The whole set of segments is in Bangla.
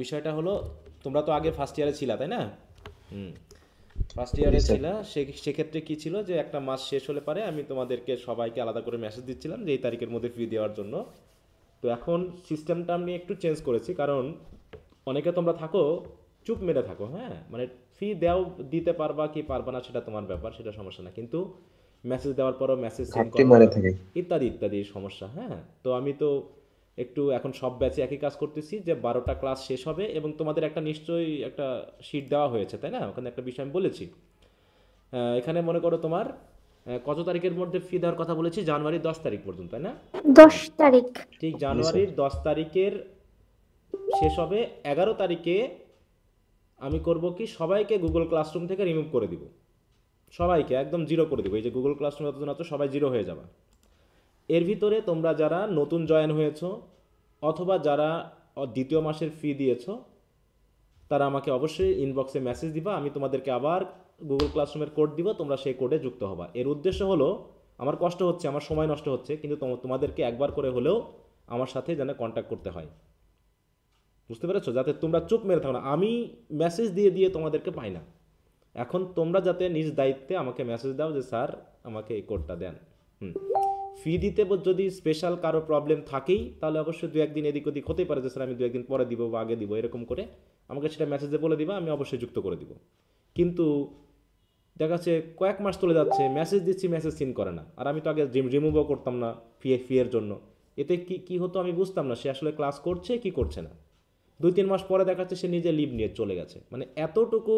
বিষয়টা হলো, তোমরা তো আগে ফার্স্ট ইয়ারে ছিলা, তাই না? হুম। ফার্স্ট জি ইয়ারে স্যার। ছিলা, সেক্ষেত্রে কি ছিল যে একটা মাস শেষ হলে পারে আমি তোমাদেরকে সবাইকে আলাদা করে মেসেজ দিচ্ছিলাম যে এই তারিখের মধ্যে ফি দেওয়ার জন্য। তো এখন সিস্টেমটা আমি একটু চেঞ্জ করেছি, কারণ অনেকে তোমরা থাকো চুপ মেরে থাকো, হ্যাঁ, মানে ফি দেও, দিতে পারবা কি পারবা না সেটা তোমার ব্যাপার, সেটা সমস্যা না, কিন্তু মেসেজ দেওয়ার পরও মেসেজ সিন ঘাটতি করো না, মারে থাকে। ইত্যাদি ইত্যাদি সমস্যা। হ্যাঁ, তো আমি তো একটু এখন সব ব্যাচে একই কাজ করতেছি যে 12টা ক্লাস শেষ হবে এবং তোমাদের একটা নিশ্চয়ই একটা শিট দেওয়া হয়েছে, তাই না? ওখানে একটা বিষয় আমি বলেছি। এখানে মনে করো তোমার কত তারিখের মধ্যে ফি দেওয়ার কথা বলেছি? জানুয়ারির 10 তারিখ পর্যন্ত, তাই না? 10 তারিখ। ঠিক জি স্যার। জানুয়ারির 10 তারিখের শেষ হবে। 11 তারিখে আমি করব কি, সবাইকে গুগল ক্লাসরুম থেকে রিমুভ করে দিব, সবাইকে একদম জিরো করে দিব। এই যে গুগল ক্লাসরুম যতজন আছো সবাই জিরো হয়ে যাবে। এর ভিতরে তোমরা যারা নতুন জয়েন হয়েছো অথবা যারা দ্বিতীয় মাসের ফি দিয়েছো, তারা আমাকে অবশ্যই ইনবক্সে মেসেজ দিবা, আমি তোমাদেরকে আবার গুগল ক্লাসরুমের কোড দিব, তোমরা সেই কোডে যুক্ত হবা। এর উদ্দেশ্য হলো, আমার কষ্ট হচ্ছে, আমার সময় নষ্ট হচ্ছে, কিন্তু তোমাদেরকে একবার করে হলেও আমার সাথে যেন কন্ট্যাক্ট করতে হয়। বুঝতে পেরেছো? যাতে তোমরা চুপ মেরে থাকো না, আমি মেসেজ দিয়ে দিয়ে তোমাদেরকে পাই না। এখন তোমরা যাতে নিজ দায়িত্বে আমাকে মেসেজ দাও যে স্যার আমাকে এই কোডটা দেন। হুম। ফি দিতে যদি স্পেশাল কারো প্রবলেম থাকেই, তাহলে অবশ্যই দু একদিন এদিক ওদিক হতেই পারে যে স্যার আমি দু একদিন পরে দিব বা আগে দিব, এরকম করে আমাকে সেটা মেসেজে বলে দিবা, আমি অবশ্যই যুক্ত করে দিব। কিন্তু দেখা যাচ্ছে কয়েক মাস চলে যাচ্ছে, মেসেজ দিচ্ছি মেসেজ সিন করে না, আর আমি তো আগে রিমুভও করতাম না ফি এর জন্য। এতে কি কি হতো আমি বুঝতাম না, সে আসলে ক্লাস করছে কি করছে না। 2-3 মাস পরে দেখা যাচ্ছে সে নিজে লিভ নিয়ে চলে গেছে, মানে এতটুকু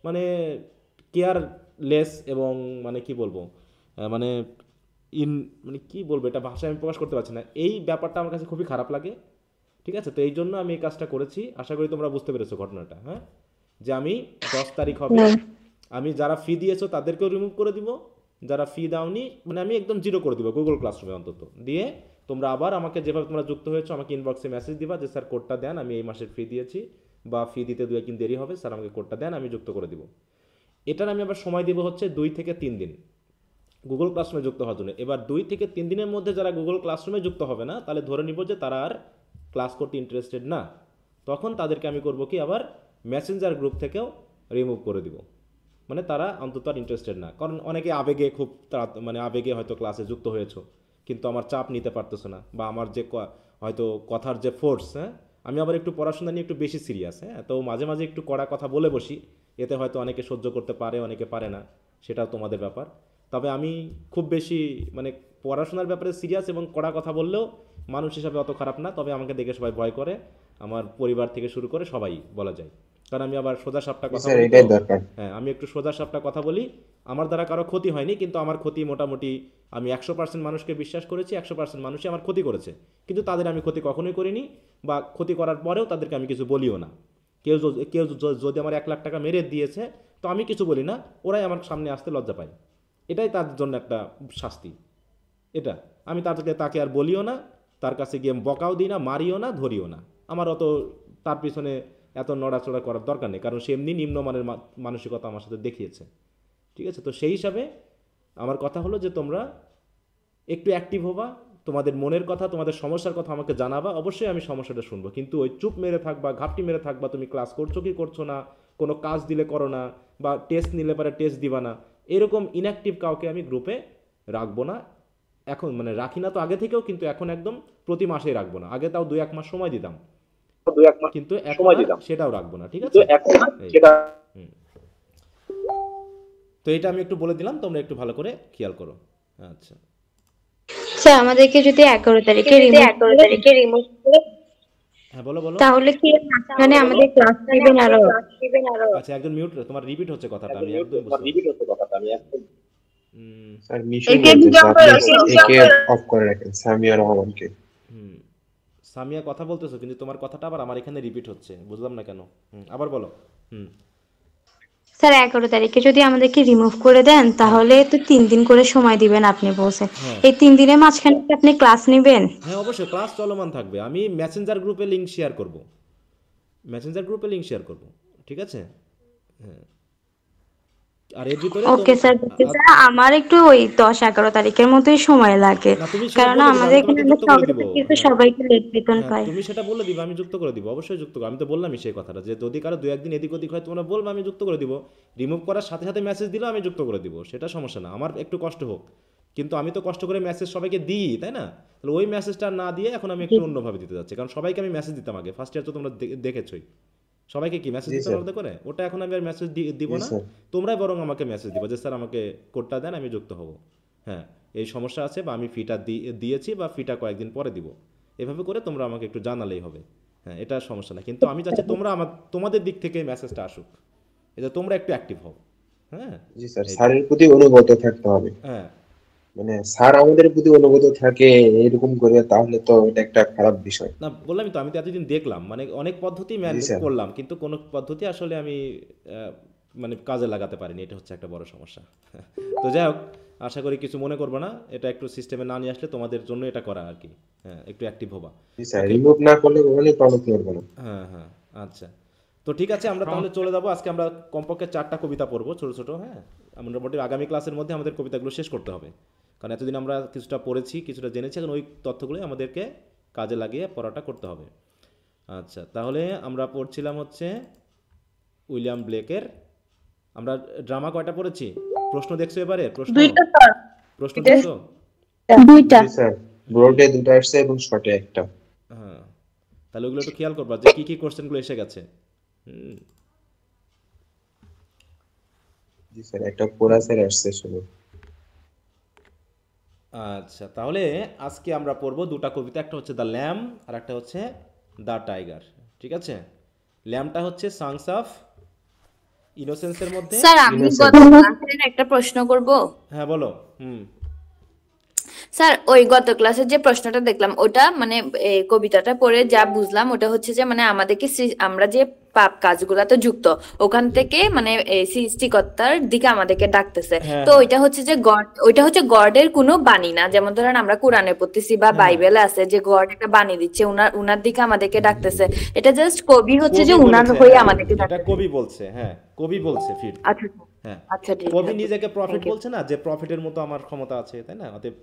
মানে কেয়ারলেস, এবং মানে কি বলবো, মানে ইন মানে কি বলবো, এটা ভাষায় আমি প্রকাশ করতে পারছি না, এই ব্যাপারটা আমার কাছে খুবই খারাপ লাগে। ঠিক আছে, তো এই জন্য আমি এই কাজটা করেছি, আশা করি তোমরা বুঝতে পেরেছো ঘটনাটা। হ্যাঁ, যে আমি 10 তারিখ হবে, না। আমি যারা ফি দিয়েছো তাদেরকেও রিমুভ করে দিব, যারা ফি দাওনি মানে আমি একদম জিরো করে দিব গুগল ক্লাসরুমে অন্তত দিয়ে। তোমরা আবার আমাকে যেভাবে তোমরা যুক্ত হয়েছো আমাকে ইনবক্সে মেসেজ দিবা যে স্যার কোডটা দেন, আমি এই মাসের ফি দিয়েছি বা ফি দিতে 2 একদিন দেরি হবে, স্যার আমাকে কোডটা দেন, আমি যুক্ত করে দিব। এটার আমি আবার সময় দিব হচ্ছে 2 থেকে 3 দিন গুগল ক্লাসরুমে যুক্ত হওয়ার জন্য। এবার 2 থেকে 3 দিনের মধ্যে যারা গুগল ক্লাসরুমে যুক্ত হবে না, তাহলে ধরে নিব যে তারা আর ক্লাস করতে ইন্টারেস্টেড না। তখন তাদেরকে আমি করব কি, আবার মেসেঞ্জার গ্রুপ থেকেও রিমুভ করে দিব। মানে তারা অন্তত আর ইন্টারেস্টেড না, কারণ অনেকে আবেগে খুব মানে আবেগে হয়তো ক্লাসে যুক্ত হয়েছো, কিন্তু আমার চাপ নিতে পারতেছো না, বা আমার যে হয়তো কথার যে ফোর্স, হ্যাঁ, আমি আবার একটু পড়াশোনা নিয়ে একটু বেশি সিরিয়াস, হ্যাঁ, তো মাঝে মাঝে একটু কড়া কথা বলে বসি। এতে হয়তো অনেকে সহ্য করতে পারে, অনেকে পারে না, সেটাও তোমাদের ব্যাপার। তবে আমি খুব বেশি মানে পড়াশোনার ব্যাপারে সিরিয়াস এবং কড়া কথা বললেও মানুষ হিসাবে অত খারাপ না, তবে আমাকে দেখে সবাই ভয় করে, আমার পরিবার থেকে শুরু করে সবাই বলা যায়। কারণ আমি আবার সোজা সাপটা জি কথা স্যার, বলি তো। এটাই দরকার। হ্যাঁ, আমি একটু সোজা সাপটা কথা বলি। আমার দ্বারা কারো ক্ষতি হয়নি, কিন্তু আমার ক্ষতি মোটামুটি, আমি 100% মানুষকে বিশ্বাস করেছি, 100% মানুষই আমার ক্ষতি করেছে, কিন্তু তাদের আমি ক্ষতি কখনোই করিনি, বা ক্ষতি করার পরেও তাদেরকে আমি কিছু বলিও না। কেউ যদি আমার 1 লাখ টাকা মেরে দিয়েছে, তো আমি কিছু বলি না, ওরাই আমার সামনে আসতে লজ্জা পায়। এটাই তার জন্য একটা শাস্তি। এটা আমি তাকে আর বলিও না, তার কাছে গিয়ে বকাও দিই না, মারিও না, ধরিও না। আমার অত তার পিছনে এত নড়াচড়া করার দরকার নেই, কারণ সে এমনি নিম্নমানের মানসিকতা আমার সাথে দেখিয়েছে। ঠিক আছে, তো সেই হিসাবে আমার কথা হলো যে তোমরা একটু অ্যাক্টিভ হবা, তোমাদের মনের কথা, তোমাদের সমস্যার কথা আমাকে জানাবা, অবশ্যই আমি সমস্যাটা শুনবো, কিন্তু ওই চুপ মেরে থাকবা, ঘাপটি মেরে থাকবা, তুমি ক্লাস করছো কি করছো না, কোনো কাজ দিলে করো না, বা টেস্ট নিলে পরে টেস্ট দিবা না, এরকম ইনঅ্যাক্টিভ কাউকে আমি গ্রুপে রাখবো না। এখন মানে রাখি না তো আগে থেকেও, কিন্তু এখন একদম প্রতি মাসেই রাখবো না, আগে তাও 2-1 মাস সময় দিতাম, কিন্তু এখন আর সেটাও রাখবো না। ঠিক আছে, এই। হুম। তো এটা আমি একটু বলে দিলাম, তোমরা একটু ভালো করে খেয়াল করো। আচ্ছা। স্যার, আমাদেরকে যদি 11 তারিখে রিমুভ করে দেন, হ্যাঁ, বলো বলো। তাহলে কি এর মাঝখানে আমাদের ক্লাস নেবেন আরো? আচ্ছা, একজন মিউট, তোমার রিপিট হচ্ছে কথাটা, আমি একদমই বুঝতে পারছি। উম, স্যার মিশু একে বলছে, মিউট স্যার করে প্লিজ রাখেন। একে অফ করে রাখেন, সামিয়া রহমানকে। হুম। সামিয়া কথা বলতেছো, কিন্তু তোমার কথাটা আবার আমার এখানে রিপিট হচ্ছে, বুঝলাম না কেন। আবার বলো। হুম। স্যার, 11 তারিখে যদি আমাদেরকে রিমুভ করে দেন, হ্যাঁ, তাহলে তো 3 দিন করে সময় দিবেন আপনি বলছেন। হ্যাঁ, এই 3 দিনের মাঝখানে কি আপনি ক্লাস নেবেন? হ্যাঁ, অবশ্যই ক্লাস চলমান থাকবে, আমি মেসেঞ্জার গ্রুপে লিঙ্ক শেয়ার করব, মেসেঞ্জার গ্রুপে লিঙ্ক শেয়ার করব। ঠিক আছে। হ্যাঁ, আর এর ভিতরে ওকে স্যার, দেখতে আ- স্যার আমার একটু ওই 10-11 তারিখের মতোই সময় লাগে, না তুমি সেটা কারণ বলে দিবে, আমাদের আমি এখানে তোমাকে আমরা যুক্ত করে সবাই দিব। থেকে একটু হ্যাঁ, সবাইকে লেট বেতন হ্যাঁ পাই। তুমি সেটা বলে দিবে, আমি যুক্ত করে দিব, অবশ্যই যুক্ত করব। আমি তো বললামই সেই কথাটা, যে যদি কারো দু একদিন এদিক ওদিক হয় তোমরা বলবো, আমি যুক্ত করে দিব। রিমুভ করার সাথে সাথে মেসেজ দিলেও আমি যুক্ত করে দিব, সেটা সমস্যা না। আমার একটু কষ্ট হোক, কিন্তু আমি তো কষ্ট করে মেসেজ সবাইকে দিই, তাই না? তাহলে ওই মেসেজটা না দিয়ে এখন আমি জি একটু অন্যভাবে দিতে যাচ্ছি, কারণ সবাইকে আমি মেসেজ দিতাম আগে ফার্স্ট ইয়ার, তো তোমরা দেখেছোই সবাইকে কি মেসেজ জি দিতাম স্যার। আলাদা করে। ওটা এখন আমি আর মেসেজ দিব জি না, স্যার। তোমরাই বরং আমাকে মেসেজ দিবা যে স্যার আমাকে কোডটা দেন, আমি যুক্ত হব। হ্যাঁ, এই সমস্যা আছে, বা আমি ফিটা দিয়েছি, বা ফিটা কয়েকদিন পরে দিব। এভাবে করে তোমরা আমাকে একটু জানালেই হবে। হ্যাঁ, এটা সমস্যা না, কিন্তু আমি চাচ্ছি তোমরা তোমাদের দিক থেকে মেসেজটা আসুক, এটা তোমরা একটু অ্যাক্টিভ হও। হ্যাঁ, জি স্যার, এই তো। স্যারের প্রতি অনুগত থাকতে হবে। হ্যাঁ, মানে স্যার আমাদের প্রতি অনুগত থাকে এরকম করে, তাহলে তো এটা একটা খারাপ বিষয়। না বললামই তো, আমি তো এতদিন দেখলাম, মানে অনেক পদ্ধতি জি স্যার। করলাম, কিন্তু কোনো পদ্ধতি আসলে আমি আহ, মানে কাজে লাগাতে পারিনি, এটা হচ্ছে একটা বড় সমস্যা। তো যাই হোক, আশা করি কিছু মনে করবে না, এটা একটু সিস্টেমে না নিয়ে আসলে তোমাদের জন্য এটা করা আর কি। হ্যাঁ, একটু অ্যাক্টিভ হবা। জি স্যার, ওকে। রিমুভ না করলে কখনোই প্রবলেম করবো না। হ্যাঁ হ্যাঁ, আচ্ছা। তো ঠিক আছে, আমরা তাহলে চলে যাবো। আজকে আমরা কমপক্ষে 4টা কবিতা পড়বো, ছোট ছোট। হ্যাঁ, আমরা মোটামুটি আগামী ক্লাসের মধ্যে আমাদের কবিতাগুলো শেষ করতে হবে, কারণ এতদিন আমরা কিছুটা পড়েছি, কিছুটা জেনেছি, এখন ওই তথ্যগুলোই আমাদেরকে কাজে লাগিয়ে পড়াটা করতে হবে। আচ্ছা, তাহলে আমরা পড়ছিলাম হচ্ছে উইলিয়াম ব্লেকের। আমরা ড্রামা কয়টা পড়েছি? প্রশ্ন দেখছো এবারে? প্রশ্ন দুইটা স্যার। প্রশ্ন দুইটা। দেখছো? দুইটা। জি স্যার, ব্রডে দুটো আসছে এবং শর্টে একটা। হ্যাঁ, তাহলে ওগুলো একটু খেয়াল করবা যে কি কি কোশ্চেনগুলো এসে গেছে। হুম। জি স্যার, একটা কোরাসের আসছে শুধু। আচ্ছা, তাহলে আজকে আমরা পড়বো দুটা কবিতা, একটা হচ্ছে দ্য ল্যাম আর একটা হচ্ছে দ্য টাইগার। ঠিক আছে? ল্যামটা হচ্ছে সাংস অফ ইনোসেন্সের মধ্যে। স্যার আমি গত ইনোসেন্স। ক্লাসের একটা প্রশ্ন করব। হ্যাঁ বলো। হুম। স্যার ওই গত ক্লাসের যে প্রশ্নটা দেখলাম ওটা মানে কবিতাটা পড়ে যা বুঝলাম ওটা হচ্ছে যে মানে আমাদেরকে আমরা যে পাপ কাজগুলাতে যুক্ত ওখান থেকে মানে এই সৃষ্টিকর্তার দিকে আমাদেরকে ডাকতেছে। হ্যাঁ তো হ্যাঁ ওইটা হচ্ছে যে গড, ওইটা হচ্ছে গডের কোনো বাণী না। যেমন ধরেন আমরা কোরআনে পড়তেছি বা হ্যাঁ, বাইবেলে আছে যে গড একটা বাণী দিচ্ছে, উনার উনার দিকে আমাদেরকে ডাকতেছে। এটা জাস্ট কবি হচ্ছে যে কবি উনার বলেছে, হয়ে হ্যাঁ, আমাদেরকে এটা ডাকতেছে। কবি বলছে, হ্যাঁ কবি বলছে ফির। আচ্ছা হ্যাঁ, আচ্ছা, ঠিক কবি আছে। নিজেকে প্রফিট থ্যাংক ইউ। বলছে না, যে প্রফিটের মতো আমার ক্ষমতা আছে, তাই না? অতএব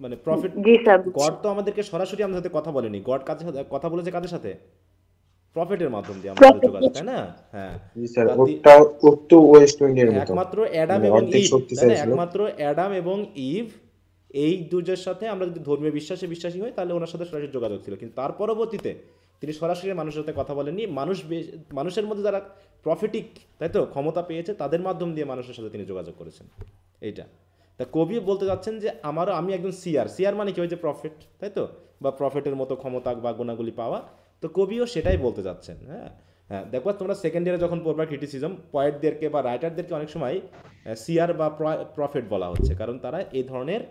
মানে প্রফিট, জি স্যার, বুঝছি। গড তো আমাদেরকে সরাসরি আমাদের সাথে কথা বলেনি, গড কাছে কথা বলেছে কাদের সাথে? প্রফিটের মাধ্যম দিয়ে আমাদের সাথে যোগাযোগ, তাই না? হ্যাঁ। জি স্যার, তা ওটা একটু ওয়েস্ট উইন্ডের মতো, একমাত্র অ্যাডাম মানে এবং অর্ধেক ইভ, শক্তি তাই না? চাইছিল। একমাত্র অ্যাডাম এবং ইভ, এই দুজের সাথে আমরা যদি ধর্মীয় বিশ্বাসে বিশ্বাসী হই তাহলে ওনার সাথে সরাসরি যোগাযোগ ছিল, কিন্তু তার পরবর্তীতে তিনি সরাসরি মানুষের সাথে কথা বলেননি। মানুষের মধ্যে যারা প্রফিটিক, তাই তো, ক্ষমতা পেয়েছে তাদের মাধ্যম দিয়ে মানুষের সাথে তিনি যোগাযোগ করেছেন। এইটা, তা কবি বলতে যাচ্ছেন যে আমি একজন সিয়ার। সিয়ার মানে কি, ওই যে প্রফিট, তাই তো, বা প্রফিটের মতো ক্ষমতা বা গুণাগুলি পাওয়া। তো কবিও সেটাই বলতে যাচ্ছেন। হ্যাঁ হ্যাঁ, দেখো তোমরা সেকেন্ড ইয়ারে যখন পড়বা ক্রিটিসিজম, পয়েটদেরকে বা রাইটারদেরকে অনেক সময় সিয়ার বা প্রফেট বলা হচ্ছে, কারণ তারা এই ধরনের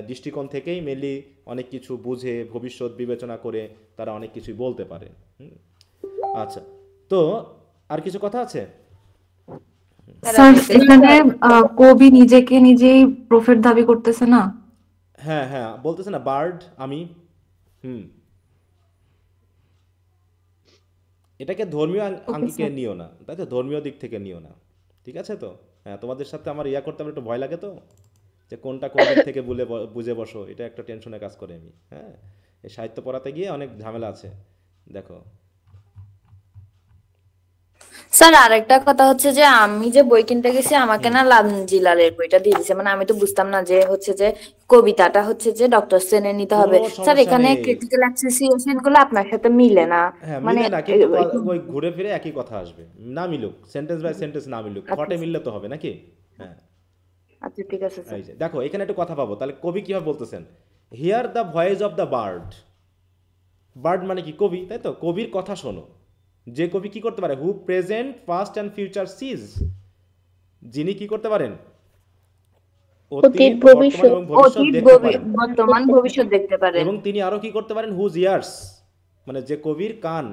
দৃষ্টিকোণ থেকেই মেনলি অনেক কিছু বুঝে, ভবিষ্যৎ বিবেচনা করে তারা অনেক কিছুই বলতে পারে। হুম। আচ্ছা, তো আর কিছু কথা আছে? স্যার এখানে কবি নিজেকে নিজেই প্রফেট দাবি করতেছে না? হ্যাঁ হ্যাঁ, বলতেছে না বার্ড আমি। হুম। এটাকে ধর্মীয় ওকে আঙ্গিকে স্যার। নিও না, তাই তো, ধর্মীয় দিক থেকে নিও না। ঠিক আছে তো? হ্যাঁ, তোমাদের সাথে আমার করতে আমার একটু ভয় লাগে তো, যে কোনটা কোন দিক থেকে বুঝে বসো, এটা একটা টেনশনে কাজ করে আমি। হ্যাঁ, এই সাহিত্য পড়াতে গিয়ে অনেক ঝামেলা আছে, দেখো। স্যার আরেকটা কথা হচ্ছে যে আমি যে বই কিনতে গেছি আমাকে না লালজিলালের বইটা দিয়ে দিছে, মানে আমি তো বুঝতাম না যে হচ্ছে যে কবিতাটা হচ্ছে যে ডক্টর সেনের নিতে কোনো হবে। স্যার সমস্যা এখানে নেই। ক্রিটিক্যাল অ্যাপ্রিসিয়েশন গুলো আপনার সাথে মিলে না, হ্যাঁ মানে মিলে না, কিন্তু একটু। ওই ঘুরে ফিরে একই কথা আসবে। না মিলুক, সেন্টেন্স বাই সেন্টেন্স না মিলুক, আচ্ছা থটে মিললে তো হবে নাকি? হ্যাঁ। আচ্ছা, ঠিক আছে স্যার। এই যে দেখো, এখানে একটু কথা পাবো, তাহলে কবি কিভাবে বলতেছেন? Here the voice of the bird. Bird মানে কি? কবি, তাই তো, কবির কথা শোনো। যে কবি কি করতে পারে? হু প্রেজেন্ট পাস্ট অ্যান্ড ফিউচার সিজ, যিনি কি করতে পারেন? অতীত, অতীত, বর্তমান ভবিষ্যৎ। এবং ভবিষ্যৎ অতীত দেখতে পারেন। বর্তমান ভবিষ্যৎ দেখতে পারেন। এবং তিনি আরো কি করতে পারেন? হুজ ইয়ার্স, মানে যে কবির কান,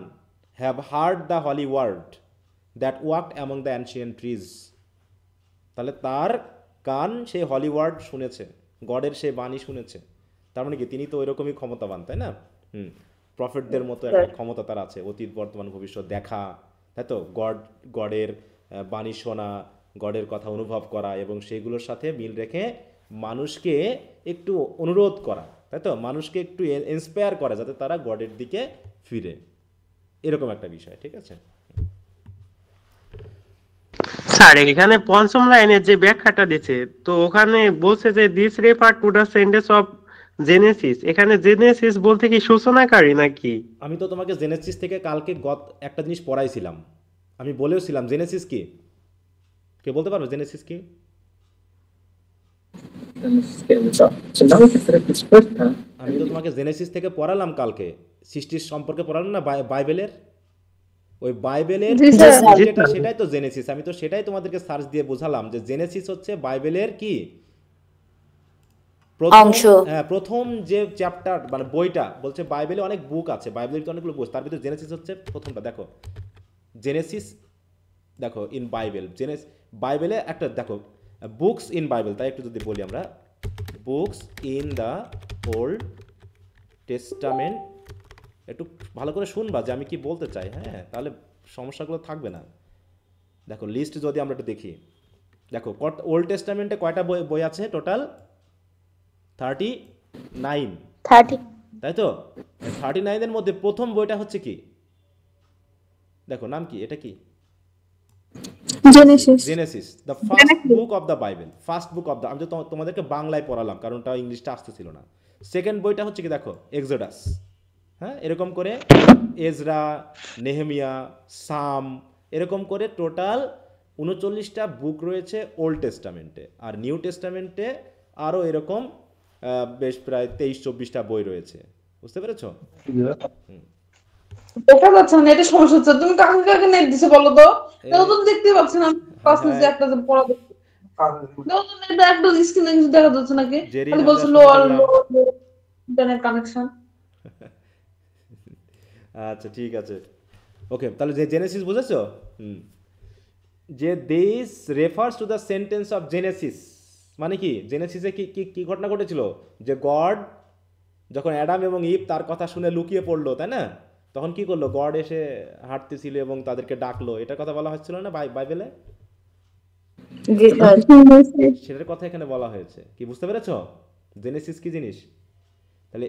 have heard the holy word that walked among the ancient trees. তাহলে তার কান সেই হলি ওয়ার্ড শুনেছে, গডের সেই বাণী শুনেছে। তার মানে কি, তিনি তো ওইরকমই ক্ষমতাবান, তাই না? হুম। প্রফেটদের মতো একটা ক্ষমতা তার আছে, অতীত বর্তমান ভবিষ্যৎ দেখা, তাই তো, গডের বাণী শোনা, গডের কথা অনুভব করা এবং সেগুলোর সাথে মিল রেখে মানুষকে একটু অনুরোধ করা, তাই তো, মানুষকে একটু ইন্সপায়ার করা যাতে তারা গডের দিকে ফিরে, এরকম একটা বিষয়। ঠিক আছে? স্যার এখানে পঞ্চম লাইনের যে ব্যাখ্যাটা দিচ্ছে, তো ওখানে বলছে যে this refer to the sentence of Genesis, এখানে জেনেসিস বলতে কি সূচনাকারী নাকি? আমি তো তোমাকে জেনেসিস থেকে কালকে একটা জিনিস পড়াইছিলাম, আমি বলেওছিলাম জেনেসিস কি, কে বলতে পারবে জেনেসিস কি? আমি তো তোমাকে জেনেসিস থেকে পড়ালাম কালকে, সৃষ্টির সম্পর্কে পড়ালাম না, বাইবেলের, ওই বাইবেলের যেটা সেটাই তো জেনেসিস। আমি তো সেটাই তোমাদেরকে সার্চ দিয়ে বোঝালাম যে জেনেসিস হচ্ছে বাইবেলের কি অংশ। হ্যাঁ, প্রথম যে চ্যাপ্টার, মানে বইটা বলছে বাইবেলে অনেক বুক আছে, বাইবেলের তো অনেকগুলো বই, তার ভিতরে জেনেসিস হচ্ছে প্রথমটা। দেখো জেনেসিস, দেখো ইন বাইবেল, বাইবেলে একটা দেখো বুকস ইন বাইবেল, তাই একটু যদি বলি আমরা, books in the old testament, একটু ভালো করে শুনবা যে আমি কি বলতে চাই, হ্যাঁ, তাহলে সমস্যাগুলো থাকবে না। দেখো লিস্ট যদি আমরা একটু দেখি, দেখো ওল্ড টেস্টামেন্টে কয়টা বই আছে টোটাল? 39, তাই তো? 39-এর মধ্যে প্রথম বইটা হচ্ছে কি, দেখো নাম কি, এটা কি? Genesis, the first book of the Bible, first book of the, আমি তো তোমাদেরকে বাংলায় পড়ালাম কারণ ওটা ইংলিশটা আসতেছিল না। সেকেন্ড বইটা হচ্ছে কি, দেখো এক্সোডাস, হ্যাঁ, এরকম করে এজরা, নেহেমিয়া, সাম, এরকম করে টোটাল 39টা বুক রয়েছে ওল্ড টেস্টামেন্টে। আর নিউ টেস্টামেন্টে আরও এরকম বেশ প্রায় 23-24টা বই রয়েছে। বুঝতে পেরেছো? দেখা যাচ্ছে না, এটা সমস্যা হচ্ছে। তুমি কাকে কাকে নেট দিছো বলো তো? তাহলে তো দেখতে পাচ্ছি না ক্লাসে যে একটা যে পড়া দেখছি। দাও তো নেট, একটা স্ক্রিনে কিছু দেখা যাচ্ছে নাকি? খালি বলছো লোয়ার ইন্টারনেট কানেকশন। আচ্ছা ঠিক আছে, ওকে, তাহলে যে জেনেসিস বুঝেছো? যে this refers to the sentence of Genesis, মানে কি জেনেসিসে কি কি ঘটনা ঘটেছিল, যে গড যখন অ্যাডাম এবং ইভ তার কথা শুনে লুকিয়ে পড়লো, তাই না, তখন কি করলো, গড এসে হাঁটতেছিল এবং তাদেরকে ডাকলো, এটার কথা বলা হচ্ছিল না বাইবেলে? সেটার কথা এখানে বলা হয়েছে। কি বুঝতে পেরেছো জেনেসিস কি জিনিস? তাহলে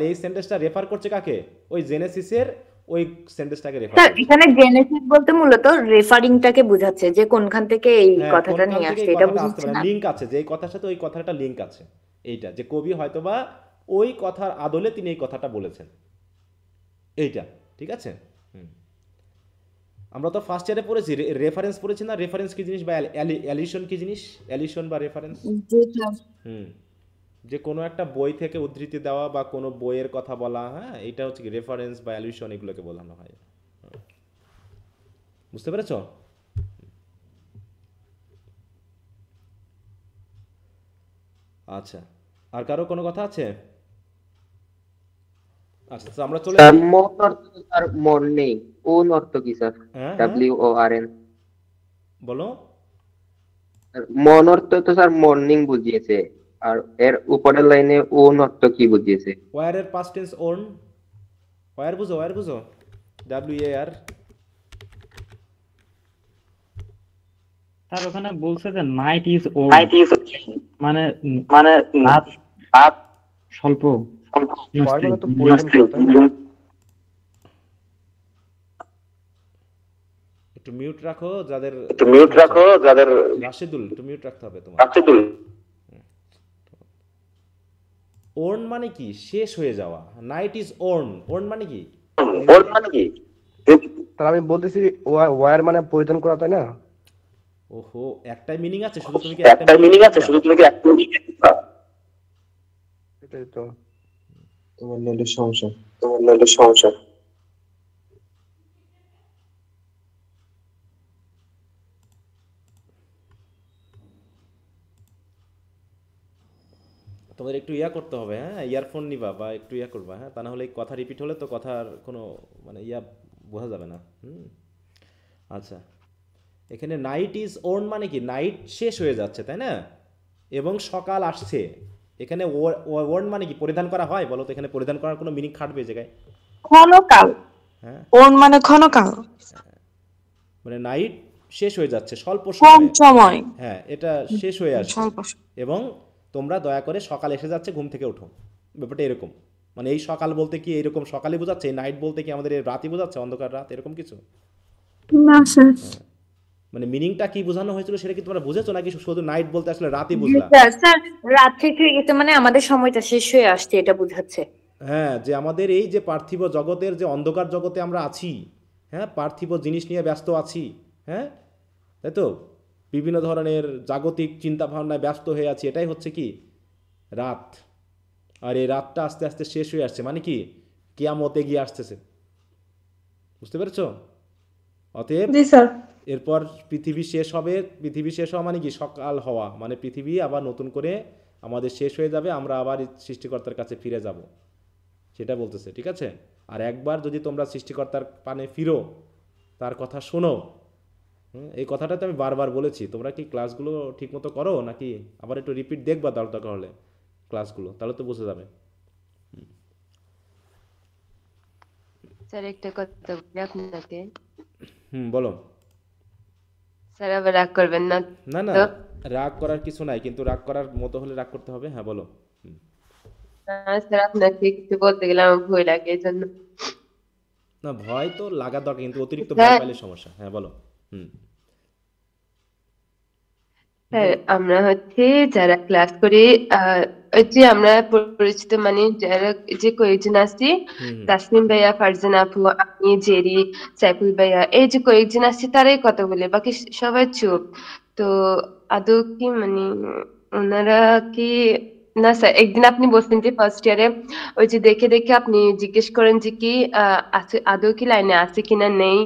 এই সেন্টেন্সটা রেফার করছে কাকে? ওই জেনেসিসের ওই সেন্টেন্সটাকে রেফার স্যার করছে। এখানে জেনেসিস বলতে মূলত রেফারিংটাকে বোঝাচ্ছে, যে কোনখান থেকে এই কথাটা নিয়ে আসছে এটা বুঝাচ্ছে না। লিংক আছে, যে এই কথার সাথে ওই কথাটা লিংক আছে, এইটা যে কবি হয়তোবা ওই কথার আদলে তিনি এই কথাটা বলেছেন, এইটা। ঠিক আছে? আমরা তো ফার্স্ট ইয়ারে পড়েছি, রেফারেন্স পড়েছি না, রেফারেন্স কি জিনিস বা অ্যালিশন কি জিনিস, অ্যালিশন বা রেফারেন্স। যে কোনো একটা বই থেকে উদ্ধৃতি দেওয়া বা কোনো বইয়ের কথা বলা, হ্যাঁ, এটা হচ্ছে কি রেফারেন্স বা অ্যালিউশন, এগুলোকে বোঝানো হয়। বুঝতে পেরেছ? আচ্ছা, আর কারো কোনো কথা আছে? আচ্ছা, তো আমরা চলে স্যার মন অর্থ স্যার মর্নিং, ওন অর্থ কি স্যার? WORN। বলো। মন অর্থ তো স্যার মর্নিং বুঝিয়েছে, আর এর উপরের লাইনে ওন অর্থ কি বুঝিয়েছে? ওয়ার এর পাস্ট টেন্স ওন, ওয়ার বুঝো, WAR। স্যার ওখানে বলছে যে নাইট ইজ ওল্ড, মানে রাত স্বল্প। একটু মিউট রাখো যাদের, রাশিদুল একটু মিউট রাখতে হবে তোমার। ওর্ন মানে কি? শেষ হয়ে যাওয়া। নাইট ইজ ওর্ন, ওর্ন মানে কি? তাহলে আমি বলতেছি ওয়্যার মানে পরিধান করা, তাই না? ওহো, একটাই মিনিং আছে, শুধু তুমি কি একটাই মিনিং আছে, শুধু তুমি কি একটা মিনিং আছে? এটাই তো তোমার নেটের সমস্যা। তোমাদের একটু করতে হবে, হ্যাঁ, ইয়ারফোন নিবা বা একটু করবা, হ্যাঁ, তা না হলে কথা রিপিট হলে তো কথার কোনো মানে বোঝা যাবে না। আচ্ছা, এখানে নাইট ইজ ওর্ন মানে কি? নাইট শেষ হয়ে যাচ্ছে, তাই না, এবং সকাল আসছে। এখানে ওর্ন মানে কি? পরিধান করা হয়? বলো তো, এখানে পরিধান করার কোনো মিনিং খাটবে এই জায়গায়? ক্ষণকাল। হ্যাঁ, ওর্ন মানে ক্ষণকাল, মানে নাইট শেষ হয়ে যাচ্ছে স্বল্প কম সময়ে। সময়। হ্যাঁ, এটা শেষ হয়ে আসছে স্বল্প এবং তোমরা দয়া করে সকাল এসে যাচ্ছে, ঘুম থেকে ওঠো। ব্যাপারটা এরকম। মানে এই সকাল বলতে কি এইরকম সকালই বোঝাচ্ছে, এই নাইট বলতে কি আমাদের এই রাতই বোঝাচ্ছে, অন্ধকার রাত এরকম কিছু? না স্যার। মানে মিনিংটা কি বোঝানো হয়েছিল সেটা কি তোমরা বুঝেছো, নাকি শুধু নাইট বলতে আসলে রাতই জি বুঝলা? স্যার, স্যার রাত শেষ হয়ে গেছে মানে আমাদের সময়টা শেষ হয়ে আসছে এটা বোঝাচ্ছে। হ্যাঁ, যে আমাদের এই যে পার্থিব জগতের যে অন্ধকার জগতে আমরা আছি, হ্যাঁ, পার্থিব জিনিস নিয়ে ব্যস্ত আছি, হ্যাঁ, তাই তো, বিভিন্ন ধরনের জাগতিক চিন্তা ভাবনায় ব্যস্ত হয়ে আছি, এটাই হচ্ছে কি রাত। আর এই রাতটা আস্তে আস্তে শেষ হয়ে আসছে, মানে কি কিয়ামত এগিয়ে আসতেছে। বুঝতে পেরেছো? অতএব জি স্যার। এরপর পৃথিবী শেষ হবে। পৃথিবী শেষ হওয়া মানে কি সকাল হওয়া, মানে পৃথিবী আবার নতুন করে আমাদের শেষ হয়ে যাবে, আমরা আবার সৃষ্টিকর্তার কাছে ফিরে যাব, সেটা বলতেছে। ঠিক আছে? আর একবার যদি তোমরা সৃষ্টিকর্তার পানে ফিরো, তার কথা শোনো, এই কথাটা তো আমি বারবার বলেছি। তোমরা কি ক্লাসগুলো ঠিকমতো করো, নাকি আবার একটু রিপিট দেখবা দরকার হলে ক্লাসগুলো, তাহলে তো বুঝে যাবে। স্যার একটা কথা বলি আপনাকে। বলো। স্যার আবার রাগ করবেন না? না না, তো রাগ করার কিছু নাই, কিন্তু রাগ করার মতো হলে রাগ করতে হবে। হ্যাঁ বলো। স্যার আপনাকে কিছু বলতে গেলে আমার ভয় লাগে এই জন্য। না, ভয় তো লাগা দরকার, কিন্তু অতিরিক্ত ভয় স্যার পাইলে সমস্যা। হ্যাঁ বলো। স্যার আমরা হচ্ছে যারা ক্লাস করি, ওই যে আমরা পরিচিত মানে যারা যে কয়েকজন আছি, তাসনিম ভাইয়া, ফারজানা আপু, আমি, জেরি, সাইফুল ভাইয়া, এই যে কয়েকজন আছি তারাই কথা বলে, বাকি সবাই চুপ। তো আদৌ কি মানে ওনারা কি, না স্যার একদিন আপনি বলছেন যে ফার্স্ট ইয়ারে ওই যে দেখে দেখে আপনি জিজ্ঞেস করেন যে কি আছে আদৌ কি লাইনে আছে কিনা নেই,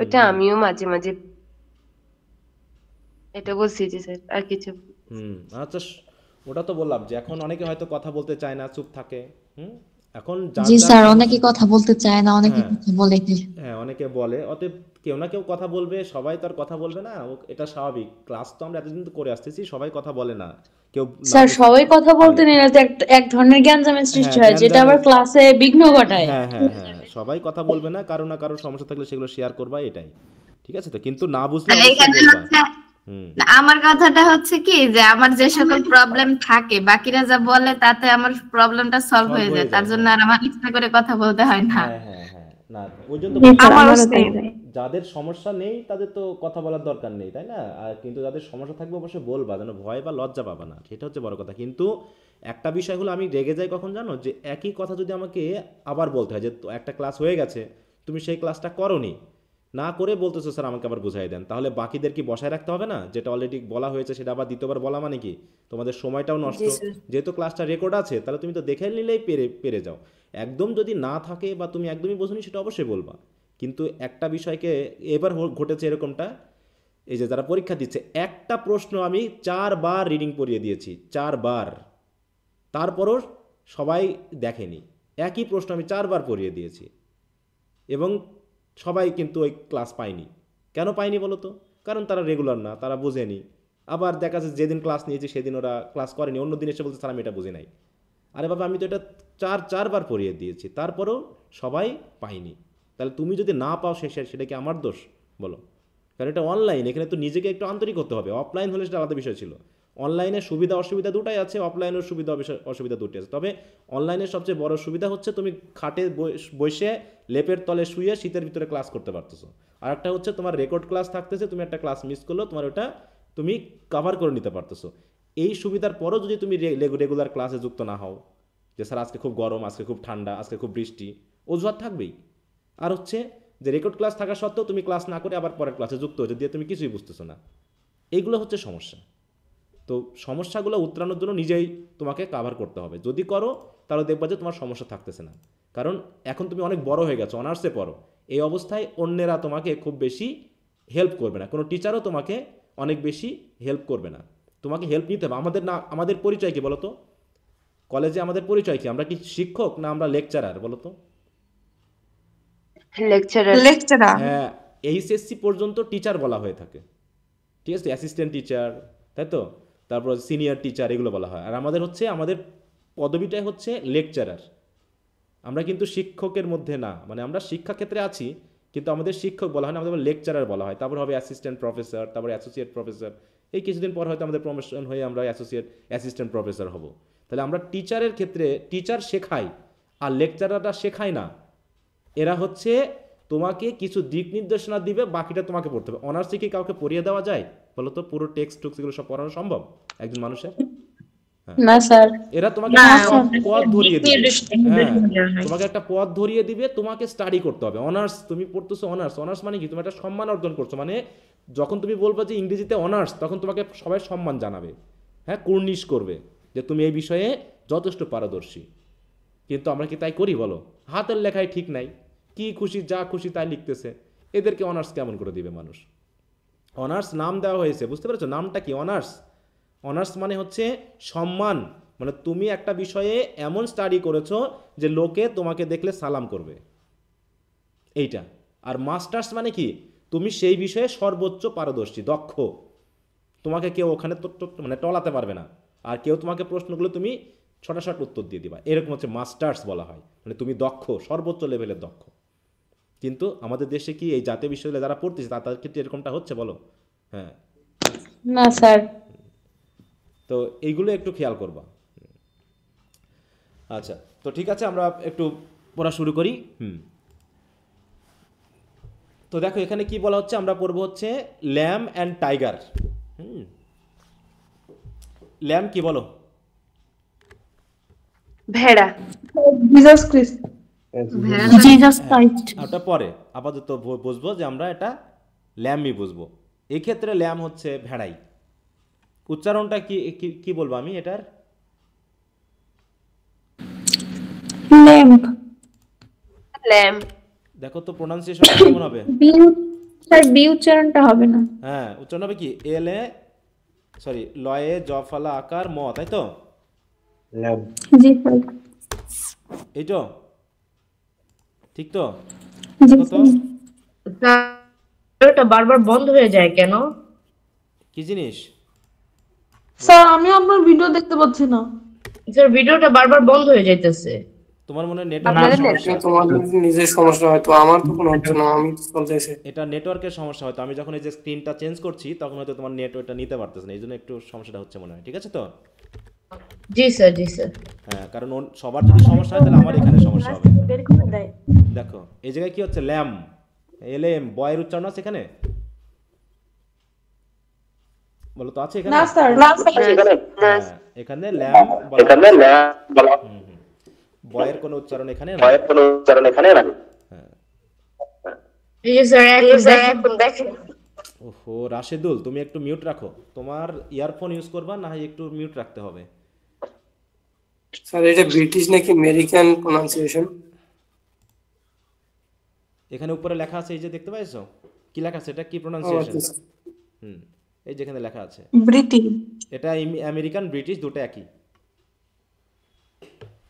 ওটা আমিও মাঝে মাঝে এটা বলছি যে স্যার, আর কিছু। আচ্ছা, ওটা তো বললাম যে এখন অনেকে হয়তো কথা বলতে চায় না, চুপ থাকে। এখন যার জি যার স্যার, অনেকে কথা বলতে চায় না, অনেকে কথা বলে। হ্যাঁ, অনেকে বলে। অতএব কেউ না কেউ কথা বলবে, সবাই তো আর কথা বলবে না, এটা স্বাভাবিক। ক্লাস তো আমরা এতদিন তো করে আসতেছি, সবাই কথা বলে না। কেউ স্যার সবাই কথা বলতে নিলে তো এক ধরনের জ্ঞানজামের সৃষ্টি হয়, যেটা আবার ক্লাসে বিঘ্ন ঘটায়। হ্যাঁ হ্যাঁ হ্যাঁ, সবাই কথা বলবে না, কারো না কারো সমস্যা থাকলে সেগুলো শেয়ার করবা, এটাই ঠিক আছে তো। কিন্তু না বুঝলে আমার কথাটা হচ্ছে কি যে আমার যে সকল প্রবলেম থাকে বাকিরা যা বলে তাতে আমার প্রবলেমটা সলভ হয়ে যায়, তার জন্য আর আমার ইচ্ছা করে কথা বলতে হয় না। না, ওই জন্য যাদের সমস্যা নেই তাদের তো কথা বলার দরকার নেই, তাই না? আর কিন্তু যাদের সমস্যা থাকবে অবশ্যই বলবা, যেন ভয় বা লজ্জা পাবা না, সেটা হচ্ছে বড় কথা। কিন্তু একটা বিষয় হলো, আমি রেগে যাই কখন জানো, যে একই কথা যদি আমাকে আবার বলতে হয় যে একটা ক্লাস হয়ে গেছে, তুমি সেই ক্লাসটা করোনি, না করে বলতেছো স্যার আমাকে আবার বুঝাই দেন, তাহলে বাকিদের কি বসায় রাখতে হবে না? যেটা অলরেডি বলা হয়েছে সেটা আবার দ্বিতীয়বার বলা মানে কি তোমাদের সময়টাও নষ্ট। যেহেতু ক্লাসটা রেকর্ড আছে, তাহলে তুমি তো দেখে নিলেই পেরে যাও। একদম যদি না থাকে বা তুমি একদমই বোঝোনি, সেটা অবশ্যই বলবা। কিন্তু একটা বিষয়কে এবার ঘটেছে এরকমটা, এই যে যারা পরীক্ষা দিচ্ছে, একটা প্রশ্ন আমি 4 বার রিডিং পড়িয়ে দিয়েছি, 4 বার, তারপরও সবাই দেখেনি। একই প্রশ্ন আমি 4 বার পড়িয়ে দিয়েছি এবং সবাই কিন্তু ওই ক্লাস পায়নি। কেন পায়নি বলো তো? কারণ তারা রেগুলার না, তারা বোঝেনি। আবার দেখা যাচ্ছে যেদিন ক্লাস নিয়েছি সেদিন ওরা ক্লাস করেনি, অন্য দিন এসে বলছে স্যার আমি এটা বুঝি নাই। আরে বাবা, আমি তো এটা 4 বার পড়িয়ে দিয়েছি, তারপরেও সবাই পায়নি। তাহলে তুমি যদি না পাও সেটা কি আমার দোষ বলো? কারণ এটা অনলাইন, এখানে তো নিজেকে একটু আন্তরিক হতে হবে। অফলাইন হলে সেটা আলাদা বিষয় ছিল। অনলাইনের সুবিধা অসুবিধা দুটাই আছে, অফলাইনের সুবিধা অসুবিধা দুটোই আছে। তবে অনলাইনের সবচেয়ে বড় সুবিধা হচ্ছে তুমি খাটে বসে লেপের তলে শুয়ে শীতের ভিতরে ক্লাস করতে পারতেছো। আর একটা হচ্ছে তোমার রেকর্ড ক্লাস থাকতেছে, তুমি একটা ক্লাস মিস করলো, তোমার ওটা তুমি কভার করে নিতে পারতেছো। এই সুবিধার পরও যদি তুমি রেগুলার ক্লাসে যুক্ত না হও, যে স্যার আজকে খুব গরম, আজকে খুব ঠান্ডা, আজকে খুব বৃষ্টি, অজুহাত থাকবেই। আর হচ্ছে যে রেকর্ড ক্লাস থাকা সত্ত্বেও তুমি ক্লাস না করে আবার পরের ক্লাসে যুক্ত হচ্ছে, দিয়ে তুমি কিছুই বুঝতেছো না। এইগুলো হচ্ছে সমস্যা। তো সমস্যাগুলো উত্তরানোর জন্য নিজেই তোমাকে কাভার করতে হবে। যদি করো তাহলে দেখবা যে তোমার সমস্যা থাকতেছে না। কারণ এখন তুমি অনেক বড় হয়ে গেছো, অনার্সে পড়ো। এই অবস্থায় অন্যেরা তোমাকে খুব বেশি হেল্প করবে না, কোনো টিচারও তোমাকে অনেক বেশি হেল্প করবে না। তোমাকে হেল্প নিতে হবে। আমাদের পরিচয় কি বলো তো? কলেজে আমাদের পরিচয় কি? আমরা কি শিক্ষক না আমরা লেকচারার বলো তো? লেকচারার। হ্যাঁ, এইচএসসি পর্যন্ত টিচার বলা হয়ে থাকে, ঠিক আছে? অ্যাসিস্ট্যান্ট টিচার, তাই তো, তারপর সিনিয়র টিচার, এগুলো বলা হয়। আর আমাদের পদবিটাই হচ্ছে লেকচারার। আমরা কিন্তু শিক্ষকের মধ্যে না, মানে আমরা শিক্ষাক্ষেত্রে আছি কিন্তু আমাদের শিক্ষক বলা হয় না, আমাদের লেকচারার বলা হয়, তারপর হবে অ্যাসিস্ট্যান্ট প্রফেসর, তারপরে অ্যাসোসিয়েট প্রফেসর, এই কিছুদিন পর হয়তো আমাদের প্রমোশন হয়ে আমরা অ্যাসিস্ট্যান্ট প্রফেসর হব। তাহলে আমরা টিচারের ক্ষেত্রে টিচার শেখাই আর লেকচারাররা শেখায় না। এরা হচ্ছে তোমাকে কিছু দিক নির্দেশনা দিবে, বাকিটা তোমাকে পড়তে হবে। অনার্সে কি কাউকে পড়িয়ে দেওয়া যায় বলো তো? পুরো টেক্সট টুক্স এগুলো সব পড়ানো সম্ভব একজন মানুষের? না স্যার, এরা তোমাকে পথ ধরিয়ে দিবে। হ্যাঁ, তোমাকে একটা পথ ধরিয়ে দিবে, তোমাকে স্টাডি করতে হবে। অনার্স তুমি পড়তেছো, অনার্স মানে কি? তুমি একটা সম্মান অর্জন করছো। মানে যখন তুমি বলবে যে ইংরেজিতে অনার্স, তখন তোমাকে সবাই সম্মান জানাবে, হ্যাঁ, কুর্নিশ করবে যে তুমি এই বিষয়ে যথেষ্ট পারদর্শী। কিন্তু আমরা কি তাই করি বলো? হাতের লেখায় ঠিক নাই, কি খুশি যা খুশি তাই লিখতেছে। এদেরকে অনার্স কেমন করে দিবে মানুষ? অনার্স নাম দেওয়া হয়েছে, বুঝতে পেরেছো? নামটা কি? অনার্স। অনার্স মানে হচ্ছে সম্মান, মানে তুমি একটা বিষয়ে এমন স্টাডি করেছো যে লোকে তোমাকে দেখলে সালাম করবে, এইটা। আর মাস্টার্স মানে কি? তুমি সেই বিষয়ে সর্বোচ্চ পারদর্শী, দক্ষ, তোমাকে কেউ ওখানে মানে টলাতে পারবে না, আর কেউ তোমাকে প্রশ্নগুলো তুমি ছটাশট উত্তর দিয়ে দিবা, এরকম হচ্ছে মাস্টার্স বলা হয়। মানে তুমি দক্ষ, সর্বোচ্চ লেভেলের দক্ষ। কিন্তু আমাদের দেশে কি এই জাতীয় বিশ্ববিদ্যালয়ে যারা পড়তেছে তাদের ক্ষেত্রে এরকমটা হচ্ছে বলো? হ্যাঁ, না স্যার। তো এইগুলো একটু খেয়াল করবা। আচ্ছা, তো ঠিক আছে, আমরা একটু পড়া শুরু করি। তো দেখো এখানে কি বলা হচ্ছে, আমরা পড়বো হচ্ছে ল্যাম অ্যান্ড টাইগার। ল্যাম কি বলো? ভেড়া। জিসাস ক্রিস্ট। Jesus Christ. ওটা পরে, আপাতত বুঝবো যে আমরা এটা ল্যামই বুঝবো। এই ক্ষেত্রে ল্যাম হচ্ছে ভেড়াই। উচ্চারণটা কি কি বলবো আমি এটার? ল্যাম্প। ল্যাম্প। দেখো তো প্রোনাউন্সিয়েশন কেমন হবে? স্যার বি উচ্চারণটা হবে না। হ্যাঁ, উচ্চারণ হবে কি? এলে সরি লয়ে জফলা আকার ম, তাই তো? ল্যাম্প। জি স্যার। এই তো ঠিক তো? জি স্যার। এটা বারবার বন্ধ হয়ে যায় কেন? কি জিনিস? স্যার আমি আপনার ভিডিও দেখতে পাচ্ছি না। স্যার ভিডিওটা বারবার বন্ধ হয়ে যাইতেছে। তোমার মনে হয় নেটওয়ার্কের সমস্যা। তোমাদের নিজের সমস্যা হয়তো, আমার তো কোনো হচ্ছে না, আমি চলতেছে। এটা নেটওয়ার্কের সমস্যা হয়তো। আমি যখন এই যে স্ক্রিনটা চেঞ্জ করছি তখন হয়তো তোমার নেটওয়ার্কটা নিতে পারতেছে না, এইজন্য একটু সমস্যাটা হচ্ছে মনে হয়। ঠিক আছে তো? জি স্যার, জি স্যার। হ্যাঁ, কারণ সবার যদি সমস্যা হয় তাহলে আমার এখানে সমস্যা হবে। দেখো এই জায়গায় কি হচ্ছে? ল্যাম, এলএম, বয়ের উচ্চারণ আছে এখানে বলো তো? আছে এখানে? না স্যার, না স্যার। এখানে ল্যাম বলা, বয়ের কোনো উচ্চারণ এখানে নাই। হ্যাঁ, জি স্যার। এখন দেখেন। ওহো রাশেদুল, তুমি একটু মিউট রাখো। তোমার ইয়ারফোন ইউজ করবা না হয় একটু মিউট রাখতে হবে। স্যার এটা ব্রিটিশ নাকি আমেরিকান প্রোনাউন্সিয়েশন? এখানে উপরে লেখা আছে, এই যে দেখতে পাইছো কি লেখা আছে? এটা কি প্রোনাউন্সিয়েশন? এই যেখানে লেখা আছে ব্রিটিশ। এটা আমেরিকান ব্রিটিশ দুটো একই।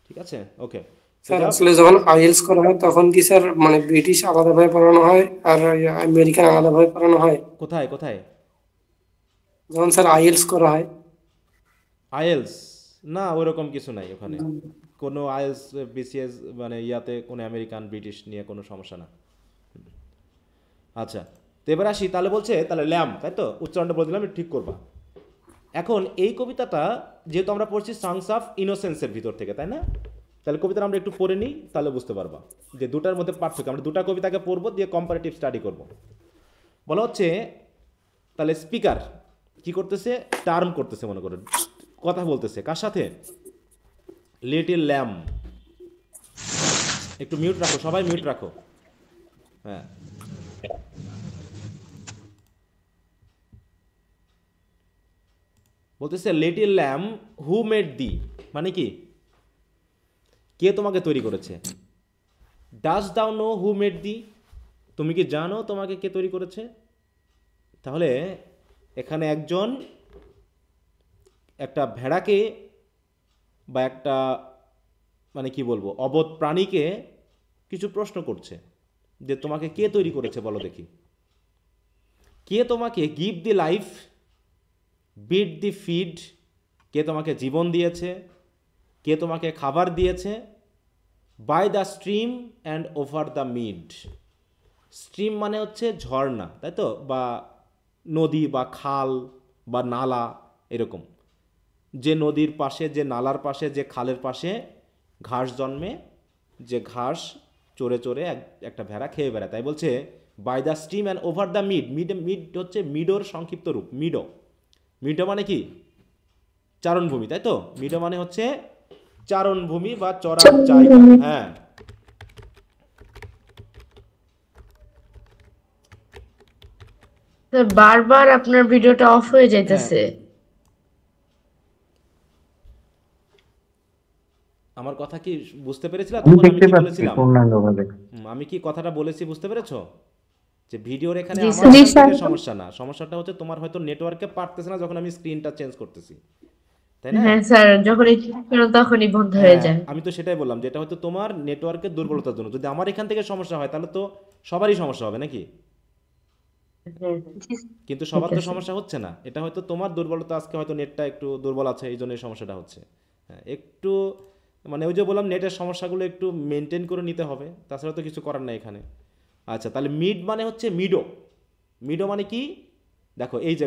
ঠিক আছে, ওকে। স্যার আসলে যখন আইএলস করা হয় তখন কি স্যার মানে ব্রিটিশ আলাদাভাবে পড়ানো হয় আর আমেরিকান আলাদাভাবে পড়ানো হয়? কোথায় কোথায়? যখন স্যার আইএলস করা হয়। আইএলস না, ওরকম কিছু নাই ওখানে। কোনো আইএলস বিসিএস মানে ইয়াতে কোনো আমেরিকান ব্রিটিশ নিয়ে কোনো সমস্যা না। আচ্ছা, তো এবার আসি। তাহলে বলছে তাহলে ল্যাম, তাই তো? উচ্চারণটা বলে দিলাম, ঠিক করবা। এখন এই কবিতাটা যেহেতু আমরা পড়ছি সংস অফ ইনোসেন্সের ভিতর থেকে, তাই না? তাহলে কবিতাটা আমরা একটু পড়ে নিই, তাহলে বুঝতে পারবা যে দুটার মধ্যে পার্থক্য। আমরা দুটা কবিতাকে পড়বো, দিয়ে কম্পারেটিভ স্টাডি করব। বলা হচ্ছে তাহলে স্পিকার কি করতেছে? টার্ম করতেছে, মনে করেন কথা বলতেছে কার সাথে? Little lamp. একটু মিউট রাখো, সবাই মিউট রাখো। হ্যাঁ, বলতেছে little lamb who made thee, মানে কি? কে তোমাকে তৈরি করেছে? ডাজ দাও নো হু মেড দি? তুমি কি জানো তোমাকে কে তৈরি করেছে? তাহলে এখানে একজন একটা ভেড়াকে বা একটা মানে কি বলবো অবোধ প্রাণীকে কিছু প্রশ্ন করছে যে তোমাকে কে তৈরি করেছে বলো দেখি। কে তোমাকে give thee life, bid thee feed, কে তোমাকে জীবন দিয়েছে, কে তোমাকে খাবার দিয়েছে, by the stream and over the mead, stream মানে হচ্ছে ঝর্ণা, তাই তো, বা নদী বা খাল বা নালা এরকম। যে নদীর পাশে, যে নালার পাশে, যে খালের পাশে ঘাস জন্মে, যে ঘাস চড়ে চড়ে একটা ভেড়া খেয়ে বেড়ায়, তাই বলছে by the stream and over the mead. Mead হচ্ছে মিডোর সংক্ষিপ্ত রূপ। মিডো মানে কি? চারণভূমি, তাই তো। মিডো মানে হচ্ছে চারণভূমি বা চরার জায়গা। হ্যাঁ, বারবার আপনার ভিডিওটা অফ হয়ে যাইতেছে। আমার কথা কি বুঝতে পেরেছিলা? তখন আমি কি বলেছিলাম? আমি কি কথাটা বলেছি বুঝতে পেরেছো? যে ভিডিওর এখানে আমার সমস্যা না, সমস্যাটা হচ্ছে তোমার হয়তো নেটওয়ার্কে পারতেছে না যখন আমি স্ক্রিনটা চেঞ্জ করতেছি, তাই না? হ্যাঁ স্যার, যখনই তখনই বন্ধ হয়ে যায়। আমি তো সেটাই বললাম, যেটা হয়তো তোমার নেটওয়ার্কের দুর্বলতার জন্য। যদি আমার এখান থেকে সমস্যা হয় তাহলে তো সবারই সমস্যা হবে নাকি? কিন্তু সবার তো সমস্যা হচ্ছে না, এটা হয়তো তোমার দুর্বলতা। আজকে হয়তো নেটটা একটু দুর্বল আছে, এই জন্য সমস্যাটা হচ্ছে। হ্যাঁ, একটু মানে ওই যে বললাম, নেটের সমস্যাগুলো একটু মেনটেন করে নিতে হবে, তাছাড়া তো কিছু করার নাই এখানে। আচ্ছা, তাহলে মিড মানে হচ্ছে মিডো মানে কি? দেখো, এই যে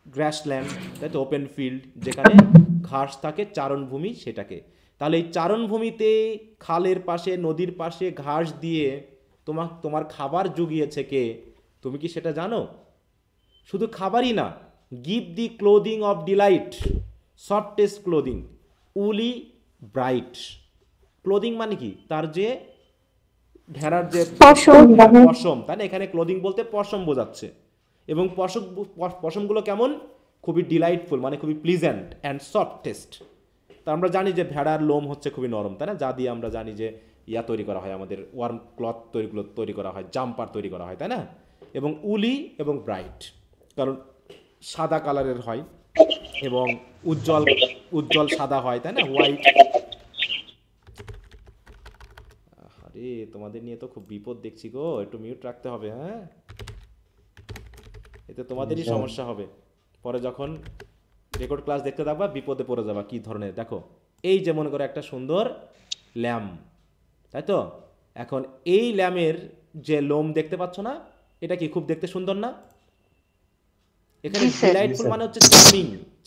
গ্রাসল্যান্ড, তাই তো, ওপেন ফিল্ড, যেখানে ঘাস থাকে, চারণভূমি, সেটাকে। তাহলে এই চারণভূমিতে খালের পাশে, নদীর পাশে ঘাস দিয়ে তোমার খাবার জুগিয়েছে কে? তুমি কি সেটা জানো? শুধু খাবারই না, give the clothing of Deloitte, softest clothing, উলি ব্রাইট। ক্লোদিং মানে কি? তার যে ভেড়ার যে পশম, তাই না? এখানে ক্লোদিং বলতে পশম বোঝাচ্ছে। এবং পশমগুলো কেমন? খুবই ডিলাইটফুল, মানে খুবই প্লিজেন্ট অ্যান্ড সফটেস্ট। তা আমরা জানি যে ভেড়ার লোম হচ্ছে খুবই নরম, তাই না? যা দিয়ে আমরা জানি যে তৈরি করা হয়, আমাদের ওয়ার্ম ক্লথ তৈরি করা হয়, জাম্পার তৈরি করা হয়, তাই না? এবং উলি এবং ব্রাইট, কারণ সাদা কালারের হয় এবং উজ্জ্বল সাদা হয়, তাই না? হোয়াইট। আরে তোমাদের নিয়ে তো খুব বিপদ দেখছি গো, একটু মিউট রাখতে হবে। হ্যাঁ, এতে তোমাদেরই সমস্যা হবে পরে, যখন রেকর্ড ক্লাস দেখতে থাকবা বিপদে পড়ে যাবা। কি ধরনের? দেখো, এই যে মনে করো একটা সুন্দর ল্যাম্প, তাই তো। এখন এই ল্যামের যে লোম দেখতে পাচ্ছ না, এটা কি খুব দেখতে সুন্দর না? এখানে ডিলাইটফুল মানে হচ্ছে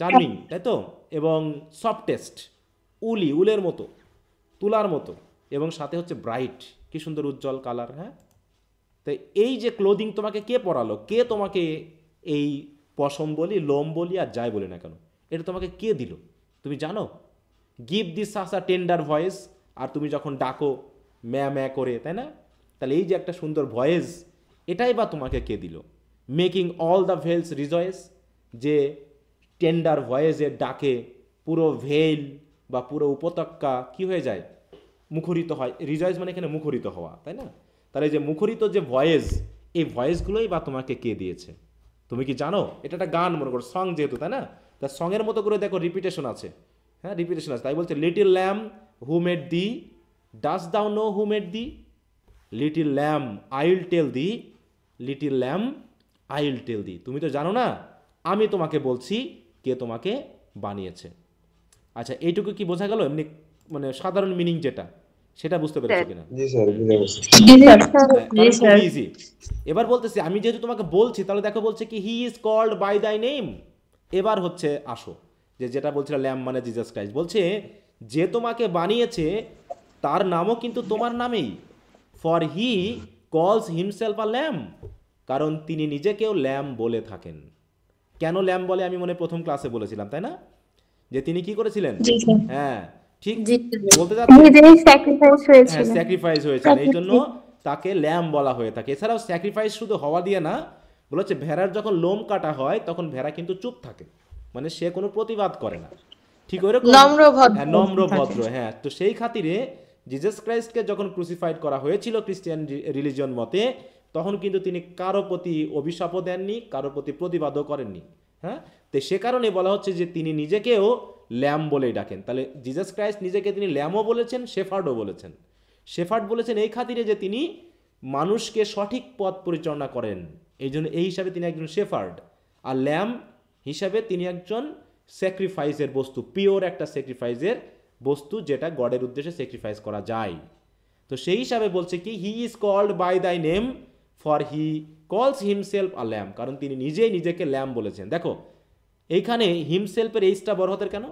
চার্মিং, তাই তো, এবং সফটেস্ট, উলের মতো, তুলার মতো, এবং সাথে হচ্ছে ব্রাইট, কি সুন্দর উজ্জ্বল কালার। হ্যাঁ, তো এই যে ক্লোদিং তোমাকে কে পরালো? কে তোমাকে এই পশম বলি, লোম বলি, আর যাই বলি না কেন, এটা তোমাকে কে দিল? তুমি জানো? গিভ দিস সাসা টেন্ডার ভয়েস, আর তুমি যখন ডাকো ম্যা করে, তাই না? তাহলে এই যে একটা সুন্দর ভয়েস, এটাই বা তোমাকে কে দিল? মেকিং অল দ্য ভেলস রিজয়েস, যে টেন্ডার ভয়েসের ডাকে পুরো ভেল বা পুরো উপত্যকা কি হয়ে যায়? মুখরিত হয়। রিজয়েস মানে এখানে মুখরিত হওয়া, তাই না? তাহলে যে মুখরিত যে ভয়েস, এই ভয়েসগুলোই বা তোমাকে কে দিয়েছে? তুমি কি জানো? এটা একটা গান, মনে করো, সং যেহেতু, তাই না? তা সঙের মতো করে দেখো রিপিটেশন আছে। হ্যাঁ, রিপিটেশন আছে। তাই বলছে little lamb who made thee, dost thou know who made thee? Little lamb I will tell thee, little lamb I will tell thee. তুমি তো জানো না, আমি তোমাকে বলছি কে তোমাকে বানিয়েছে। আচ্ছা, এইটুকু কি বোঝা গেল? এমনি মানে সাধারণ মিনিং যেটা, সেটা বুঝতে পেরেছো কিনা? জি স্যার, খুব ইজি। এবার বলতেছি, আমি যেহেতু তোমাকে বলছি, তাহলে দেখো বলছে কি হি ইজ কল্ড বাই দাই নেম। এবার হচ্ছে আসো, যেটা বলছিল ল্যাম্ব মানে জিসাস ক্রাইস্ট, বলছে যে তোমাকে বানিয়েছে তার নামও কিন্তু তোমার নামেই। ফর হি কলস হিমসেলফ আ ল্যাম্ব, কারণ তিনি নিজেকেও ল্যাম্ব বলে থাকেন। কেন ল্যাম্ব বলে আমি মনে প্রথম ক্লাসে বলেছিলাম, তাই না? যে তিনি কি করেছিলেন? হ্যাঁ, ঠিক বলতে স্যাক্রিফাইস হয়েছেন, এই জন্য তাকে ল্যাম্ব বলা হয়ে থাকে। এছাড়াও স্যাক্রিফাইস শুধু হওয়া দিয়ে না, বলেছে ভেড়ার যখন লোম কাটা হয় তখন ভেড়া কিন্তু চুপ থাকে, মানে সে কোনো প্রতিবাদ করে না, ঠিক ওইরকম নম্র ভদ্র। হ্যাঁ, তো সেই খাতিরে জিসাস ক্রাইস্টকে যখন ক্রুসিফাইড করা হয়েছিল খ্রিস্টান রিলিজিয়ন মতে, তখন কিন্তু তিনি কারো প্রতি অভিশাপও দেননি, কারো প্রতি প্রতিবাদও করেননি। হ্যাঁ, তো সে কারণে বলা হচ্ছে যে তিনি নিজেকেও ল্যাম্ব বলেই ডাকেন। তাহলে জিসাস ক্রাইস্ট নিজেকে তিনি ল্যাম্বও বলেছেন, শেফার্ডও বলেছেন। শেফার্ড বলেছেন এই খাতিরে যে তিনি মানুষকে সঠিক পথ পরিচালনা করেন, এই জন্য এই হিসাবে তিনি একজন শেফার্ড। আর ল্যাম্ব হিসাবে তিনি একজন স্যাক্রিফাইসের বস্তু, পিওর একটা স্যাক্রিফাইসের বস্তু, যেটা গডের উদ্দেশ্যে স্যাক্রিফাইস করা যায়। তো সেই হিসাবে বলছে কি হি ইজ কল্ড বাই দাই নেম, ফর হি কলস হিমসেলফ আ ল্যাম, কারণ তিনি নিজেই নিজেকে ল্যাম বলেছেন। দেখো এইখানে হিমসেলফের এইচটা বড় হাতের কেন?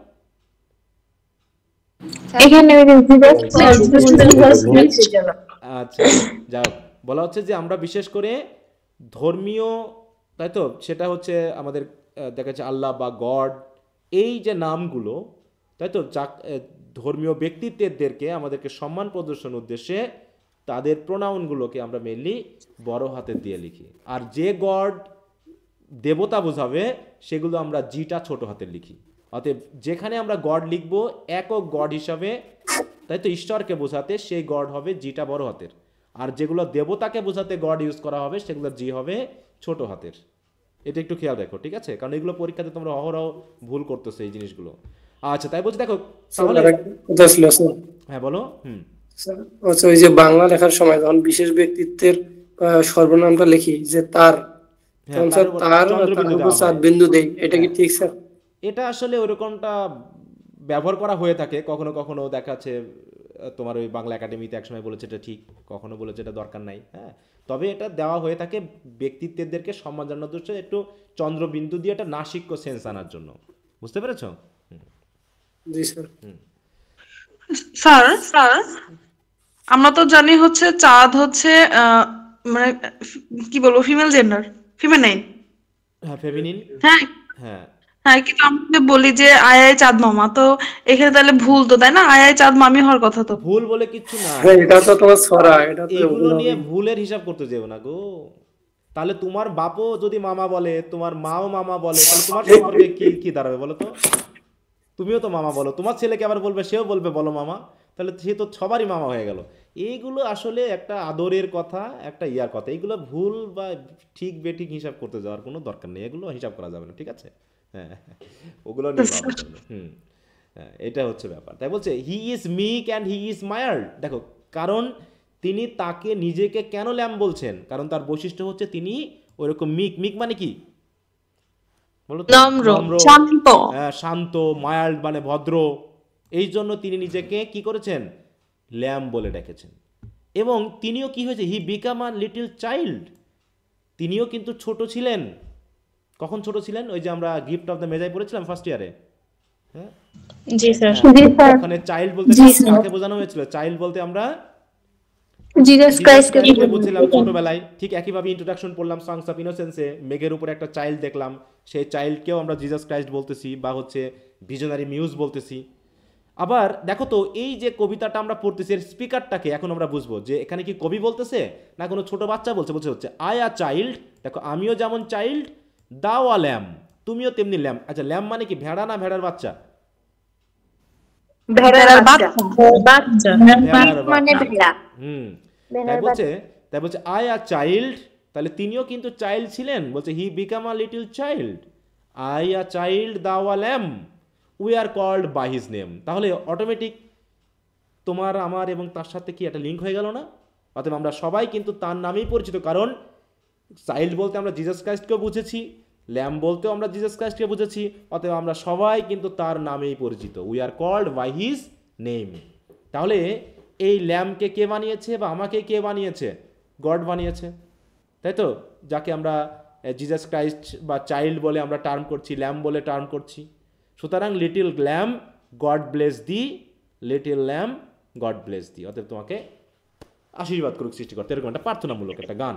এখানে আচ্ছা যাও, বলা হচ্ছে যে আমরা বিশেষ করে ধর্মীয়, তাই তো, সেটা হচ্ছে আমাদের দেখা যাচ্ছে আল্লাহ বা গড, এই যে নামগুলো, তাই তো, ধর্মীয় ব্যক্তিত্বদেরকে আমাদেরকে সম্মান প্রদর্শনের উদ্দেশ্যে তাদের প্রোনাউনগুলোকে আমরা মেনলি বড় হাতের দিয়ে লিখি। আর যে গড দেবতা বোঝাবে সেগুলো আমরা জিটা ছোট হাতের লিখি। অতএব যেখানে আমরা গড লিখব একক গড হিসাবে, তাই তো, ঈশ্বরকে বোঝাতে সেই গড হবে জিটা বড় হাতের, আর যেগুলো দেবতাকে বোঝাতে গড ইউজ করা হবে সেগুলো জি হবে ছোট হাতের। এটা একটু খেয়াল রাখো, ঠিক আছে? কারণ এগুলো পরীক্ষাতে তোমরা অহরহ ভুল করতেছো এই জিনিসগুলো। আচ্ছা, তাই বলছি, দেখো তাহলে হ্যাঁ বলো। আচ্ছা, ওই যে বাংলা লেখার সময় যখন বিশেষ ব্যক্তিত্বের সর্বনামটা লিখি যে তার, বিন্দু দেই, এটা কি ঠিক স্যার? এটা আসলে ওরকমটা ব্যবহার করা হয়ে থাকে, কখনো কখনো দেখা যাচ্ছে তোমার ওই বাংলা একাডেমিতে একসময় বলেছে এটা ঠিক, কখনো বলেছে এটা দরকার নাই। হ্যাঁ, তবে এটা দেওয়া হয়ে থাকে ব্যক্তিত্বদেরকে সম্মান জানানোর জন্য, একটু চন্দ্রবিন্দু দিয়ে একটা নাসিক্য সেন্স আনার জন্য। বুঝতে পেরেছো? জি স্যার। স্যার আমরা তো জানি হচ্ছে চাঁদ হচ্ছে মানে কি বলবো, ফিমেল জেন্ডার, ফিমেনাইন। হ্যাঁ, ফেমিনিন। হ্যাঁ হ্যাঁ হ্যাঁ, কিন্তু আমরা বলি যে আয় আয় চাঁদ মামা, তো এখানে তাহলে ভুল তো, তাই না? আয় আয় চাঁদ মামি হওয়ার কথা তো। ভুল বলে কিচ্ছু না, এটা তো তোমার ছড়া, এটা তো এগুলো নিয়ে ভুলের হিসাব করতে যেও না গো। তাহলে তোমার বাপও যদি মামা বলে, তোমার মাও মামা বলে, তাহলে তোমার সম্পর্কে কি কি দাঁড়াবে বলো তো? তুমিও তো মামা বলো, তোমার ছেলেকে আবার বলবে, সেও বলবে বলো মামা, তাহলে সে তো সবারই মামা হয়ে গেল। এইগুলো আসলে একটা আদরের কথা, একটা ইয়ার কথা। এইগুলো ভুল বা ঠিক বেঠিক হিসাব করতে যাওয়ার কোনো দরকার নেই, এগুলো হিসাব করা যাবে না, ঠিক আছে? হ্যাঁ, ওগুলো নিয়ে ভাবা যাবে। এটা হচ্ছে ব্যাপার। তাই বলছে he is meek and he is mild. দেখো, কারণ তিনি তাকে নিজেকে কেন ল্যাম বলছেন? কারণ তার বৈশিষ্ট্য হচ্ছে তিনি ওইরকম মিক। মিক মানে কি বলো তো? শান্ত। মায়ার্ড মানে ভদ্র। এই জন্য তিনি নিজেকে কি করেছেন? ল্যাম বলে ডেকেছেন। এবং তিনিও কি হয়েছে? হি বিকাম আ লিটল চাইল্ড। তিনিও কিন্তু ছোট ছিলেন। কখন ছোট ছিলেন? ওই যে আমরা গিফট অফ দ্য মেজাই পড়েছিলাম ফার্স্ট ইয়ারে। হ্যাঁ জি স্যার। ওখানে চাইল্ড বলতে কাকে বোঝানো হয়েছিল? চাইল্ড বলতে আমরা জিসাস ক্রাইস্টকে বুঝছিলাম ছোটবেলায়। ঠিক একইভাবে ইন্ট্রোডাকশন পড়লাম সংস অফ ইনোসেন্সে, মেঘের উপরে একটা চাইল্ড দেখলাম, সেই চাইল্ডকেও আমরা জিসাস ক্রাইস্ট বলতেছি বা হচ্ছে ভিশনারি মিউজ বলতেছি। আবার দেখো তো, এই যে কবিতাটা আমরা পড়তেছি এর স্পিকারটাকে এখন আমরা বুঝবো যে এখানে কি কবি বলতেছে না কোনো ছোট বাচ্চা বলছে? বলছে হচ্ছে আই আ চাইল্ড। দেখো, আমিও যেমন চাইল্ড, দাও আ ল্যাম, তুমিও তেমনি ল্যাম। আচ্ছা, ল্যাম মানে কি? ভেড়া না ভেড়ার বাচ্চা? তাই বলছে আই আ চাইল্ড, তাহলে তিনিও কিন্তু চাইল্ড ছিলেন। বলছে he became a little child, I a child, thou a lamb, we are called by his name. তাহলে অটোমেটিক তোমার আমার এবং তার সাথে কি একটা লিঙ্ক হয়ে গেল না? অতএব আমরা সবাই কিন্তু তার নামেই পরিচিত। কারণ চাইল্ড বলতে আমরা জিসাস ক্রাইস্টকেও বুঝেছি, ল্যাম বলতেও আমরা জিসাস ক্রাইস্টকে বুঝেছি। অতএব আমরা সবাই কিন্তু তার নামেই পরিচিত, we are called by his name. তাহলে এই ল্যামকে কে বানিয়েছে বা আমাকে কে বানিয়েছে? গড বানিয়েছে, তাই তো? যাকে আমরা জিসাস ক্রাইস্ট বা চাইল্ড বলে আমরা টার্ম করছি, ল্যাম বলে টার্ম করছি। সুতরাং লিটিল ল্যাম গড ব্লেস দি, লিটিল ল্যাম গড ব্লেস দি। অতএব তোমাকে আশীর্বাদ করুক সৃষ্টিকর্তা, এরকম একটা প্রার্থনামূলক একটা গান।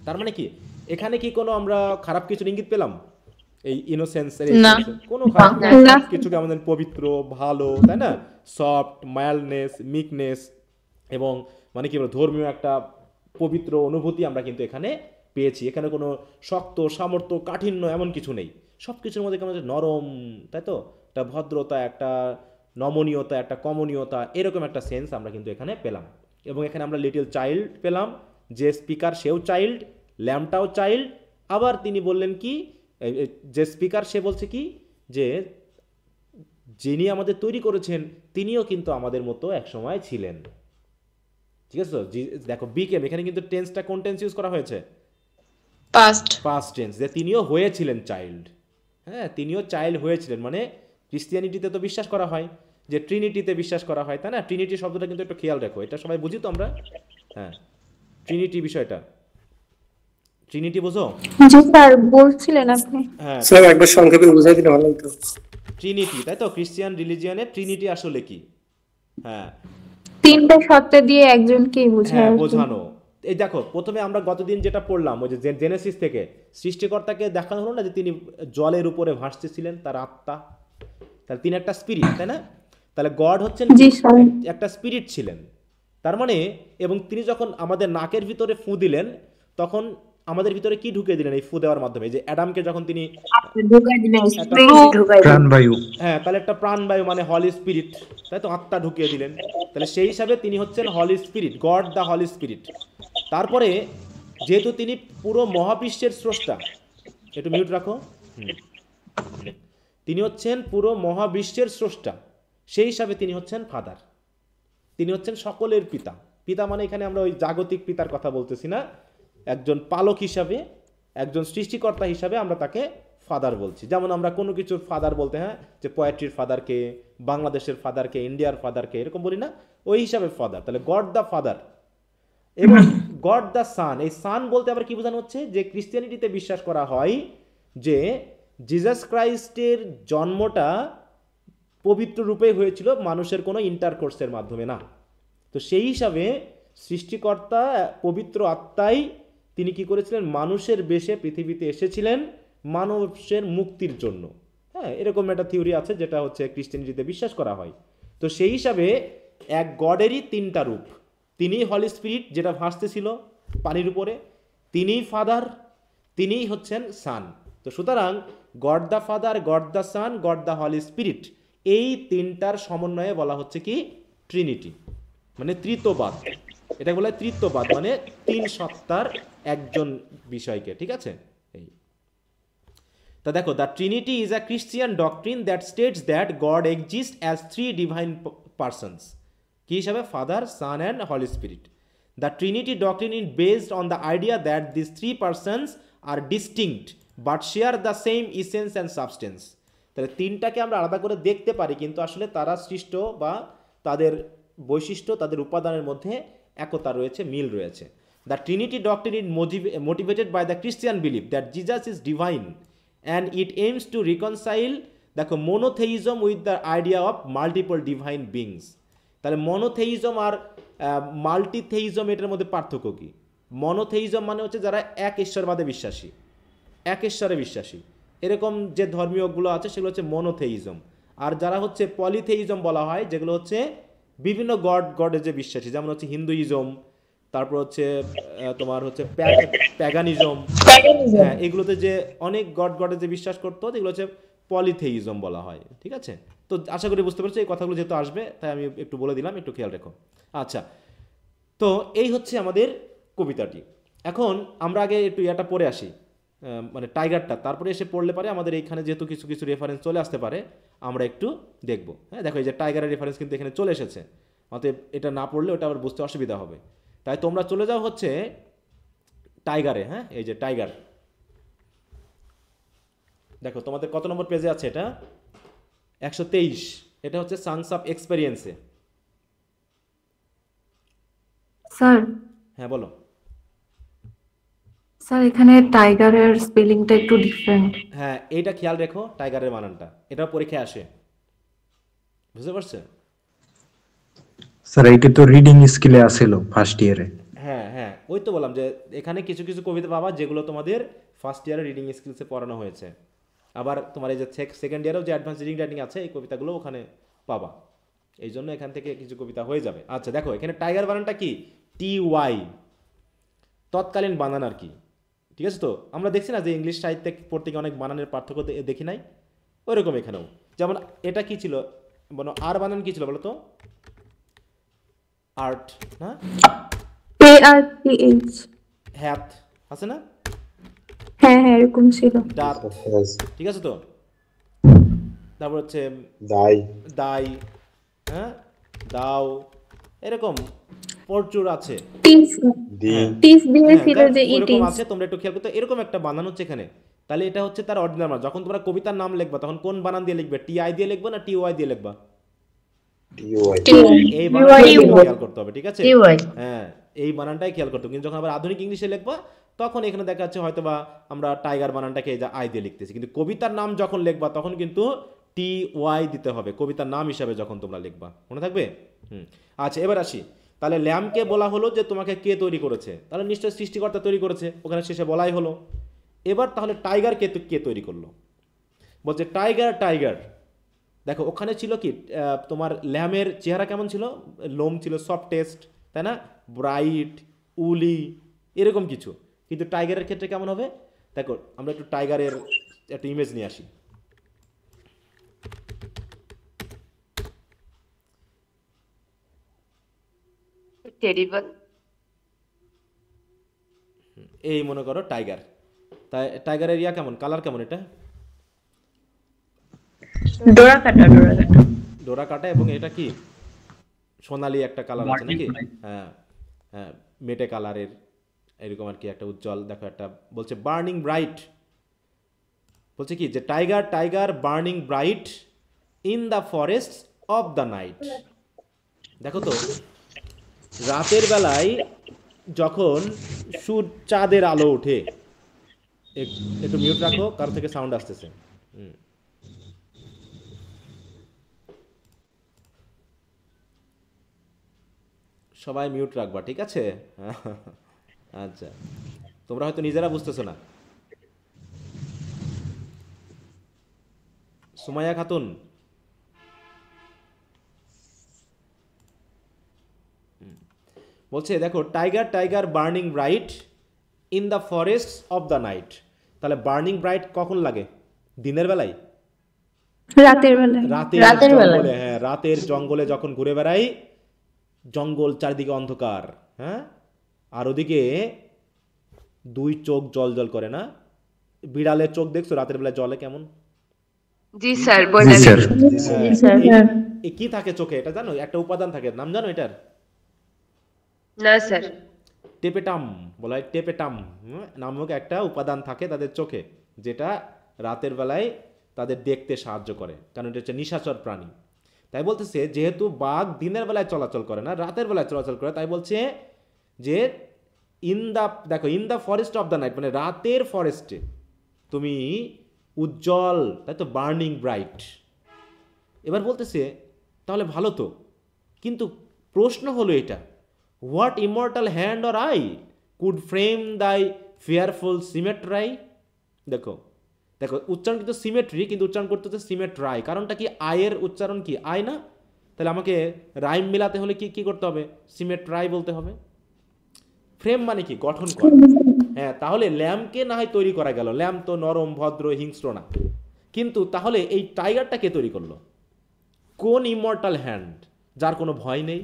তার মানে কি এখানে কি কোনো আমরা খারাপ কিছুর ইঙ্গিত পেলাম? এই ইনোসেন্সের কোনো খারাপ কিছুকে আমাদের পবিত্র, ভালো, তাই না, সফট, মাইল্ডনেস, মিকনেস এবং মানে কি বলবো ধর্মীয় একটা পবিত্র অনুভূতি আমরা কিন্তু এখানে পেয়েছি। এখানে কোনো শক্ত, সামর্থ্য, কাঠিন্য এমন কিছু নেই। সব কিছুর মধ্যে কেমন নরম, তাই তো, একটা ভদ্রতা, একটা নমনীয়তা, একটা কমনীয়তা, এরকম একটা সেন্স আমরা কিন্তু এখানে পেলাম। এবং এখানে আমরা লিটল চাইল্ড পেলাম, যে স্পিকার সেও চাইল্ড, ল্যাম্পটাও চাইল্ড। আবার তিনি বললেন কি, যে স্পিকার সে বলছে কি, যে যিনি আমাদের তৈরি করেছেন তিনিও কিন্তু আমাদের মতো একসময় ছিলেন। ঠিক আছে? দেখো বিকেম, এখানে কিন্তু টেন্সটা কোন টেন্স ইউজ করা হয়েছে? পাস্ট টেন্স, যে তিনিও হয়েছিলেন চাইল্ড। হ্যাঁ, তিনিও চাইল্ড হয়েছিলেন। মানে ক্রিশ্চিয়ানিটিতে তো বিশ্বাস করা হয় যে ট্রিনিটিতে বিশ্বাস করা হয়, তাই না? ট্রিনিটি শব্দটা কিন্তু একটু খেয়াল রাখো, এটা সবাই বুঝি তো আমরা। হ্যাঁ, ট্রিনিটি বিষয়টা ট্রিনিটি বোঝো? জি স্যার, বলছিলেন আপনি। হ্যাঁ স্যার একবার সংক্ষেপে বুঝাই দিলে ভালো হতো। ট্রিনিটি, তাই তো? ক্রিশ্চিয়ান রিলিজিয়নে ট্রিনিটি আসলে কি? হ্যাঁ, তিনটা সত্তা দিয়ে একজনকেই বোঝায় হ্যাঁ আর কি। বোঝানো। এই দেখো, প্রথমে আমরা গতদিন যেটা পড়লাম, ওই যে জেনেসিস থেকে সৃষ্টিকর্তাকে দেখানো হলো না যে তিনি জলের উপরে ভাসতেছিলেন, তার আত্মা, তাহলে তিনি একটা স্পিরিট, তাই না? তাহলে গড হচ্ছেন জি স্যার। একটা স্পিরিট ছিলেন, তার মানে। এবং তিনি যখন আমাদের নাকের ভিতরে ফু দিলেন, তখন আমাদের ভিতরে কি ঢুকিয়ে দিলেন এই ফু দেওয়ার মাধ্যমে? যে অ্যাডামকে যখন তিনি প্রাণবায়ু, হ্যাঁ, তাহলে একটা প্রাণবায়ু মানে হলি স্পিরিট, তাই তো? আত্মা ঢুকিয়ে দিলেন, তাহলে সেই হিসাবে তিনি হচ্ছেন holy spirit, God the holy spirit. তারপরে যেহেতু তিনি পুরো মহাবিশ্বের স্রষ্টা, একটু মিউট রাখো, তিনি হচ্ছেন পুরো মহাবিশ্বের স্রষ্টা, সেই হিসাবে তিনি হচ্ছেন ফাদার, তিনি হচ্ছেন সকলের পিতা। পিতা মানে এখানে আমরা ওই জাগতিক পিতার কথা বলতেছি না, একজন পালক হিসাবে, একজন সৃষ্টিকর্তা হিসাবে আমরা তাকে ফাদার বলছি। যেমন আমরা কোনো কিছুর ফাদার বলতে, হ্যাঁ, যে পোয়েট্রির ফাদারকে, বাংলাদেশের ফাদারকে, ইন্ডিয়ার ফাদারকে, এরকম বলি না, ওই হিসাবে ফাদার। তাহলে গড দ্য ফাদার এবং গড দ্য সান। এই সান বলতে আবার কি বোঝানো হচ্ছে? যে ক্রিশ্চিয়ানিটিতে বিশ্বাস করা হয় যে জিসাস ক্রাইস্টের জন্মটা পবিত্র রূপে হয়েছিল, মানুষের কোনো ইন্টারকোর্সের মাধ্যমে না। তো সেই হিসাবে সৃষ্টিকর্তা পবিত্র আত্মাই তিনি কি করেছিলেন? মানুষের বেশে পৃথিবীতে এসেছিলেন মানুষের মুক্তির জন্য। হ্যাঁ, এরকম একটা থিওরি আছে যেটা হচ্ছে ক্রিশ্চিয়ানিটিতে বিশ্বাস করা হয়। তো সেই হিসাবে এক গডেরই তিনটা রূপ। তিনিই হলি স্পিরিট যেটা ভাসতেছিল পানির উপরে, তিনিই ফাদার, তিনিই হচ্ছেন সান। তো সুতরাং god the father, god the sun, god the holy spirit, এই তিনটার সমন্বয়ে বলা হচ্ছে কি? ট্রিনিটি, মানে তৃতীয়বাদ। এটা বলে তৃতীয়বাদ, মানে তিন সত্তার একজন বিষয়কে, ঠিক আছে? এই তা দেখো, the Trinity is a Christian doctrine that states that God exist as three divine persons, কি হিসাবে? Father, Son and Holy Spirit. The Trinity doctrine is based on the idea that this three persons are distinct but share the same essence and substance. তাহলে তিনটাকে আমরা আলাদা করে দেখতে পারি, কিন্তু আসলে তারা সৃষ্ট বা তাদের বৈশিষ্ট্য, তাদের উপাদানের মধ্যে একতা রয়েছে, মিল রয়েছে। The Trinity doctrine is motivated by the Christian belief that Jesus is divine and it aims to reconcile দেখো monotheism with the idea of multiple divine beings. তাহলে মনোথেইজম আর মাল্টিথেইজম, এটার মধ্যে পার্থক্য কি? মনোথেইজম মানে হচ্ছে যারা এক ঈশ্বরবাদে বিশ্বাসী, এক ঈশ্বরে বিশ্বাসী, এরকম যে ধর্মীয়গুলো আছে সেগুলো হচ্ছে মনোথেইজম। আর যারা হচ্ছে পলিথেইজম বলা হয়, যেগুলো হচ্ছে বিভিন্ন গডে যে বিশ্বাসী, যেমন হচ্ছে হিন্দুইজম, তারপর হচ্ছে তোমার হচ্ছে প্যাগানিজম, হ্যাঁ, এগুলোতে যে অনেক গডে যে বিশ্বাস করতো, এগুলো হচ্ছে পলিথেইজম বলা হয়, ঠিক আছে? তো আশা করি বুঝতে পারছো, এই কথাগুলো যেহেতু আসবে তাই আমি একটু বলে দিলাম, একটু খেয়াল রেখো। আচ্ছা, তো এই হচ্ছে আমাদের কবিতাটি। এখন আমরা আগে একটু এটা পড়ে আসি, মানে টাইগারটা, তারপরে এসে পড়লে পারে আমাদের এইখানে যেহেতু কিছু কিছু রেফারেন্স চলে আসতে পারে, আমরা একটু দেখব। হ্যাঁ, দেখো এই যে টাইগারের রেফারেন্স কিন্তু এখানে চলে এসেছে, অতএব এটা না পড়লে ওটা আবার বুঝতে অসুবিধা হবে। তাই তোমরা চলে যাও হচ্ছে টাইগারে। হ্যাঁ, এই যে টাইগার, দেখো তোমাদের কত নম্বর পেজে আছে? এটা 123। এটা হচ্ছে সানস অফ এক্সপেরিয়েন্সে। স্যার। হ্যাঁ বলো। স্যার এখানে টাইগারের স্পেলিংটা একটু ডিফারেন্ট। হ্যাঁ, এইটা খেয়াল রেখো, টাইগারের বানানটা, এটা পরীক্ষায় আসে, বুঝতে পারছো? স্যার এইটা তো রিডিং স্কিলে আছিল ফার্স্ট ইয়ারে। হ্যাঁ হ্যাঁ, ওই তো বললাম যে এখানে কিছু কিছু কবিতা পাবা যেগুলো তোমাদের ফার্স্ট ইয়ারে রিডিং স্কিলসে পড়ানো হয়েছে। আবার তোমার এই যে সেকেন্ড ইয়ারেও যে অ্যাডভান্স রিডিং রাইটিং আছে, এই কবিতাগুলো ওখানে পাবা, এই জন্য এখান থেকে কিছু কবিতা হয়ে যাবে। আচ্ছা দেখো, এখানে টাইগার বানানটা কি? TY, তৎকালীন বানান আর কি, ঠিক আছে? তো আমরা দেখছি না যে ইংলিশ সাহিত্যে পড়তে গিয়ে অনেক বানানের পার্থক্য দেখি নাই, ওই রকম এখানেও। যেমন এটা কি ছিল বলো, আর বানান কি ছিল বলো তো? আর্ট, হ্যাঁ, ARTH, হ্যাথ আছে না? হ্যাঁ হ্যাঁ এরকম ছিল। দাঁত, ঠিক আছে তো? তারপর হচ্ছে দাই, হ্যাঁ, দাও, এরকম প্রচুর আছে। এরকম আছে, তোমরা একটু খেয়াল করতে। এরকম একটা বানান হচ্ছে এখানে, তাহলে এটা হচ্ছে তার অর্ডিনাল বানান। যখন তোমরা কবিতার নাম লিখবা তখন কোন বানান দিয়ে লিখবে? TI দিয়ে লিখবা না TY দিয়ে লিখবা? এই বানান খেয়াল করতে হবে, ঠিক আছে? হ্যাঁ, এই বানানটাই খেয়াল করতে হবে। কিন্তু যখন আবার আধুনিক ইংলিশে লিখবা তখন এখানে দেখা যাচ্ছে হয়তো বা আমরা টাইগার বানানটাকে এই যে আই দিয়ে লিখতেছি, কিন্তু কবিতার নাম যখন লিখবা তখন কিন্তু TY দিতে হবে কবিতার নাম হিসাবে যখন তোমরা লিখবা, মনে থাকবে? আচ্ছা, এবার আসি। তাহলে ল্যাম্পকে বলা হলো যে তোমাকে কে তৈরি করেছে, তাহলে নিশ্চয়ই সৃষ্টিকর্তা তৈরি করেছে, ওখানে শেষে বলাই হলো। এবার তাহলে টাইগার কে তৈরি করলো? বলছে টাইগার দেখো ওখানে ছিল কি তোমার ল্যামের চেহারা কেমন ছিল, লোম ছিল সফটেস্ট, তাই না, ব্রাইট, উলি, এরকম কিছু। কিন্তু টাইগারের ক্ষেত্রে কেমন হবে দেখো, আমরা একটু টাইগারের একটা ইমেজ নিয়ে আসি। এই মনে করো টাইগার, তাই টাইগারের ইয়া কেমন, কালার কেমন, এটা ডোরা কাটা এবং এটা কি সোনালি একটা কালার আছে নাকি? হ্যাঁ হ্যাঁ, মেটে কালারের এরকম আর কি একটা উজ্জ্বল। দেখো একটা বলছে বার্নিং ব্রাইট, বলছে কি যে tiger burning bright in the forest of the night. দেখো তো রাতের বেলায় যখন চাঁদের আলো ওঠে, একটু মিউট রাখো, কারো থেকে সাউন্ড আসতেছে। সবাই মিউট রাখবা, ঠিক আছে? আচ্ছা, তোমরা হয়তো নিজেরা বুঝতেছো না। সুমাইয়া খাতুন, বলছে দেখো tiger burning bright in the forest of the night. তাহলে বার্নিং ব্রাইট কখন লাগে? দিনের বেলায়, রাতের বেলায়, রাতের জঙ্গলে যখন ঘুরে বেড়াই, জঙ্গল চারিদিকে অন্ধকার, হ্যাঁ, আর ওদিকে দুই চোখ জল করে না, বিড়ালের চোখ দেখছো রাতের বেলায় জলে কেমন? জি স্যার, কি থাকে চোখে এটা জানো? একটা উপাদান থাকে, নাম জানো এটার? না স্যার। টেপেটাম বলা হয়, টেপেটাম নামক একটা উপাদান থাকে তাদের চোখে, যেটা রাতের বেলায় তাদের দেখতে সাহায্য করে, কারণ এটা হচ্ছে নিশাচর প্রাণী। তাই বলতেছে যেহেতু বাঘ দিনের বেলায় চলাচল করে না, রাতের বেলায় চলাচল করে, তাই বলছে যে in the forest of the night, মানে রাতের ফরেস্টে তুমি উজ্জ্বল, তাই তো, বার্নিং ব্রাইট। এবার বলতেছে তাহলে ভালো তো, কিন্তু প্রশ্ন হলো এটা, what immortal hand or eye could frame thy fearful সিমেট্রাই। দেখো উচ্চারণ কিন্তু সিমেট্রি, কিন্তু উচ্চারণ করতে হচ্ছে সিমেট্রাই। কারণটা কি? আয়ের উচ্চারণ কি আই না? তাহলে আমাকে রাইম মিলাতে হলে কি করতে হবে? সিমেট্রাই বলতে হবে। ফ্রেম মানে কি? গঠন করা। হ্যাঁ, তাহলে ল্যাম্পকে না হয় তৈরি করা গেল, ল্যাম্প তো নরম ভদ্র হিংস্র না, কিন্তু তাহলে এই টাইগারটা কে তৈরি করলো? কোন ইমর্টাল হ্যান্ড যার কোনো ভয় নেই?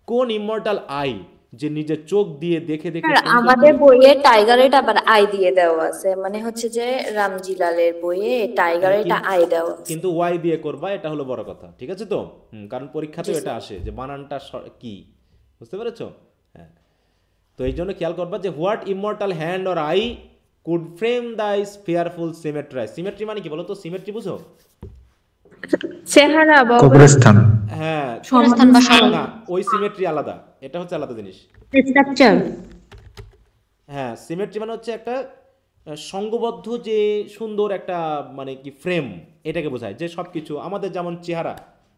কোন ইমর্টাল আই যে নিজের চোখ দিয়ে দেখে আমাদের বইয়ে টাইগারের আবার আই দিয়ে দেওয়া আছে, মানে হচ্ছে যে রামজিলালের বইয়ে টাইগারের আই দেওয়া, কিন্তু ওয়াই দিয়ে করবা, এটা হলো বড় কথা, ঠিক আছে তো? কারণ পরীক্ষাতেও এটা আসে যে বানানটা কি, বুঝতে পেরেছো? হ্যাঁ, তো এই জন্য খেয়াল করবা যে what immortal hand or eye could frame thy fearful symmetry. Symmetry মানে কি বলো তো? সিমেট্রি বুঝো? চেহারা বা কবরস্থান। হ্যাঁ, না, ওই সিমেট্রি আলাদা, এটা হচ্ছে আলাদা জিনিস। স্ট্রাকচার। হ্যাঁ, সিমেট্রি মানে হচ্ছে একটা সংঘবদ্ধ যে সুন্দর একটা মানে কি ফ্রেম, এটাকে বোঝায় যে সবকিছু আমাদের যেমন চেহারা,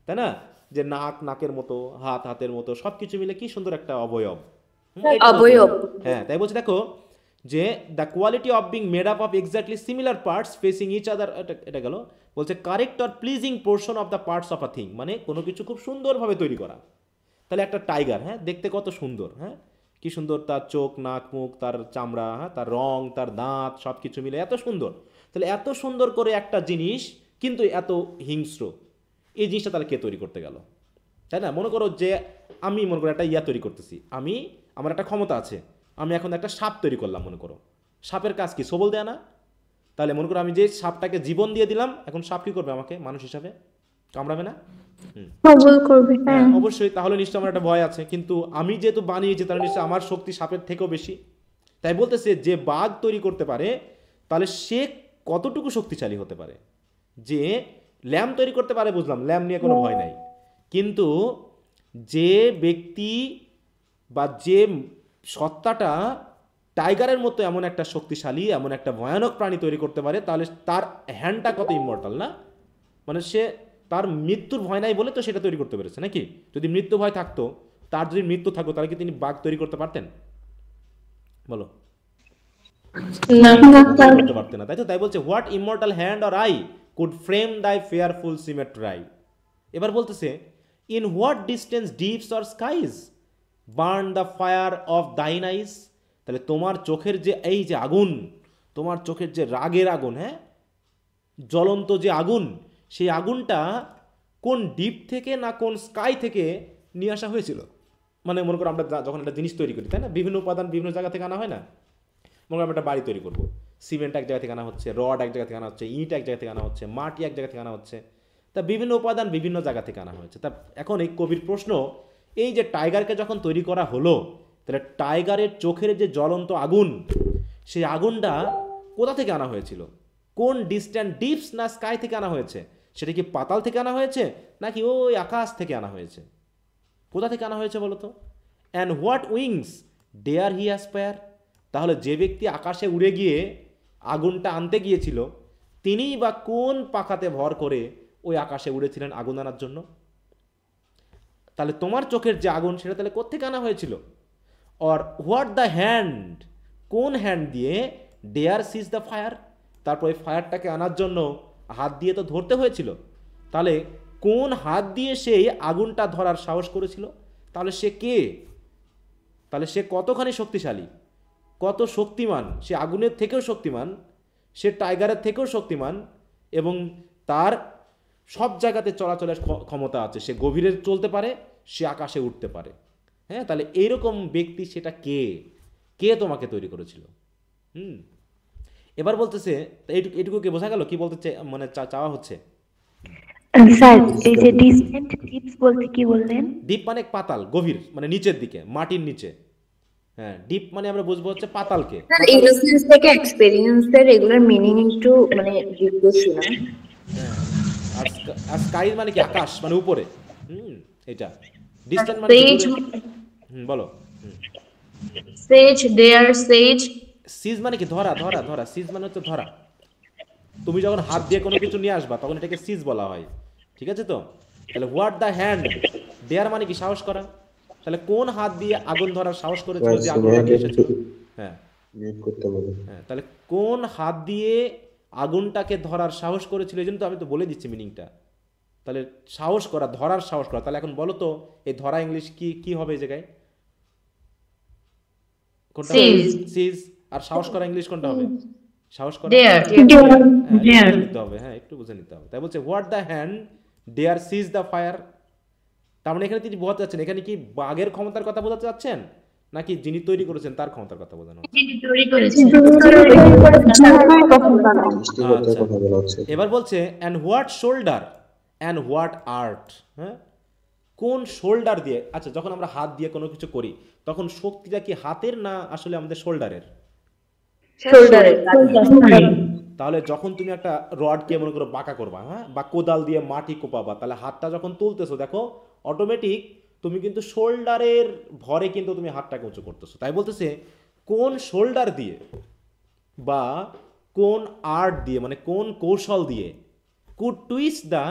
তাই না, যে নাকের মতো, হাতের মতো, সবকিছু মিলে কি সুন্দর একটা অবয়ব। হ্যাঁ, তাই বলছে দেখো যে the quality of being made up of exactly similar parts facing each other. এটা গেল, বলছে correct or pleasing portion of the parts of a thing, মানে কোনো কিছু খুব সুন্দরভাবে তৈরি করা। তাহলে একটা টাইগার, হ্যাঁ, দেখতে কত সুন্দর, হ্যাঁ, কি সুন্দর তার চোখ, নাক, মুখ, তার চামড়া, হ্যাঁ, তার রং, তার দাঁত, সব কিছু মিলে এত সুন্দর। তাহলে এত সুন্দর করে একটা জিনিস কিন্তু এত হিংস্র, এই জিনিসটা তাহলে কে তৈরি করতে গেল? তাই না? মনে করো যে আমি মনে করো একটা তৈরি করতেছি, আমার একটা ক্ষমতা আছে, আমি এখন একটা সাপ তৈরি করলাম, মনে করো সাপের কাজ কি? সবল দেয়া না? তাহলে মনে করো আমি যে সাপটাকে জীবন দিয়ে দিলাম, এখন সাপ কি করবে? আমাকে মানুষ হিসাবে কামড়াবে না? হ্যাঁ, অবশ্যই। তাহলে নিশ্চয় আমার একটা ভয় আছে, কিন্তু আমি যেহেতু বানিয়েছি তাহলে নিশ্চয় আমার শক্তি সাপের থেকেও বেশি। তাই বলতেছে যে বাঘ তৈরি করতে পারে, তাহলে সে কতটুকু শক্তিশালী হতে পারে? যে ল্যাম্প তৈরি করতে পারে, বুঝলাম, ল্যাম্প নিয়ে কোনো ভয় নাই, কিন্তু যে ব্যক্তি বা যে সত্তাটা টাইগারের মতো এমন একটা শক্তিশালী, এমন একটা ভয়ানক প্রাণী তৈরি করতে পারে, তাহলে তার হ্যান্ডটা কত ইমমর্টাল না? মানে সে তার মৃত্যুর ভয় নাই বলে তো সেটা তৈরি করতে পেরেছে নাকি? যদি মৃত্যু ভয় থাকতো, তার যদি মৃত্যু থাকতো, তাহলে কি তিনি বাঘ তৈরি করতে পারতেন? বলো, করতে পারতেন না, তাই তো? তাই বলছে what immortal hand or eye could frame thy fearful symmetry. এবার বলতেছে in what distance deeps or skies burn the fire of thine eyes. তাহলে তোমার চোখের যে এই যে আগুন, তোমার চোখের যে রাগের আগুন, হ্যাঁ, জ্বলন্ত যে আগুন, সেই আগুনটা কোন ডিপ থেকে না কোন স্কাই থেকে নিয়ে আসা হয়েছিল? মানে মনে করো আমরা যখন একটা জিনিস তৈরি করি, তাই না, বিভিন্ন উপাদান বিভিন্ন জায়গা থেকে আনা হয় না? মনে করো আমরা একটা বাড়ি তৈরি করবো, সিমেন্ট এক জায়গা থেকে আনা হচ্ছে, রড এক জায়গা থেকে আনা হচ্ছে, ইট এক জায়গা থেকে আনা হচ্ছে, মাটি এক জায়গা থেকে আনা হচ্ছে, তা বিভিন্ন উপাদান বিভিন্ন জায়গা থেকে আনা হয়েছে। তা এখন এই কবির প্রশ্ন, এই যে টাইগারকে যখন তৈরি করা হলো, তাহলে টাইগারের চোখের যে জ্বলন্ত আগুন, সেই আগুনটা কোথা থেকে আনা হয়েছিল? কোন ডিস্ট্যান্ট ডিপস না স্কাই থেকে আনা হয়েছে? সেটা কি পাতাল থেকে আনা হয়েছে নাকি ওই আকাশ থেকে আনা হয়েছে? কোথা থেকে আনা হয়েছে বলো তো? And what wings dare he aspire. তাহলে যে ব্যক্তি আকাশে উড়ে গিয়ে আগুনটা আনতে গিয়েছিল, তিনিই বা কোন পাখাতে ভর করে ওই আকাশে উড়েছিলেন আগুন আনার জন্য? তাহলে তোমার চোখের যে আগুন, সেটা তাহলে কোত্থেকে আনা হয়েছিল? অর হোয়াট দ্য হ্যান্ড, কোন হ্যান্ড দিয়ে ডেয়ার সিজ দ্য ফায়ার, তারপর এই ফায়ারটাকে আনার জন্য হাত দিয়ে তো ধরতে হয়েছিল, তাহলে কোন হাত দিয়ে সেই আগুনটা ধরার সাহস করেছিল? তাহলে সে কে? তাহলে সে কতখানি শক্তিশালী, কত শক্তিমান? সে আগুনের থেকেও শক্তিমান, সে টাইগারের থেকেও শক্তিমান, এবং তার সব জায়গাতে চলাচলের ক্ষমতা আছে। সে গভীরে চলতে পারে, সে আকাশে উঠতে পারে। হ্যাঁ, তাহলে এইরকম ব্যক্তি সেটা কে? কে তোমাকে তৈরি করেছিল? এবার বলতেছে, এইটুকু কি বোঝা গেল কি বলতে মানে চাওয়া হচ্ছে? স্যার এই যে ডিসটেন্ট ডিপস বলতে কি বললেন? ডিপ মানে পাতাল, গভীর, মানে নিচের দিকে, মাটির নিচে। হ্যাঁ, ডিপ মানে আমরা বুঝবো হচ্ছে পাতালকে। স্যার ইনোসেন্স থেকে এক্সপেরিয়েন্সের রেগুলার মিনিং একটু মানে জিজ্ঞেস না। আর স্কাই মানে কি? আকাশ, মানে উপরে। এটা ডিস্টেন্ট মানে বলো। সেজ, ডেয়ার সেজ। সিজ মানে কি? ধরা, ধরা, ধরা। সিজ মানে হচ্ছে ধরা। তুমি যখন হাত দিয়ে কোনো কিছু নিয়ে আসবা, তখন এটাকে সিজ বলা হয়। ঠিক আছে তো? তাহলে হোয়াট দ্য হ্যান্ড ডেয়ার মানে কি? সাহস করা। তাহলে কোন হাত দিয়ে আগুন ধরার সাহস করেছিল যে আগুনটা নিয়ে এসেছিল? হ্যাঁ, তাহলে কোন হাত দিয়ে আগুনটাকে ধরার সাহস করেছিল? এই জন্য তো আমি তো বলে দিচ্ছি মিনিংটা। তাহলে সাহস করা, ধরার সাহস করা। তাহলে এখন বলো তো এই ধরা ইংলিশ কি হবে এই জায়গায়? কোনটা? সিজ। আর সাহস করা ইংলিশ কোনটা হবে? সাহস করা নিতে হবে। হ্যাঁ, একটু বুঝে নিতে হবে। তাই বলছে what the hand dare seize the fire. তার মানে এখানে তিনি বোঝাতে চাচ্ছেন, এখানে কি বাঘের ক্ষমতার কথা বোঝাতে চাচ্ছেন নাকি যিনি তৈরি করেছেন তার ক্ষমতার কথা বোঝানো হচ্ছে? এবার বলছে and what shoulder and what art. হ্যাঁ, কোন শোল্ডার দিয়ে? আচ্ছা, যখন আমরা হাত দিয়ে কোনো কিছু করি, তখন শক্তিটা কি হাতের না আসলে আমাদের শোল্ডারের? তাহলে যখন তুমি একটা রডকে মনে করো বাঁকা করবা, হ্যাঁ, বা কোদাল দিয়ে মাটি কোপাবা, তাহলে হাতটা যখন তুলতেছো, দেখো অটোমেটিক তুমি কিন্তু শোল্ডারের ভরে কিন্তু তুমি হাতটাকে উঁচু করতেছো। তাই বলতেছে কোন শোল্ডার দিয়ে বা কোন আর্ট দিয়ে, মানে কোন কৌশল দিয়ে, could twist the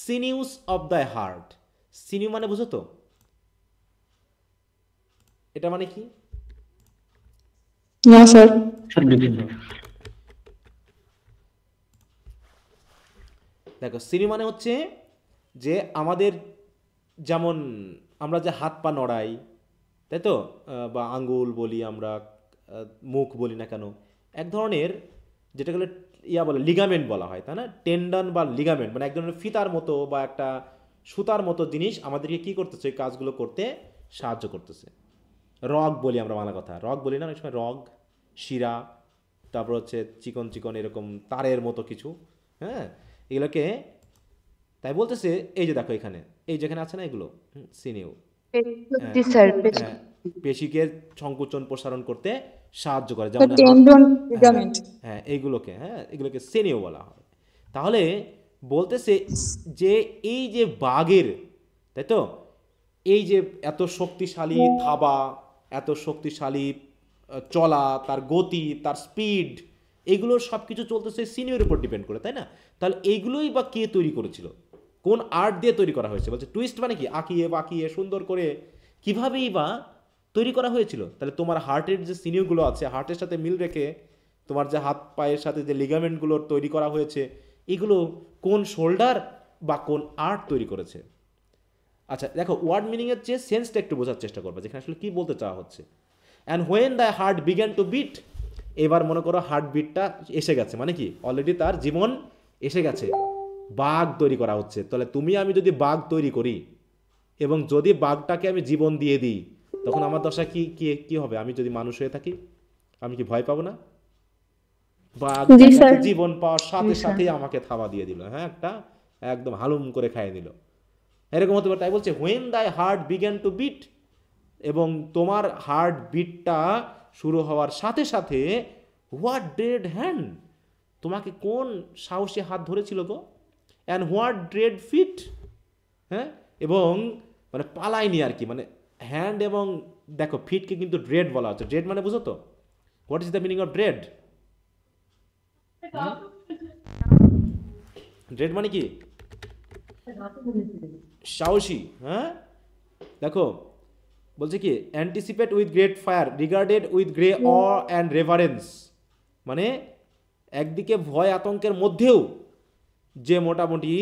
sinews of the heart. Sinew মানে বুঝো তো? এটা মানে কি? না স্যার। দেখো, সিনিউ মানে হচ্ছে যে আমাদের যেমন আমরা যে হাত পা নড়াই, তাই তো, বা আঙ্গুল বলি আমরা, মুখ বলি না কেন, এক ধরনের যেটাকে বলে লিগামেন্ট বলা হয়, তাই না? টেন্ডন বা লিগামেন্ট মানে এক ধরনের ফিতার মতো বা একটা সুতার মতো জিনিস আমাদেরকে কি করতেছে? এই কাজগুলো করতে সাহায্য করতেছে। রগ বলি আমরা, বাংলা কথা রগ বলি না অনেক সময়, রগ, শিরা, তারপর হচ্ছে চিকন চিকন এরকম তারের মতো কিছু। হ্যাঁ, এগুলোকে তাই বলতেছে এই যে দেখো এখানে, এই যেখানে আছে না এগুলো সিনিউ, পেশিকে সংকোচন প্রসারণ করতে সাহায্য করে, যেমন হ্যাঁ এগুলোকে সিনিউ বলা হয়। তাহলে বলতেছে যে এই যে বাঘের, তাই তো, এই যে এত শক্তিশালী থাবা, এত শক্তিশালী চলা, তার গতি, তার স্পিড, এগুলোর সব কিছু চলতেছে সিনিয়র উপর ডিপেন্ড করে, তাই না? তাহলে এইগুলোই বা কে তৈরি করেছিল, কোন আর্ট দিয়ে তৈরি করা হয়েছে? বলছে টুইস্ট মানে কি, আঁকিয়ে বাঁকিয়ে সুন্দর করে কীভাবেই বা তৈরি করা হয়েছিল। তাহলে তোমার হার্টের যে সিনিয়রগুলো আছে, হার্টের সাথে মিল রেখে তোমার যে হাত পায়ের সাথে যে লিগামেন্টগুলোর তৈরি করা হয়েছে, এগুলো কোন শোল্ডার বা কোন আর্ট তৈরি করেছে? আচ্ছা দেখো, ওয়ার্ড মিনিংয়ের চেয়ে সেন্সটা একটু বোঝার চেষ্টা করবে, যেখানে আসলে কী বলতে চাওয়া হচ্ছে। And when the heart began to beat, এবার মনে করো হার্ট বিটটা এসে গেছে, মানে কি অলরেডি তার জীবন এসে গেছে, বাঘ তৈরি করা হচ্ছে। তাহলে তুমি আমি যদি বাঘ তৈরি করি এবং যদি বাঘটাকে আমি জীবন দিয়ে দিই, তখন আমার দশা কি কি হবে? আমি যদি মানুষ হয়ে থাকি, আমি কি ভয় পাবো না? বাঘ জীবন পাওয়ার সাথে সাথেই আমাকে থাবা দিয়ে দিল, হ্যাঁ, একটা একদম হালুম করে খাইয়ে দিল, এরকম হতে পারে। তাই বলছে হোয়েন দাই হার্ট বিগ্যান টু বিট, এবং তোমার হার্ট বিটটা শুরু হওয়ার সাথে সাথে হোয়াট ড্রেড হ্যান্ড, তোমাকে কোন সাহসী হাত ধরেছিল গো? অ্যান্ড হোয়াট ড্রেড ফিট, হ্যাঁ, এবং মানে পালায়নি আর কি, মানে হ্যান্ড এবং দেখো ফিটকে কিন্তু ড্রেড বলা হচ্ছে। ড্রেড মানে বুঝো তো, what is the meaning of dread? Dread মানে কি? সাহসী, হ্যাঁ। দেখো বলছে কি, anticipate with great fire, regarded with grey O and reverence, মানে একদিকে ভয় আতঙ্কের মধ্যেও যে মোটামুটি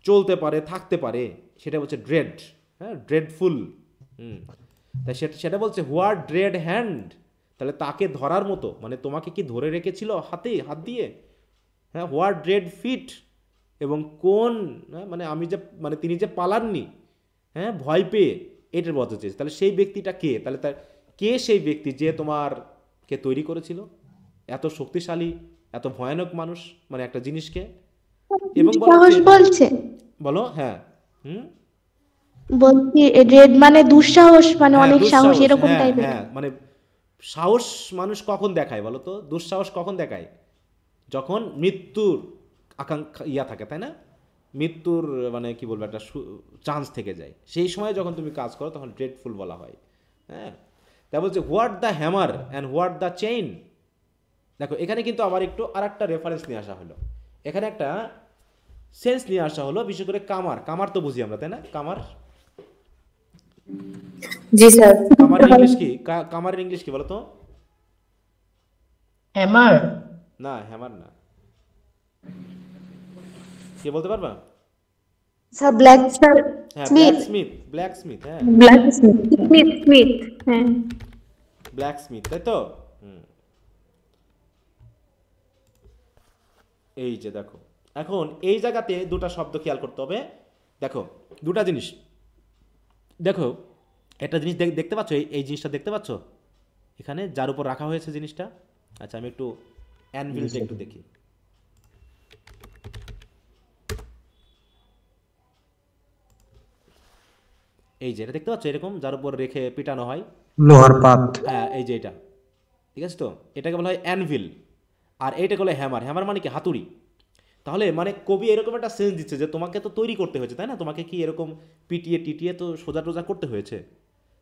চলতে পারে, থাকতে পারে, সেটা বলছে ড্রেড, হ্যাঁ, ড্রেডফুল। তাই সেটা বলছে হোয়াট ড্রেড হ্যান্ড, তাহলে তাকে ধরার মতো, মানে তোমাকে কি ধরে রেখেছিল হাত দিয়ে, হ্যাঁ। হোয়াট ড্রেড ফিট, এবং কোন, মানে আমি যে, মানে তিনি যে পালাননি, হ্যাঁ, ভয় পেয়ে, এটার বলতে চেয়েছে। তাহলে সেই ব্যক্তিটা কে? তাহলে তার কে সেই ব্যক্তি যে তোমারকে তৈরি করেছিল, এত শক্তিশালী, এত ভয়ানক মানুষ, মানে একটা জিনিসকে। এবং বলছে, বলো, হ্যাঁ, বলছি রেড মানে দুঃসাহস, মানে অনেক সাহস, এরকম টাইপের। হ্যাঁ, মানে সাহস মানুষ কখন দেখায় বলো তো? দুঃসাহস কখন দেখায়? যখন মৃত্যুর আকাঙ্ক্ষা থাকে, তাই না? মৃত্যুর মানে কি বলবো, একটা চান্স থেকে যায়, সেই সময় যখন তুমি কাজ করো তখন ড্রেডফুল বলা হয়, হ্যাঁ। তাই বলছে what the hammer and what the chain. দেখো এখানে কিন্তু আবার একটু আর একটা রেফারেন্স নিয়ে আসা হলো, এখানে একটা সেন্স নিয়ে আসা হলো, বিশেষ করে কামার তো বুঝি আমরা, তাই না? জি স্যার। কামারের ইংলিশ কি? কামারের ইংলিশ কি বলো তো? হ্যামার না, হ্যামার না, কে বলতে পারবা? Sir black Smith, black Smith, হ্যাঁ, ব্ল্যাক স্মিথ, তাই তো? এই যে দেখো, এখন এই জায়গাতে দুটা শব্দ খেয়াল করতে হবে। দেখো দুটা জিনিস, দেখো একটা জিনিস দেখতে পাচ্ছ, এই জিনিসটা দেখতে পাচ্ছ এখানে যার উপর রাখা হয়েছে জিনিসটা। আচ্ছা আমি একটু অ্যানভিলটা একটু দেখি। এই যে এটা দেখতে পাচ্ছ, এরকম যার উপর রেখে পিটানো হয়, লোহার পাত, হ্যাঁ, এই যে এটা, ঠিক আছে তো? এটাকে বলা হয় অ্যানভিল, আর এইটাকে বলা হয় হ্যামার। হ্যামার মানে কি? হাতুড়ি। তাহলে মানে কবি এরকম একটা সেন্স দিচ্ছে যে তোমাকে তো তৈরি করতে হয়েছে, তাই না? তোমাকে কি এরকম টিটিয়ে তো সোজা টোজা করতে হয়েছে,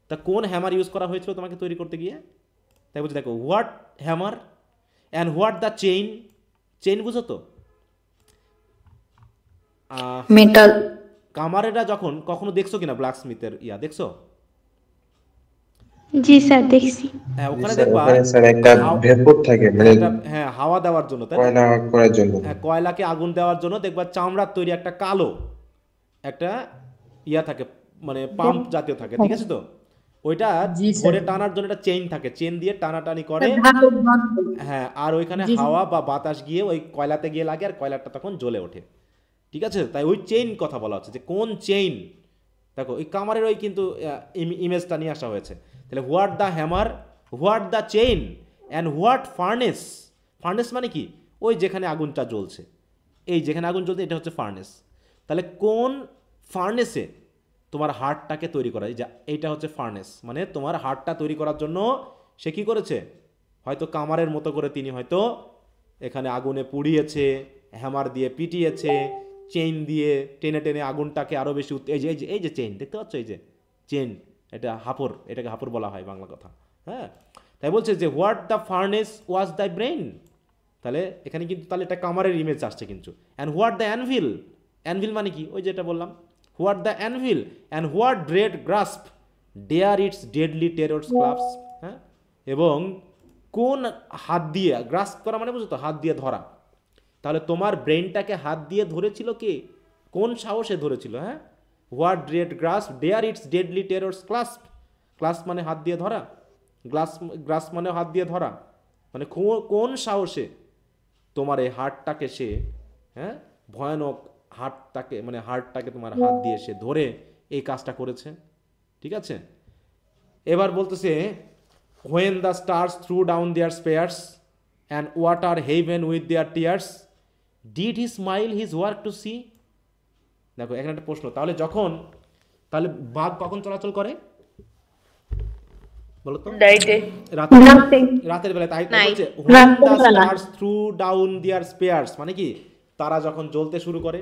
তা কোন হ্যামার ইউজ করা হয়েছিল তোমাকে তৈরি করতে গিয়ে? তাই বলছি দেখো, what hammer and what the chain. Chain বুঝো তো? মেটাল। কামারেরা যখন কখনো দেখছো কিনা ব্ল্যাক স্মিথের দেখছো? জি স্যার দেখছি। হ্যাঁ, ওখানে দেখবা স্যার একটা ভেপর থাকে, মানে হ্যাঁ, হাওয়া দেওয়ার জন্য, তাই না? কয়লা করার জন্য, হ্যাঁ, কয়লাকে আগুন দেওয়ার জন্য দেখবা চামড়ার তৈরি একটা কালো একটা থাকে, মানে পাম্প জাতীয় থাকে, ঠিক আছে তো? ওইটা ধরে টানার জন্য একটা চেইন থাকে, চেইন দিয়ে টানাটানি করে, হ্যাঁ, আর ওইখানে হাওয়া বা বাতাস গিয়ে ওই কয়লাতে গিয়ে লাগে, আর কয়লাটা তখন জ্বলে ওঠে, ঠিক আছে? তাই ওই চেইন কথা বলা হচ্ছে, যে কোন চেইন। দেখো ওই কামারের ওই কিন্তু ইমেজটা নিয়ে আসা হয়েছে। তাহলে what the hammer, what the chain, and what furnace. Furnace মানে কি? ওই যেখানে আগুনটা জ্বলছে, এই যেখানে আগুন জ্বলছে এটা হচ্ছে ফার্নেস। তাহলে কোন ফার্নেসে তোমার হার্টটাকে তৈরি করা, এইটা হচ্ছে ফার্নেস, মানে তোমার হার্টটা তৈরি করার জন্য সে কি করেছে? হয়তো কামারের মতো করে তিনি হয়তো এখানে আগুনে পুড়িয়েছে, হ্যামার দিয়ে পিটিয়েছে, চেইন দিয়ে টেনে টেনে আগুনটাকে আরো বেশি এই যে চেইন দেখতে পাচ্ছ, এই যে চেইন, এটা হাপর, এটাকে হাপর বলা হয় বাংলা কথা। হ্যাঁ, তাই বলছে যে what the furnace was the brain, তাহলে এখানে কিন্তু তাহলে এটা কামারের ইমেজ আসছে কিন্তু। And what the anvil, anvil মানে কি, ওই যেটা বললাম, what the anvil and what dread grasp dare its deadly terrors clasp. হ্যাঁ, এবং কোন হাত দিয়ে, গ্রাস্প করা মানে বুঝো তো হাত দিয়ে ধরা, তাহলে তোমার ব্রেনটাকে হাত দিয়ে ধরেছিল কে, কোন সাহসে ধরেছিল? হ্যাঁ, what dread grasp dare its deadly terrors clasp, clasp মানে হাত দিয়ে ধরা, গ্রাস্প মানে হাত দিয়ে ধরা, মানে কোন সাহসে তোমার এই হার্টটাকে সে, হ্যাঁ, ভয়ানক হার্টটাকে মানে হার্টটাকে তোমার হাত দিয়ে সে ধরে এই কাজটা করেছে। ঠিক আছে, এবার বলতেছে when the stars threw down their spears and water heaven with their tears, did he smile his work to see? দেখো এখানে একটা প্রশ্ন, তাহলে যখন, তাহলে বাঘ কখন চলাচল করে বলো তো? রাতের বেলা। তাই বলছে when the stars threw down their spears মানে কি, তারা যখন জ্বলতে শুরু করে,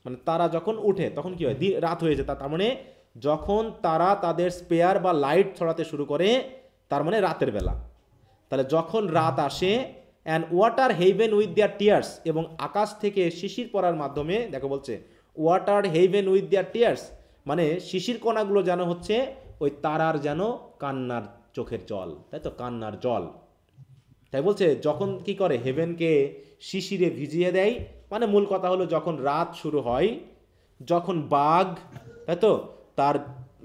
মানে তারা যখন উঠে তখন কি হয়, রাত হয়ে যায়, তার মানে যখন তারা তাদের স্পেয়ার বা লাইট ছড়াতে শুরু করে তার মানে রাতের বেলা। তাহলে যখন রাত আসে and water heaven with their tears, এবং আকাশ থেকে শিশির পড়ার মাধ্যমে, দেখো বলছে water heaven with their tears, মানে শিশির কণাগুলো যেন হচ্ছে ওই তারার যেন কান্নার চোখের জল, তাই তো, কান্নার জল। তাই বলছে যখন কি করে, হেভেনকে শিশিরে ভিজিয়ে দেয়, মানে মূল কথা হলো যখন রাত শুরু হয়, যখন বাঘ, তাই তো, তার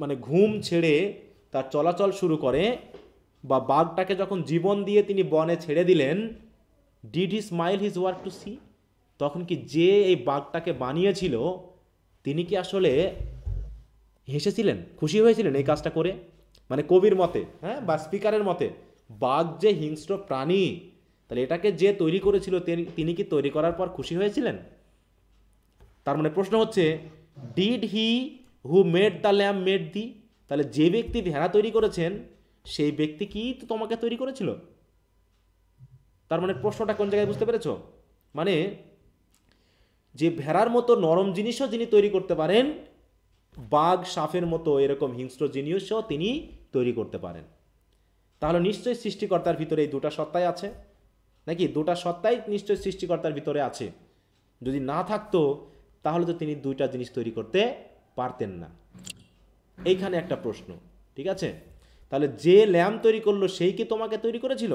মানে ঘুম ছেড়ে তার চলাচল শুরু করে, বা বাঘটাকে যখন জীবন দিয়ে তিনি বনে ছেড়ে দিলেন, did he smile his work to see, তখন কি যে এই বাঘটাকে বানিয়েছিল তিনি কি আসলে হেসেছিলেন, খুশি হয়েছিলেন এই কাজটা করে? মানে কবির মতে, হ্যাঁ, বা স্পিকারের মতে, বাঘ যে হিংস্র প্রাণী, তাহলে এটাকে যে তৈরি করেছিল তিনি কি তৈরি করার পর খুশি হয়েছিলেন? তার মানে প্রশ্ন হচ্ছে did he who made the lamb made the, তাহলে যে ব্যক্তি ভেড়া তৈরি করেছেন সেই ব্যক্তি কি তো তোমাকে তৈরি করেছিল? তার মানে প্রশ্নটা কোন জায়গায় বুঝতে পেরেছো? মানে যে ভেড়ার মতো নরম জিনিসও যিনি তৈরি করতে পারেন, বাঘ সাপের মতো এরকম হিংস্র জিনিসও তিনি তৈরি করতে পারেন। তাহলে নিশ্চয়ই সৃষ্টিকর্তার ভিতরে এই দুটা সত্তাই আছে, নাকি? দুটা সত্তাই নিশ্চয়ই সৃষ্টিকর্তার ভিতরে আছে। যদি না থাকতো তাহলে তো তিনি দুইটা জিনিস তৈরি করতে পারতেন না। এইখানে একটা প্রশ্ন, ঠিক আছে? তাহলে যে ল্যাম্প তৈরি করলো সেই কি তোমাকে তৈরি করেছিল?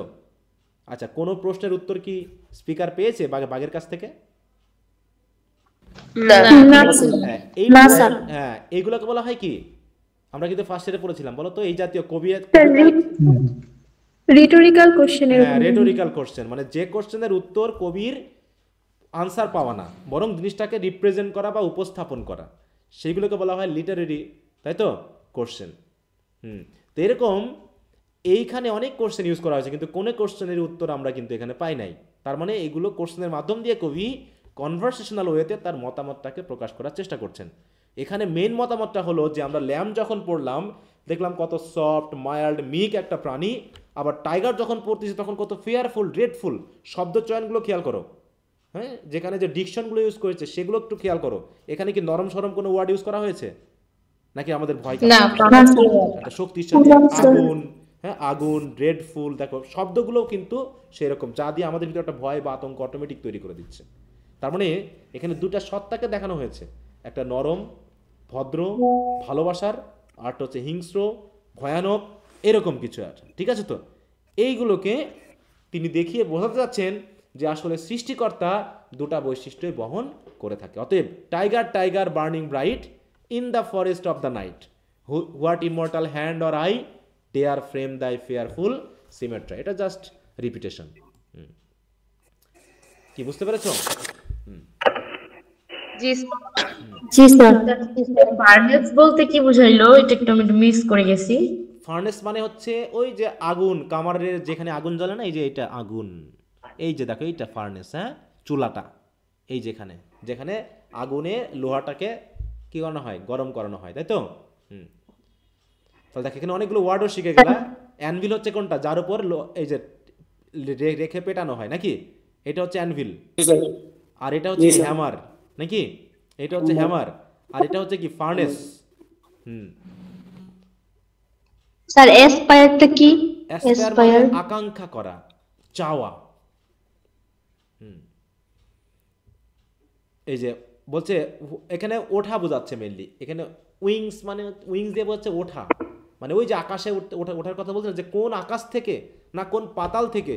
আচ্ছা, কোনো প্রশ্নের উত্তর কি স্পিকার পেয়েছে বাঘের কাছ থেকে? হ্যাঁ, এইগুলোকে বলা হয় কি, আমরা কিন্তু ফার্স্ট ইয়ারে পড়েছিলাম, বলো তো, এই জাতীয় রিটোরিক্যাল কোশ্চেন। হ্যাঁ, রিটোরিক্যাল কোশ্চেন, মানে যে কোশ্চেনের উত্তর কবির আনসার পাওয়া না, বরং জিনিসটাকে রিপ্রেজেন্ট করা বা উপস্থাপন করা, সেইগুলোকে বলা হয় লিটারেরি, তাই তো, কোশ্চেন। তো এরকম এইখানে অনেক কোশ্চেন ইউজ করা হয়েছে, কিন্তু কোনো কোশ্চেনের উত্তর আমরা কিন্তু এখানে পাই নাই। তার মানে এইগুলো কোশ্চেনের মাধ্যম দিয়ে কবি কনভারসেশনাল ওয়েতে তার মতামতটাকে প্রকাশ করার চেষ্টা করছেন। এখানে মেইন মতামতটা হলো যে আমরা ল্যাম্প যখন পড়লাম দেখলাম কত সফট, মাইল্ড, মিক একটা প্রাণী, আবার টাইগার যখন পড়তেছি তখন কত ফেয়ারফুল, ড্রেডফুল। শব্দ চয়নগুলো খেয়াল করো, হ্যাঁ, যেখানে যে ডিকশনগুলো ইউজ করেছে সেগুলো একটু খেয়াল করো। এখানে কি নরম সরম কোনো ওয়ার্ড ইউজ করা হয়েছে নাকি আমাদের ভয়? একটা শক্তিশালী, আগুন, হ্যাঁ, আগুন, ড্রেডফুল, দেখো শব্দগুলোও কিন্তু সেরকম, যা দিয়ে আমাদের ভিতরে একটা ভয় বা আতঙ্ক অটোমেটিক তৈরি করে দিচ্ছে। তার মানে এখানে দুটা সত্তাকে দেখানো হয়েছে, একটা নরম, ভদ্র, ভালোবাসার, আর হচ্ছে হিংস্র, ভয়ানক, এরকম কিছু আছে, ঠিক আছে? তো এইগুলোকে তিনি দেখিয়ে বোঝাতে যাচ্ছেন যে আসলে সৃষ্টিকর্তা দুটা বৈশিষ্ট্যই বহন করে থাকে। অতএব tiger, tiger burning bright in the forest of the night, what immortal hand or eye dare frame thy fearful symmetry. এটা জাস্ট রিপিটেশন। কি বুঝতে পেরেছো? জি স্যার। ফার্নেস বলতে কি বুঝাইলো, এটা একটু আমি মিস করে গেছি। ফার্নেস মানে হচ্ছে ওই যে আগুন, কামারের যেখানে আগুন জ্বলে না, এই যে এটা আগুন, এই যে দেখো এইটা ফার্নেস, হ্যাঁ, চুলাটা, এই যেখানে যেখানে আগুনে লোহাটাকে কি করানো হয়, গরম করানো হয়, তাই তো? তাহলে দেখো এখানে অনেকগুলো ওয়ার্ডও শিখে গেলা। অ্যানভিল হচ্ছে কোনটা, যার উপর এই যে রেখে পেটানো হয় নাকি, এটা হচ্ছে অ্যানভিল। আর এটা হচ্ছে হ্যামার, নাকি? এটা হচ্ছে হ্যামার, আর এটা হচ্ছে কি ফার্নেস। স্যার এসপায়ারটা কি? অ্যাসপায়ার মানে আকাঙ্ক্ষা করা, চাওয়া। এই যে বলছে এখানে ওঠা বোঝাচ্ছে মেইনলি, এখানে উইংস মানে উইংস দিয়ে বলছে ওঠা, মানে ওই যে আকাশে ওঠার কথা বলছেন, যে কোন আকাশ থেকে না কোন পাতাল থেকে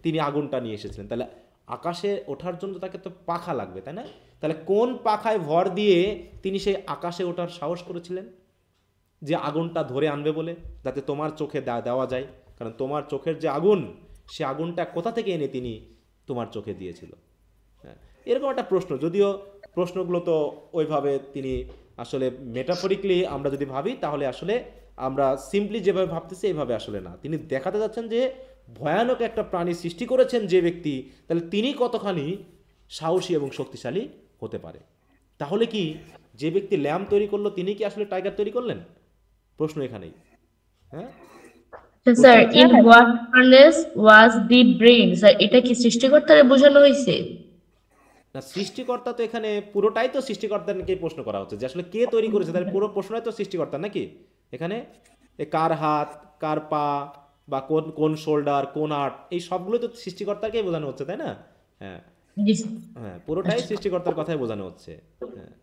তিনি আগুনটা নিয়ে এসেছিলেন। তাহলে আকাশে ওঠার জন্য তাকে তো পাখা লাগবে, তাই না? তাহলে কোন পাখায় ভর দিয়ে তিনি সেই আকাশে ওঠার সাহস করেছিলেন? যে আগুনটা ধরে আনবে বলে, যাতে তোমার চোখে দেওয়া যায়। কারণ তোমার চোখের যে আগুন, সে আগুনটা কোথা থেকে এনে তিনি তোমার চোখে দিয়েছিল। হ্যাঁ, এরকম একটা প্রশ্ন, যদিও প্রশ্নগুলো তো ওইভাবে তিনি আসলে মেটাফরিকলি আমরা যদি ভাবি, তাহলে আসলে আমরা সিম্পলি যেভাবে ভাবতেছি এইভাবে আসলে না। তিনি দেখাতে যাচ্ছেন যে ভয়ানক একটা প্রাণী সৃষ্টি করেছেন যে ব্যক্তি, তাহলে তিনি কতখানি সাহসী এবং শক্তিশালী হতে পারে। তাহলে কি যে ব্যক্তি ল্যাম্প তৈরি করলো তিনি কি আসলে টাইগার তৈরি করলেন? প্রশ্ন এখানেই। হ্যাঁ sir, in what furnace was the brain, sir এটা কি সৃষ্টিকর্তারে বোঝানো হয়েছে? না, সৃষ্টিকর্তা তো এখানে পুরোটাই তো সৃষ্টিকর্তাকে প্রশ্ন করা হচ্ছে, যে আসলে কে তৈরি করেছে, তাহলে পুরো প্রশ্নটাই তো সৃষ্টিকর্তা নাকি? এখানে কার হাত, কার পা, বা কোন কোন শোল্ডার, কোন আর্ট, এই সবগুলো তো সৃষ্টিকর্তাকেই বোঝানো হচ্ছে, তাই না? হ্যাঁ হ্যাঁ, পুরোটাই সৃষ্টিকর্তার কথাই বোঝানো হচ্ছে। হ্যাঁ,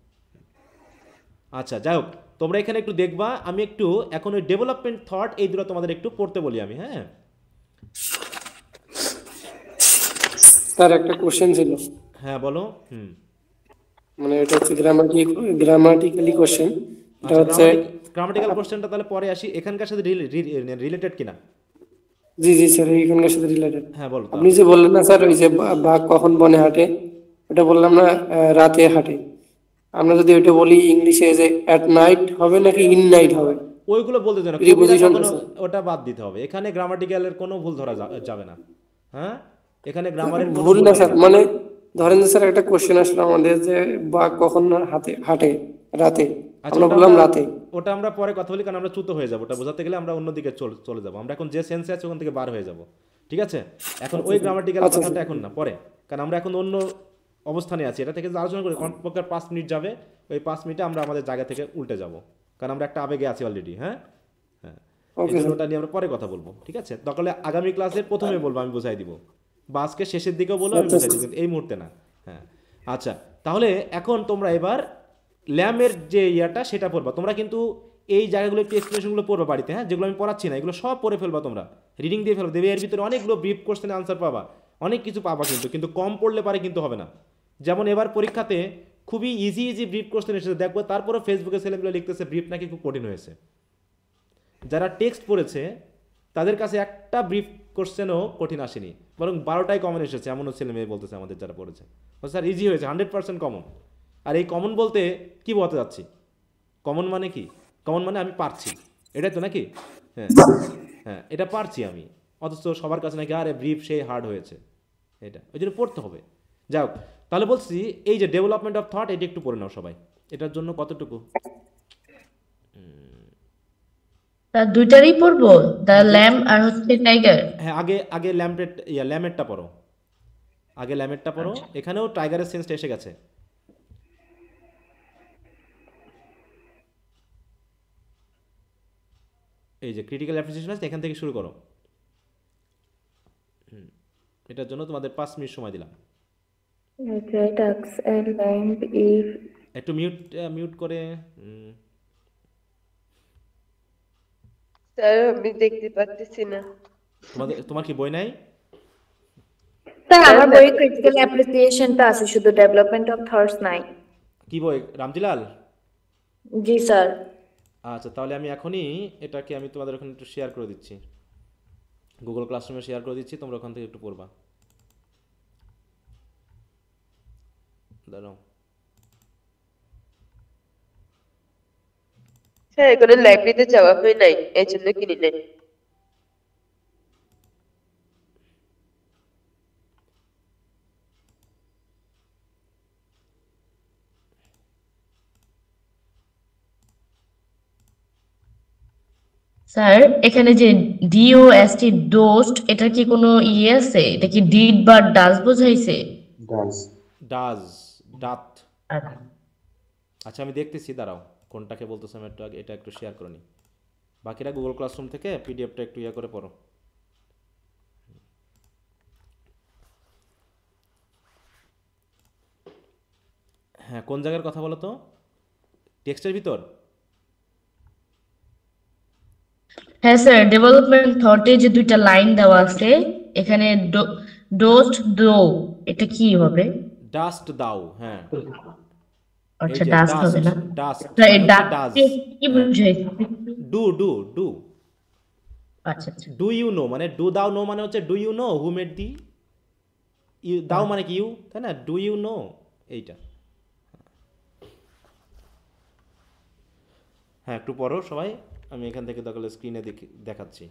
আচ্ছা যাই হোক, তোমরা এখানে একটু দেখবা, আমি একটু এখন ওই ডেভেলপমেন্ট থট এই দুটো তোমাদের একটু পড়তে বলি আমি। হ্যাঁ স্যার একটা কোশ্চেন ছিল। হ্যাঁ বলো। মানে এটা হচ্ছে গ্রামাটিক্যালি কোশ্চেন। এটা হচ্ছে গ্রামাটিক্যাল কোশ্চেনটা তাহলে পরে আসি, এখানকার সাথে রিলেটেড কিনা? জি জি স্যার, এইখানকার সাথে রিলেটেড। হ্যাঁ বলো। আপনি যে বললেন না স্যার, ওই যে বাঘ কখন বনে হাঁটে, ওটা বললাম না রাতে হাঁটে। আমরা যদি ওইটা বলি ইংলিশে যে অ্যাট নাইট হবে নাকি ইন নাইট হবে, ওইগুলো বলতে দেন, ওটা বাদ দিতে হবে। এখানে গ্রামাটিক্যালের কোনো ভুল ধরা যাবে না। হ্যাঁ, এখানে গ্রামারের ভুল না স্যার। মানে ধরেন যে স্যার একটা কোশ্চেন আসলো আমাদের যে বাঘ কখন হাঁটে রাতে, আমরা বললাম রাতে। ওটা আমরা পরে কথা বলি, কারণ আমরা চ্যুত হয়ে যাবো। ওটা বোঝাতে গেলে আমরা অন্যদিকে চলে যাবো। আমরা এখন যে সেন্সে আছে ওখান থেকে বার হয়ে যাব। ঠিক আছে, এখন ওই গ্রামাটিক্যাল কথাটা এখন না, পরে, কারণ আমরা এখন অন্য অবস্থানে আছি। এটা থেকে আলোচনা করি, কমপক্ষে 5 মিনিট যাবে। ওই 5 মিনিটে আমরা আমাদের জায়গা থেকে উল্টে যাব, কারণ আমরা একটা আবেগে আছি অলরেডি। হ্যাঁ হ্যাঁ, ওটা নিয়ে আমরা পরে কথা বলবো। ঠিক আছে, তাহলে আগামী ক্লাসের প্রথমে বলবো, আমি বোঝাই দিব, বা আজকে শেষের দিকেও বলবো, আমি বোঝাই দিব, এই মুহূর্তে না। হ্যাঁ আচ্ছা, তাহলে এখন তোমরা এবার ল্যামের যে ইয়াটা সেটা পড়বা। তোমরা কিন্তু এই জায়গাগুলো একটু এক্সপ্লেনেশনগুলো পড়বা বাড়িতে। হ্যাঁ, যেগুলো আমি পড়াচ্ছি না, এগুলো সব পড়ে ফেলবা, তোমরা রিডিং দিয়ে ফেলবা, দেবে। এর ভিতরে অনেকগুলো ব্রিফ কোশ্চেনের আনসার পাবা, অনেক কিছু পাবা, কিন্তু কম পড়লে পারে কিন্তু হবে না। যেমন এবার পরীক্ষাতে খুবই ইজি ব্রিফ কোশ্চেন এসেছে, দেখবো তারপরে ফেসবুকে ছেলেমেলে লিখতেছে ব্রিফ নাকি খুব কঠিন হয়েছে। যারা টেক্সট পড়েছে তাদের কাছে একটা ব্রিফ কোশ্চেনও কঠিন আসেনি, বরং 12টাই কমন এসেছে, এমনও ছেলে মেয়ে বলতেছে আমাদের যারা পড়েছে। স্যার ইজি হয়েছে, 100% কমন। আর এই কমন বলতে কি বলতে যাচ্ছি? কমন মানে কি? কমন মানে আমি পারছি, এটাই তো নাকি? হ্যাঁ হ্যাঁ, এটা পারছি আমি, অথচ সবার কাছে নাকি আরে ব্রিফ সেই হার্ড হয়েছে। এটা ওই জন্য পড়তে হবে। যাই হোক, তাহলে বলছি এই যে ডেভেলপমেন্ট অফ থট, এটা একটু পড়ে নাও সবাই। এটার জন্য কতটুকু? তার দুইটারই পড়বো, দ্য ল্যাম্প আর হচ্ছে টাইগার। হ্যাঁ, আগে ল্যামেরটা পড়ো, আগে ল্যামেরটা পড়ো। এখানেও টাইগারের সেন্সটা এসে গেছে। এই যে ক্রিটিক্যাল অ্যাপ্রিসিয়েশন আছে, এখান থেকে শুরু করো। এটার জন্য তোমাদের 5 মিনিট সময় দিলাম। একটু মিউট করে। স্যার আমি দেখতে পাচ্ছি না। তোমার কি বই নাই? স্যার আমার বই ক্রিটিক্যাল অ্যাপ্রিসিয়েশনটা আছে, শুধু ডেভেলপমেন্ট অফ থটস নাই। কি বই? রামজিলাল? জি স্যার। আচ্ছা, তাহলে আমি এখনই এটাকে আমি তোমাদের ওখানে একটু শেয়ার করে দিচ্ছি, গুগল ক্লাসরুমে শেয়ার করে দিচ্ছি, তোমরা ওখান থেকে একটু পড়বা। দাঁড়াও স্যার, এখানে লাইব্রেরিতে যাওয়া হয় নাই, এই জন্য কিনি নাই। স্যার এখানে যে ডিওএসটি ডোস্ট, এটা কি কোনো ইয়ে আছে? এটা কি ডিড বা ডাজ বোঝাইছে? ডাজ ডাত। আচ্ছা আমি দেখতেছি, দাঁড়াও কোনটাকে বলতেছি আমি, এটা একটু শেয়ার করে নিই। বাকিরা গুগল ক্লাসরুম থেকে পিডিএফটা একটু ইয়ে করে পড়ো। হ্যাঁ কোন জায়গার কথা বলো তো, টেক্সটের ভিতর? হ্যাঁ স্যার, ডেভেলপমেন্ট থটে যে দুইটা লাইন দেওয়া আছে এখানে, ডোস্ট দো, এটা কি হবে? ডাস্ট দাও, হ্যাঁ আচ্ছা ডাস্ট হবে না ডাস্ট স্যার, এই ডাস্ট কি বুঝাইছে? ডু ডু ডু আচ্ছা আচ্ছা, ডু ইউ নো মানে ডু দাও নো মানে হচ্ছে do you know who made thee, you thou মানে কি ইউ, তাই না? ডু ইউ নো এইটা। হ্যাঁ একটু পড়ো সবাই, আমি এখান থেকে তাহলে স্ক্রিনে দেখাচ্ছি।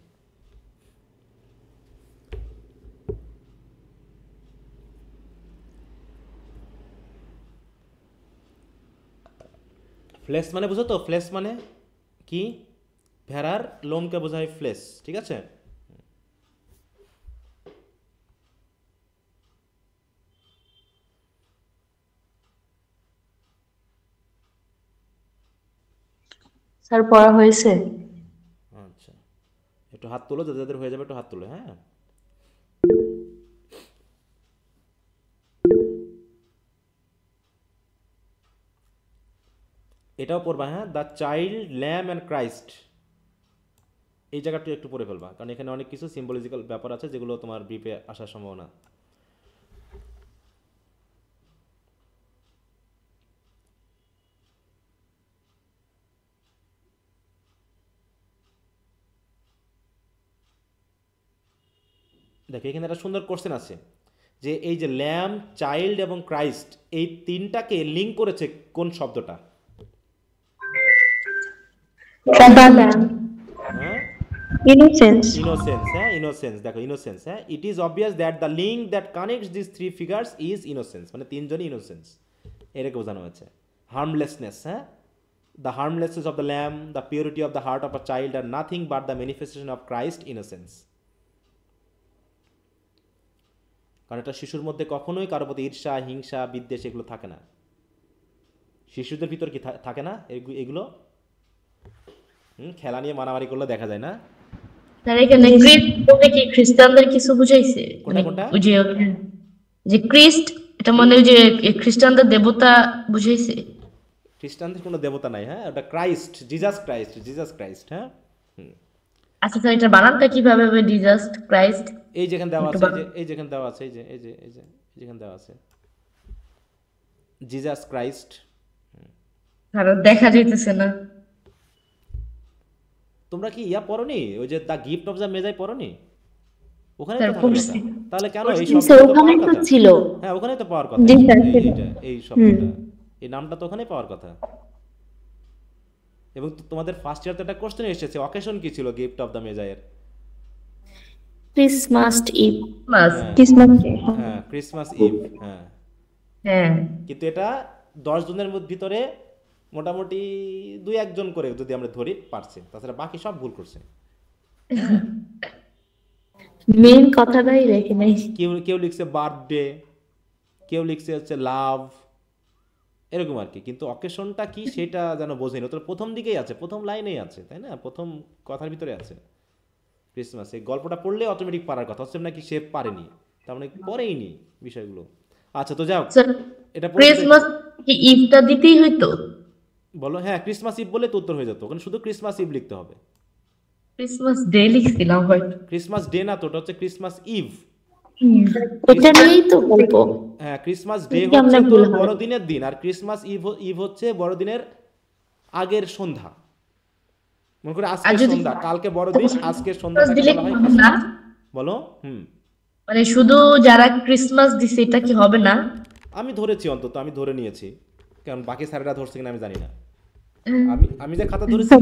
ফ্লেস মানে বুঝো তো, ফ্লেস মানে কি? ভেড়ার লোমকে বোঝায় ফ্লেস, ঠিক আছে? স্যার পড়া হয়েছে? আচ্ছা একটু হাত তোলো, যাদের যাদের হয়ে যাবে একটু হাত তোলো। হ্যাঁ এটাও পড়বা। হ্যাঁ the child, lamb and Christ, এই জায়গাটা একটু পড়ে ফেলবা, কারণ এখানে অনেক কিছু সিম্বলিজিক্যাল ব্যাপার আছে যেগুলো তোমার ব্রিফে আসার সম্ভাবনা। দেখো এখানে একটা সুন্দর কোশ্চেন আছে যে এই যে ল্যাম, চাইল্ড এবং ক্রাইস্ট এই তিনটাকে লিঙ্ক করেছে কোন শব্দটা? Innocence. Innocence, হ্যাঁ innocence, দেখো innocence, হ্যাঁ it is obvious that the link that connects these three figures is innocence, মানে তিনজনই innocence এটাকে বোঝানো হয়েছে। harmlessness, হ্যাঁ the harmlessness of the lamb, the purity of the heart of a child are nothing but the manifestation of Christ innocence। কারণ এটা শিশুর মধ্যে কখনোই কারোর প্রতি ঈর্ষা, হিংসা, বিদ্বেষ এগুলো থাকে না। শিশুদের ভিতর কি থাকে না এগুলো? খেলা নিয়ে মারামারি করলে দেখা যায় না? স্যার এখানে ক্রিস্ট বলতে কি খ্রিস্টানদের কিছু বুঝাইছে? কোনটা? ওই যে ক্রিস্ট, এটা মানে ওই যে খ্রিস্টানদের দেবতা বুঝাইছে? খ্রিস্টানদের কোনো দেবতা নাই, হ্যাঁ ওটা Christ, Jesus Christ, Jesus Christ. হ্যাঁ আচ্ছা স্যার, এটা বানানটা কিভাবে হবে? জিসাস ক্রাইস্ট, এই যেখানে দেওয়া আছে, এই যেখানে দেওয়া আছে, এই যে যেখানে দেওয়া আছে জিসাস ক্রাইস্ট। আর দেখা যাইতেছে না। তোমরা কি ইয়া পড়োনি, ওই যে the gift of the Magi পড়োনি? ওখানে তো থাকবে। তাহলে কেন এই শব্দটা ওখানেই তো ছিল? হ্যাঁ ওখানেই তো পাওয়ার কথা, এই শব্দটা, এই নামটা তো ওখানেই পাওয়ার কথা। এবং তোমাদের ফার্স্ট ইয়ারতে একটা কোশ্চেন এসেছে, অকেশন কি ছিল গিফট অফ দ্য মেজাইয়ের? Christmas eve. হ্যাঁ ক্রিসমাস ইভ, হ্যাঁ কিন্তু এটা 10 জনের ভিতরে মোটামুটি 2-1 জন করে যদি আমরা ধরি পারছে, তাছাড়া বাকি সব ভুল করছে। মেন কথাটাই রেখে নাই। কেউ লিখছে বার্থডে, কেউ লিখছে হচ্ছে লাভ, এরকম আর কি। কিন্তু অকেশনটা কি সেটা যেন বোঝেনি। তো প্রথম দিকেই আছে, প্রথম লাইনেই আছে, তাই না? প্রথম কথার ভিতরে আছে ক্রিসমাস। এই গল্পটা পড়লে অটোমেটিক পারার কথা, হচ্ছে নাকি সে পারেনি, তার মানে পড়েইনি বিষয়গুলো। আচ্ছা তো যাও, এটা ক্রিসমাস কি ইভটা দিতেই হইতো? বলো। হ্যাঁ ক্রিসমাস ইভ বলে তো উত্তর হয়ে যেত, ওখানে শুধু ক্রিসমাস ইভ লিখতে হবে। ক্রিসমাস ডে লিখছিলাম হয়তো। ক্রিসমাস ডে না তো, ওটা হচ্ছে ক্রিসমাস ইভ। এটা নিয়েই তো গল্প। হ্যাঁ ক্রিসমাস ডে হচ্ছে বড়দিনের দিন, আর ক্রিসমাস ইভ হচ্ছে বড়দিনের আগের সন্ধ্যা। মনে করে আজকে সন্ধ্যা, কালকে বড়দিন, আজকে সন্ধ্যাটাকে বলা হয় ক্রিসমাস। বলো। মানে শুধু যারা ক্রিসমাস দিছে এটা কি হবে না? আমি ধরেছি, অন্তত আমি ধরে নিয়েছি, কারণ বাকি স্যারেরা ধরছে কিনা আমি জানি না। আমি যে খাতা ধরেছি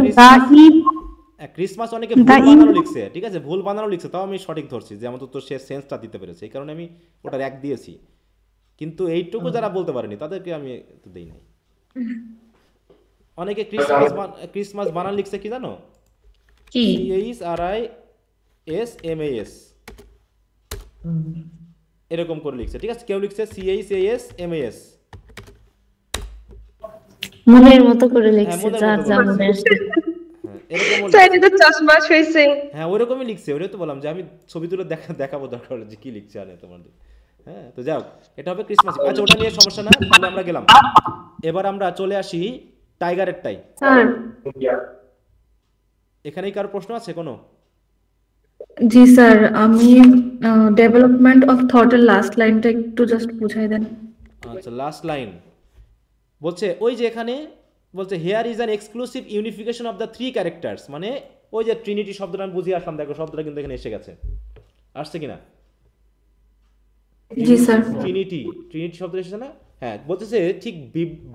ক্রিসমাস, অনেকে ভুল বানানো লিখছে, ঠিক আছে ভুল বানানো লিখছে, তাও আমি সঠিক ধরছি যে আমার তো সে সেন্সটা দিতে পেরেছে, এই কারণে আমি ওটার 1 দিয়েছি। কিন্তু এইটুকু যারা বলতে পারেনি তাদেরকে আমি দেই নাই। অনেকে ক্রিসমাস বানান লিখছে কি জানো? CHRISMAS এরকম করে লিখছে, ঠিক আছে? কেউ লিখছে CHASMAS, মনের মতো করে হ্যাঁ লিখছে, মনের যার মতো যা করে মনে লিখছে। আসে। হ্যাঁ এরকমও স্যার লিখছে। এটা তো চাষবাস হয়েছে। হ্যাঁ ওইরকমই লিখছে, ওইটাই তো বললাম যে আমি ছবি তুলে দেখাবো দরকার হলে যে কি লিখছে আনে তোমাদের। হ্যাঁ তো যাও, এটা হবে ক্রিসমাস। আচ্ছা ওটা নিয়ে সমস্যা না, তাহলে আমরা গেলাম। এবার আমরা চলে আসি টাইগারেরটাই। স্যার এখানেই কার প্রশ্ন আছে কোনো? জি স্যার, আমি ডেভেলপমেন্ট অফ থটের লাস্ট লাইনটা একটু জাস্ট বুঝাই দেন। আচ্ছা লাস্ট লাইন বলছে ওই যে এখানে বলছে hair is an exclusive unification of the three characters, মানে ওই যে ট্রিনিটি শব্দটা আমি বুঝিয়ে আসলাম, দেখো শব্দটা কিন্তু এখানে এসে গেছে, আসছে কিনা? জি স্যার। ট্রিনিটি শব্দ এসেছে না? হ্যাঁ বলতেছে ঠিক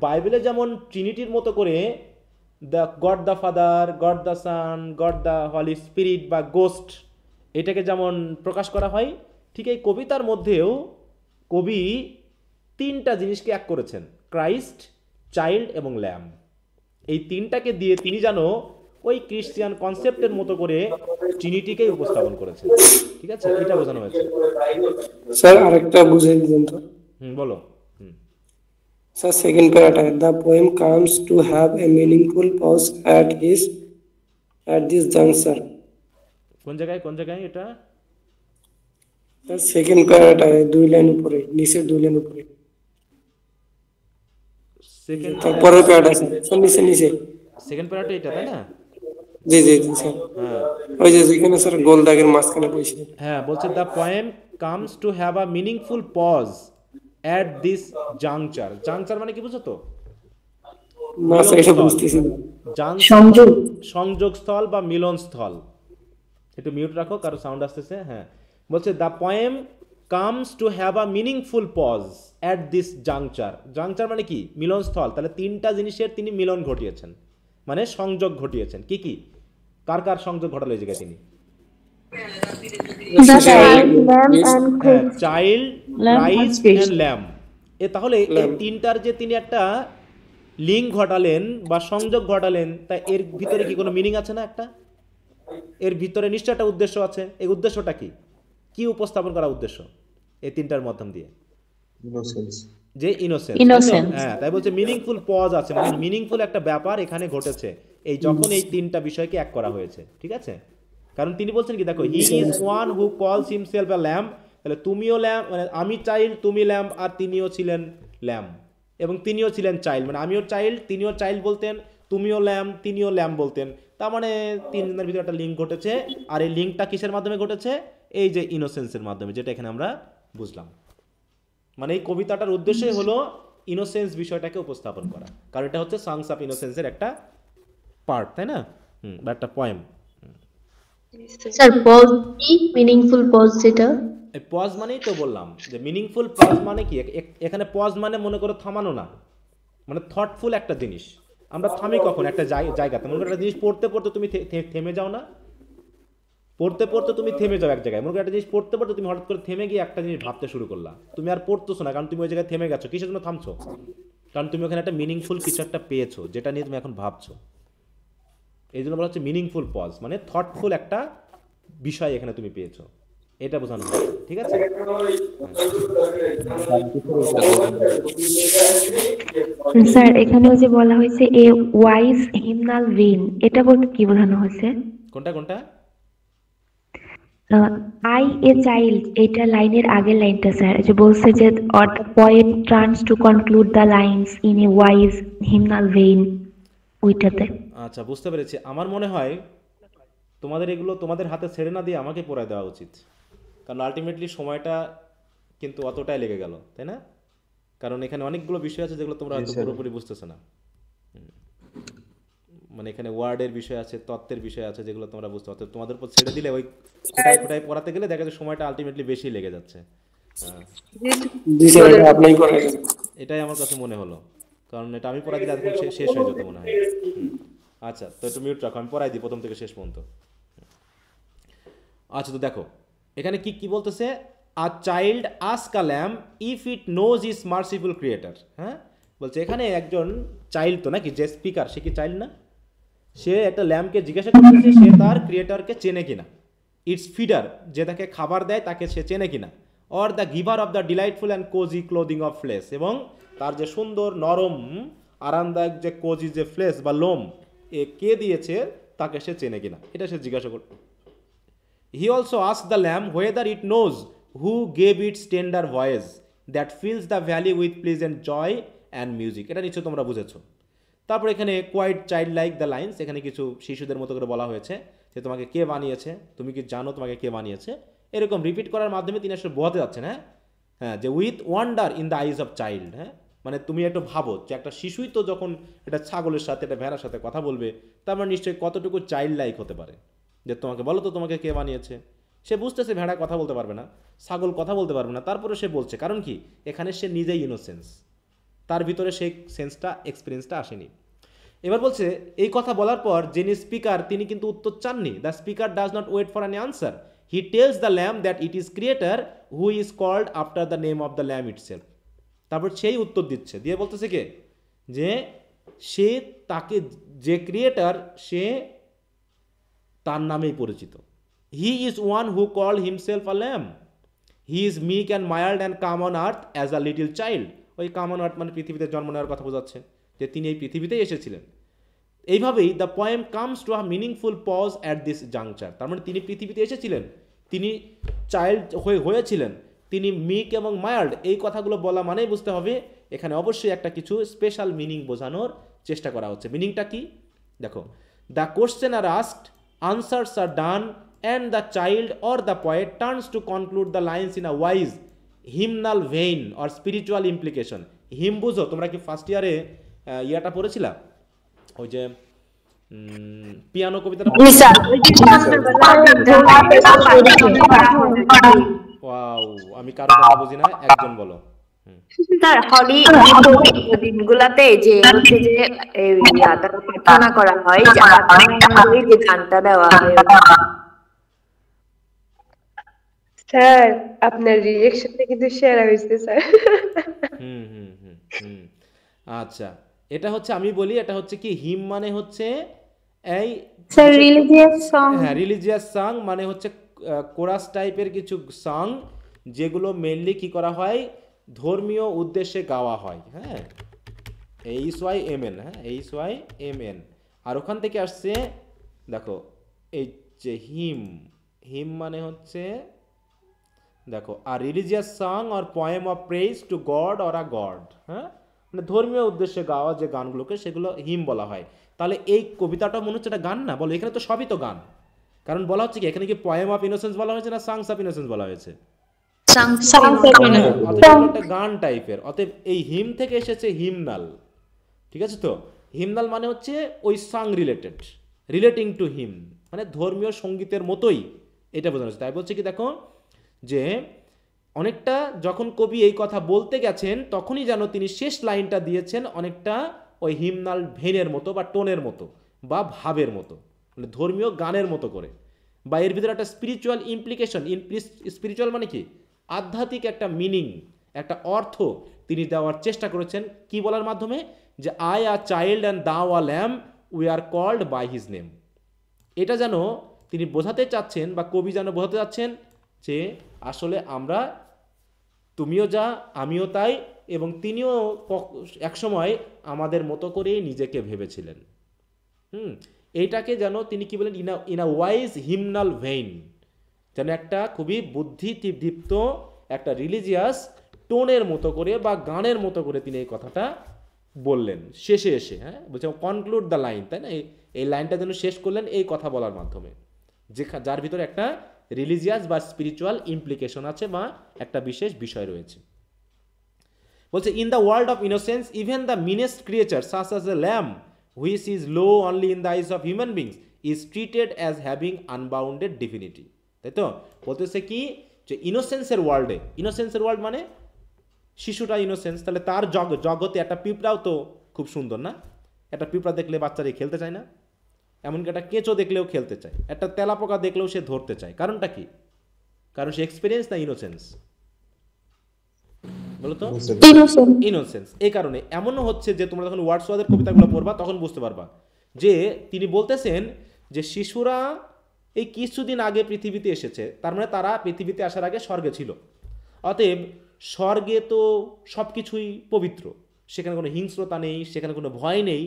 বাইবেলে যেমন ট্রিনিটির মতো করে the god the father, god the sun, god the holy spirit বা গোস্ট এটাকে যেমন প্রকাশ করা হয়, ঠিক এই কবিতার মধ্যেও কবি তিনটা জিনিসকে এক করেছেন, ক্রাইস্ট, চাইল্ড এবং ল্যাম। এই তিনটাকে দিয়ে তিনি যেন ওই ক্রিশ্চিয়ান কনসেপ্টের মতো করে ট্রিনিটিকেই উপস্থাপন করেছেন। ঠিক আছে, এটা বোঝানো হয়েছে। স্যার আরেকটা বুঝিয়ে দিবেন তো? বলো। স্যার সেকেন্ড প্যারাটায় the poem comes to have a meaningful pause at this junction. কোন জায়গায় এটা? স্যার সেকেন্ড প্যারাটায় 2 লাইন উপরে, নিচে 2 লাইন উপরে। সেকেন্ড তারপরে প্যারাটা স্যার নিচে সেকেন্ড প্যারাটা এটা, তাই না? জি স্যার। হ্যাঁ ওই যে যেখানে স্যার গোল দাগের মাঝখানে বসে। হ্যাঁ বলছে the poem comes to have a meaningful pause at this juncture মানে কি বুঝছো তো? না স্যার এটা বুঝতেছি না। সংযোগস্থল বা মিলনস্থল। একটু মিউট রাখো, কারো সাউন্ড আসতেছে। হ্যাঁ বলছে the poem comes to have a meaningful pause at this juncture মানে কি? মিলনস্থল। তাহলে তিনটা জিনিসের তিনি মিলন ঘটিয়েছেন, মানে সংযোগ ঘটিয়েছেন। কি কার সংযোগ ঘটালো এই জায়গায় তিনি? Child, Christ and lamb. তাহলে এই তিনটার যে তিনি একটা লিঙ্ক ঘটালেন বা সংযোগ ঘটালেন, তাই এর ভিতরে কি কোনো মিনিং আছে না? একটা এর ভিতরে নিশ্চয় একটা উদ্দেশ্য আছে। এই উদ্দেশ্যটা কি উপস্থাপন করা উদ্দেশ্য এই তিনটার মাধ্যম দিয়ে? যে ইনোসেন্স। হ্যাঁ তাই বলছে মিনিংফুল পজ আছে, মানে মিনিংফুল একটা ব্যাপার এখানে ঘটেছে এই যখন এই তিনটা বিষয়কে এক করা হয়েছে। ঠিক আছে, কারণ তিনি বলছেন কি দেখো, হি ইজ ওয়ান হু কলস হিমসেলফ আ ল্যাম্ব। তাহলে তুমিও ল্যাম্ব, মানে আমি চাইল্ড, তুমি ল্যাম্ব, আর তিনিও ছিলেন ল্যাম্ব, এবং তিনিও ছিলেন চাইল্ড, মানে আমিও চাইল্ড, তিনিও চাইল্ড বলতেন, তুমিও ল্যাম্ব, তিনিও ল্যাম্ব বলতেন। তার মানে তিনজনের ভিতরে একটা লিঙ্ক ঘটেছে। আর এই লিঙ্কটা কিসের মাধ্যমে ঘটেছে? এই যে ইনোসেন্সের মাধ্যমে, যেটা এখানে আমরা বুঝলাম। মানে এই কবিতাটার উদ্দেশ্যই হলো ইনোসেন্স বিষয়টাকে উপস্থাপন করা, কারণ এটা হচ্ছে সংস অফ ইনোসেন্সের একটা পার্ট, তাই না? বা একটা পোয়েম। স্যার পজ কি মিনিংফুল পজ? যেটা এই পজ মানেই তো বললাম যে মিনিংফুল পজ মানে কি, এখানে পজ মানে মনে করো থামানো না, মানে থটফুল একটা জিনিস। আমরা থামি কখন? একটা জায়গাতে মনে করো একটা জিনিস পড়তে পড়তে তুমি থেমে যাও না? পড়তে পড়তে তুমি থেমে যাও এক জায়গায়। মনে করো একটা জিনিস পড়তে পড়তে তুমি হঠাৎ করে থেমে গিয়ে একটা জিনিস ভাবতে শুরু করলা, তুমি আর পড়তেছো না, কারণ তুমি ওই জায়গায় থেমে গেছো। কিসের জন্য থামছো? কারণ তুমি ওখানে একটা মিনিংফুল কিছু একটা পেয়েছো, যেটা নিয়ে তুমি এখন ভাবছো। এই জন্য বলা হচ্ছে মিনিংফুল পজ, মানে থটফুল একটা বিষয় এখানে তুমি পেয়েছো, এটা বোঝানো হচ্ছে। ঠিক আছে, স্যার এখানেও যে বলা হয়েছে এ ওয়াইজ হিমনাল ভেইন, এটা বলতে কি বোঝানো হয়েছে? কোনটা? আই এ চাইল্ড, এটা লাইনের আগের লাইনটা স্যার, যে বলছে যে or the poet turns to conclude the lines in a wise hymnal vein, ওইটাতে। আচ্ছা বুঝতে পেরেছি। আমার মনে হয় তোমাদের এগুলো তোমাদের হাতে ছেড়ে না দিয়ে আমাকে পড়ায় দেওয়া উচিত, কারণ আলটিমেটলি সময়টা কিন্তু অতটাই লেগে গেল, তাই না? কারণ এখানে অনেকগুলো বিষয় আছে যেগুলো তোমরা হয়তো পুরোপুরি বুঝতেছো না। মানে এখানে ওয়ার্ডের বিষয় আছে, তত্ত্বের বিষয় আছে, যেগুলো তোমরা বুঝতে পারছো। তোমাদের উপর ছেড়ে দিলে ওই কোটায় পড়াতে গেলে দেখা যায় সময়টা আলটিমেটলি বেশি লেগে যাচ্ছে। এটাই আমার কাছে মনে হলো, কারণ এটা আমি পড়া দিলে এখন শেষ হয়ে যেত মনে হয়। আচ্ছা তো একটু মিউট রাখো, আমি পড়াই দিই প্রথম থেকে শেষ পর্যন্ত। আচ্ছা তো দেখো এখানে কি বলতেছে, a child ask a lamb if it knows is merciful creator. হ্যাঁ বলছে এখানে একজন চাইল্ড তো নাকি, যে স্পিকার সে কি চাইল্ড না? সে একটা ল্যাম্পকে জিজ্ঞাসা করতেছে সে তার ক্রিয়েটরকে চেনে কিনা। ইটস ফিডার, যে তাকে খাবার দেয় তাকে সে চেনে কিনা। Or the giver of the delightful and cosy clothing of flash, এবং তার যে সুন্দর নরম আরামদায়ক যে কোজি যে ফ্লেশ বা লোম এ কে দিয়েছে তাকে সে চেনে কিনা, এটা সে জিজ্ঞাসা করল। He also ask the lamp whether it knows who gave its tender voice that fills the valley with pleasant joy and music. এটা নিশ্চয় তোমরা বুঝেছো। তারপর এখানে quite child like the lines, এখানে কিছু শিশুদের মতো করে বলা হয়েছে যে তোমাকে কে বানিয়েছে, তুমি কি জানো তোমাকে কে বানিয়েছে, এরকম রিপিট করার মাধ্যমে তিনি আসলে বোঝাতে যাচ্ছেন। হ্যাঁ, যে with wonder in the eyes of child. হ্যাঁ, মানে তুমি একটু ভাবো যে একটা শিশুই তো যখন এটা ছাগলের সাথে এটা ভেড়ার সাথে কথা বলবে, তার মানে নিশ্চয়ই কতটুকু চাইল্ড লাইক হতে পারে। যে তোমাকে বলো তো তোমাকে কে বানিয়েছে, সে বুঝতেছে ভেড়া কথা বলতে পারবে না, ছাগল কথা বলতে পারবে না, তারপরে সে বলছে, কারণ কি এখানে সে নিজেই ইনোসেন্স, তার ভিতরে সেই সেন্সটা এক্সপিরিয়েন্সটা আসেনি। এবার বলছে এই কথা বলার পর যিনি স্পিকার তিনি কিন্তু উত্তর চাননি। The speaker does not wait for an answer, he tells the lamp that it is creator who is called after the name of the lamp itself. তারপর সেই উত্তর দিচ্ছে, দিয়ে বলতেছে কে, যে সে তাকে যে ক্রিয়েটার সে তার নামেই পরিচিত। He is one who called himself a lamp, he is meek and mild and come on earth as a little child. ওই কাম অন আর্থ মানে পৃথিবীতে জন্ম নেওয়ার কথা বোঝাচ্ছে, যে তিনি এই পৃথিবীতেই এসেছিলেন। এইভাবেই the poem comes to a meaningful pause at this juncture. তার মানে তিনি পৃথিবীতে এসেছিলেন, তিনি চাইল্ড হয়েছিলেন, তিনি মিক এবং মাইল্ড, এই কথাগুলো বলা মানেই বুঝতে হবে এখানে অবশ্যই একটা কিছু স্পেশাল মিনিং বোঝানোর চেষ্টা করা হচ্ছে। মিনিংটা কি দেখো, the question are asked, answers are done, and the child or the poet turns to conclude the lines in a wise hymnal vein or spiritual implication. Hymn বুঝো, তোমরা কি ফার্স্ট ইয়ারে ইয়াটা পড়েছিলা, ওই যে পিয়ানো কবিতাটা? ওয়াও, আমি কারো কথা বুঝি না, একজন বলো। স্যার হলি দিনগুলাতে যে হচ্ছে যে প্রার্থনা করা হয়, যে গানটা দেওয়া হয়। স্যার আপনার রিঅ্যাকশনটা কিন্তু সেরা হয়েছে স্যার। আচ্ছা, এটা হচ্ছে আমি বলি, এটা হচ্ছে কি হিম মানে হচ্ছে এই স্যার রিলিজিয়াস সং। হ্যাঁ, রিলিজিয়াস সং মানে হচ্ছে কোরাস টাইপের কিছু সং যেগুলো মেইনলি কি করা হয়, ধর্মীয় উদ্দেশ্যে গাওয়া হয়। হ্যাঁ, HYMN, হ্যাঁ HYMN। আর ওখান থেকে আসছে দেখো এই যে হিম, হিম মানে হচ্ছে দেখো are religious song or poem of praise to God or a God. হ্যাঁ, মানে ধর্মীয় উদ্দেশ্যে গাওয়া যে গানগুলোকে সেগুলো হিম বলা হয়। তাহলে এই কবিতাটা মনে হচ্ছে একটা গান না? বলো, এখানে তো সবই তো গান। কারণ বলা হচ্ছে কি এখানে কি পোয়েম অফ ইনোসেন্স বলা হয়েছে না সংস অফ ইনোসেন্স বলা হয়েছে? একটা গান টাইপের। অতএব এই হিম থেকে এসেছে হিমনাল, ঠিক আছে তো? হিমনাল মানে হচ্ছে ওই song related, relating to him, মানে ধর্মীয় সঙ্গীতের মতোই এটা বোঝানো হচ্ছে। তাই বলছে কি দেখো, যে অনেকটা যখন কবি এই কথা বলতে গেছেন তখনই যেন তিনি শেষ লাইনটা দিয়েছেন অনেকটা ওই হিমনাল ভেনের মতো বা টোনের মতো বা ভাবের মতো, মানে ধর্মীয় গানের মতো করে, বা এর ভিতরে একটা স্পিরিচুয়াল ইমপ্লিকেশন। স্পিরিচুয়াল মানে কি, আধ্যাত্মিক একটা মিনিং, একটা অর্থ তিনি দেওয়ার চেষ্টা করেছেন। কি বলার মাধ্যমে, যে I a child and thou a lamb, we are called by his name. এটা যেন তিনি বোঝাতে চাচ্ছেন বা কবি যেন বোঝাতে চাচ্ছেন যে আসলে আমরা, তুমিও যা আমিও তাই, এবং তিনিও একসময় আমাদের মতো করেই নিজেকে ভেবেছিলেন। এইটাকে যেন তিনি কি বলেন, in a wise hymnal vein, যেন একটা খুবই বুদ্ধিদীপ্ত একটা রিলিজিয়াস টোনের মতো করে বা গানের মতো করে তিনি এই কথাটা বললেন শেষে এসে। হ্যাঁ, বলছে কনক্লুড দ্য লাইন, তাই না? এই লাইনটা যেন শেষ করলেন এই কথা বলার মাধ্যমে, যে যার ভিতরে একটা রিলিজিয়াস বা স্পিরিচুয়াল ইমপ্লিকেশন আছে বা একটা বিশেষ বিষয় রয়েছে। বলছে in the world of innocence even the meanest creature such as a lamb which is low only in the eyes of human beings is treated as having unbounded divinity. তাই তো? বলতেছে কি, যে ইনোসেন্সের ওয়ার্ল্ডে, ইনোসেন্সের ওয়ার্ল্ড মানে শিশুটা ইনোসেন্স, তাহলে তার জগতে একটা পিঁপড়াও তো খুব সুন্দর না? একটা পিঁপড়া দেখলে বাচ্চারা খেলতে চায় না? এমনকি একটা কেঁচো দেখলেও খেলতে চায়, একটা তেলাপোকা দেখলেও সে ধরতে চায়। কারণটা কি? কারণ সে এক্সপিরিয়েন্স না ইনোসেন্স? বলো তো, ইনোসেন্স। এই কারণে এমনও হচ্ছে যে তোমরা যখন ওয়ার্ডসওয়ার্থের কবিতাগুলো পড়বা তখন বুঝতে পারবা যে তিনি বলতেছেন যে শিশুরা এই কিছুদিন আগে পৃথিবীতে এসেছে, তার মানে তারা পৃথিবীতে আসার আগে স্বর্গে ছিল। অতএব স্বর্গে তো সব কিছুই পবিত্র, সেখানে কোনো হিংস্রতা নেই, সেখানে কোনো ভয় নেই।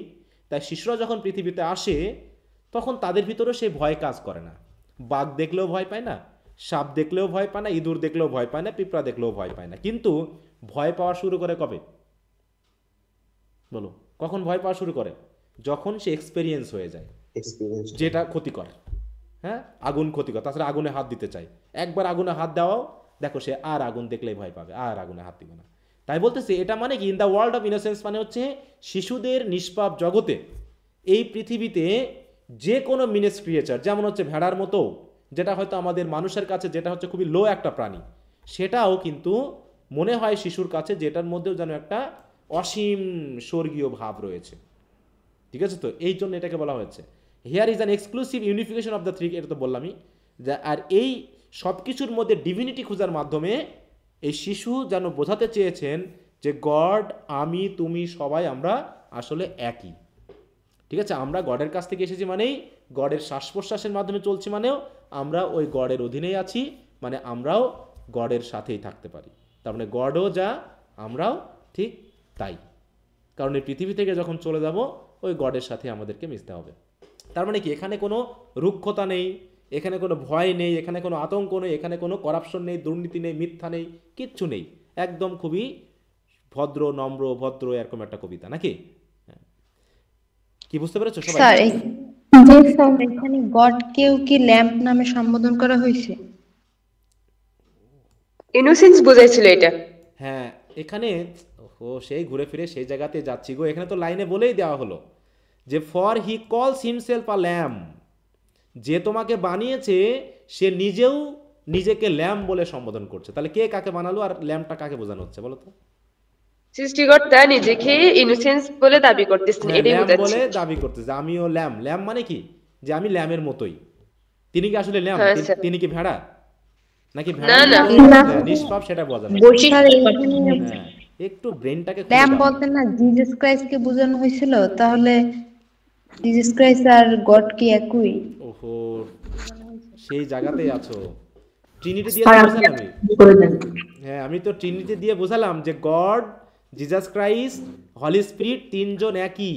তাই শিশুরা যখন পৃথিবীতে আসে তখন তাদের ভিতরেও সেই ভয় কাজ করে না। বাঘ দেখলেও ভয় পায় না, সাপ দেখলেও ভয় পায় না, ইঁদুর দেখলেও ভয় পায় না, পিঁপড়া দেখলেও ভয় পায় না। কিন্তু ভয় পাওয়া শুরু করে কবে? বলো, কখন ভয় পাওয়া শুরু করে? যখন সে এক্সপেরিয়েন্স হয়ে যায়, যেটা ক্ষতিকর। হ্যাঁ, আগুন ক্ষতিকর, তাছাড়া আগুনে হাত দিতে চাই। একবার আগুনে হাত দেওয়াও দেখো সে আর আগুন দেখলেই ভয় পাবে, আর আগুনে হাত দিবে না। তাই বলতেছে এটা মানে কি, in the world of innocence মানে হচ্ছে শিশুদের নিষ্পাপ জগতে, এই পৃথিবীতে যে কোনো মিনেস ক্রিয়েচার, যেমন হচ্ছে ভেড়ার মতো, যেটা হয়তো আমাদের মানুষের কাছে যেটা হচ্ছে খুবই লো একটা প্রাণী, সেটাও কিন্তু মনে হয় শিশুর কাছে যেটার মধ্যেও যেন একটা অসীম স্বর্গীয় ভাব রয়েছে। ঠিক আছে, তো এই জন্য এটাকে বলা হয়েছে here is an exclusive unification of the three. এটা তো বললামই, আর এই সব কিছুর মধ্যে ডিভিনিটি খোঁজার মাধ্যমে এই শিশু যেন বোঝাতে চেয়েছেন যে গড, আমি, তুমি সবাই আমরা আসলে একই। ঠিক আছে, আমরা গডের কাছ থেকে এসেছি মানেই গডের শ্বাস প্রশ্বাসের মাধ্যমে চলছি, মানেও আমরা ওই গডের অধীনেই আছি, মানে আমরাও গডের সাথেই থাকতে পারি। তার মানে গডও যা, আমরাও ঠিক তাই। কারণ এই পৃথিবী থেকে যখন চলে যাব ওই গডের সাথে আমাদেরকে মিশতে হবে। তার মানে কি, এখানে কোনো রুক্ষতা নেই, এখানে কোনো ভয় নেই, এখানে কোনো আতঙ্ক নেই, এখানে কোনো করাপশন নেই, দুর্নীতি নেই, মিথ্যা নেই, কিচ্ছু নেই। একদম খুবই ভদ্র, নম্র, ভদ্র এরকম একটা কবিতা, নাকি? কি বুঝতে পেরেছো সবাই? স্যার এখানে গড কেও কি ল্যাম্প নামে সম্বোধন করা হয়েছে? ইনোসেন্স বোঝাইছিল এটা। হ্যাঁ, এখানে সেই ঘুরে ফিরে সেই জায়গাতে যাচ্ছি গো। এখানে তো লাইনে বলেই দেওয়া হলো যে ফর হি কলস হিমসেলফ আ ল্যাম্প, যে তোমাকে বানিয়েছে সে নিজেও নিজেকে ল্যাম্প বলে সম্বোধন করছে। তাহলে কে কাকে বানালো আর ল্যাম্পটা কাকে বোঝানো হচ্ছে বলো তো? সৃষ্টিকর্তা নিজেকে ইনোসেন্স বলে দাবি করতেছেন, এটাই ল্যাম্প বোঝাচ্ছে। বলে দাবি করতেছে, আমিও ল্যাম্প। ল্যাম্প মানে কি, যে আমি ল্যাম্পের মতোই। তিনি কি আসলে ল্যাম্প? তিনি কি ভেড়া নাকি ভেড়া নিষ্পাপ, সেটা বোঝানো। একটু ব্রেনটাকে ল্যাম্প বলতে না জিসাস ক্রাইস্টকে বোঝানো হয়েছিল, তাহলে জিসাস ক্রাইস্ট আর গড কি একই? ওহো, সেই জায়গাতেই আছো। ট্রিনিটি দিয়ে বোঝালাম আমি। হ্যাঁ, আমি তো ট্রিনিটি দিয়ে বোঝালাম যে গড, জিসাস ক্রাইস্ট, হলি স্পিরিট তিনজন একই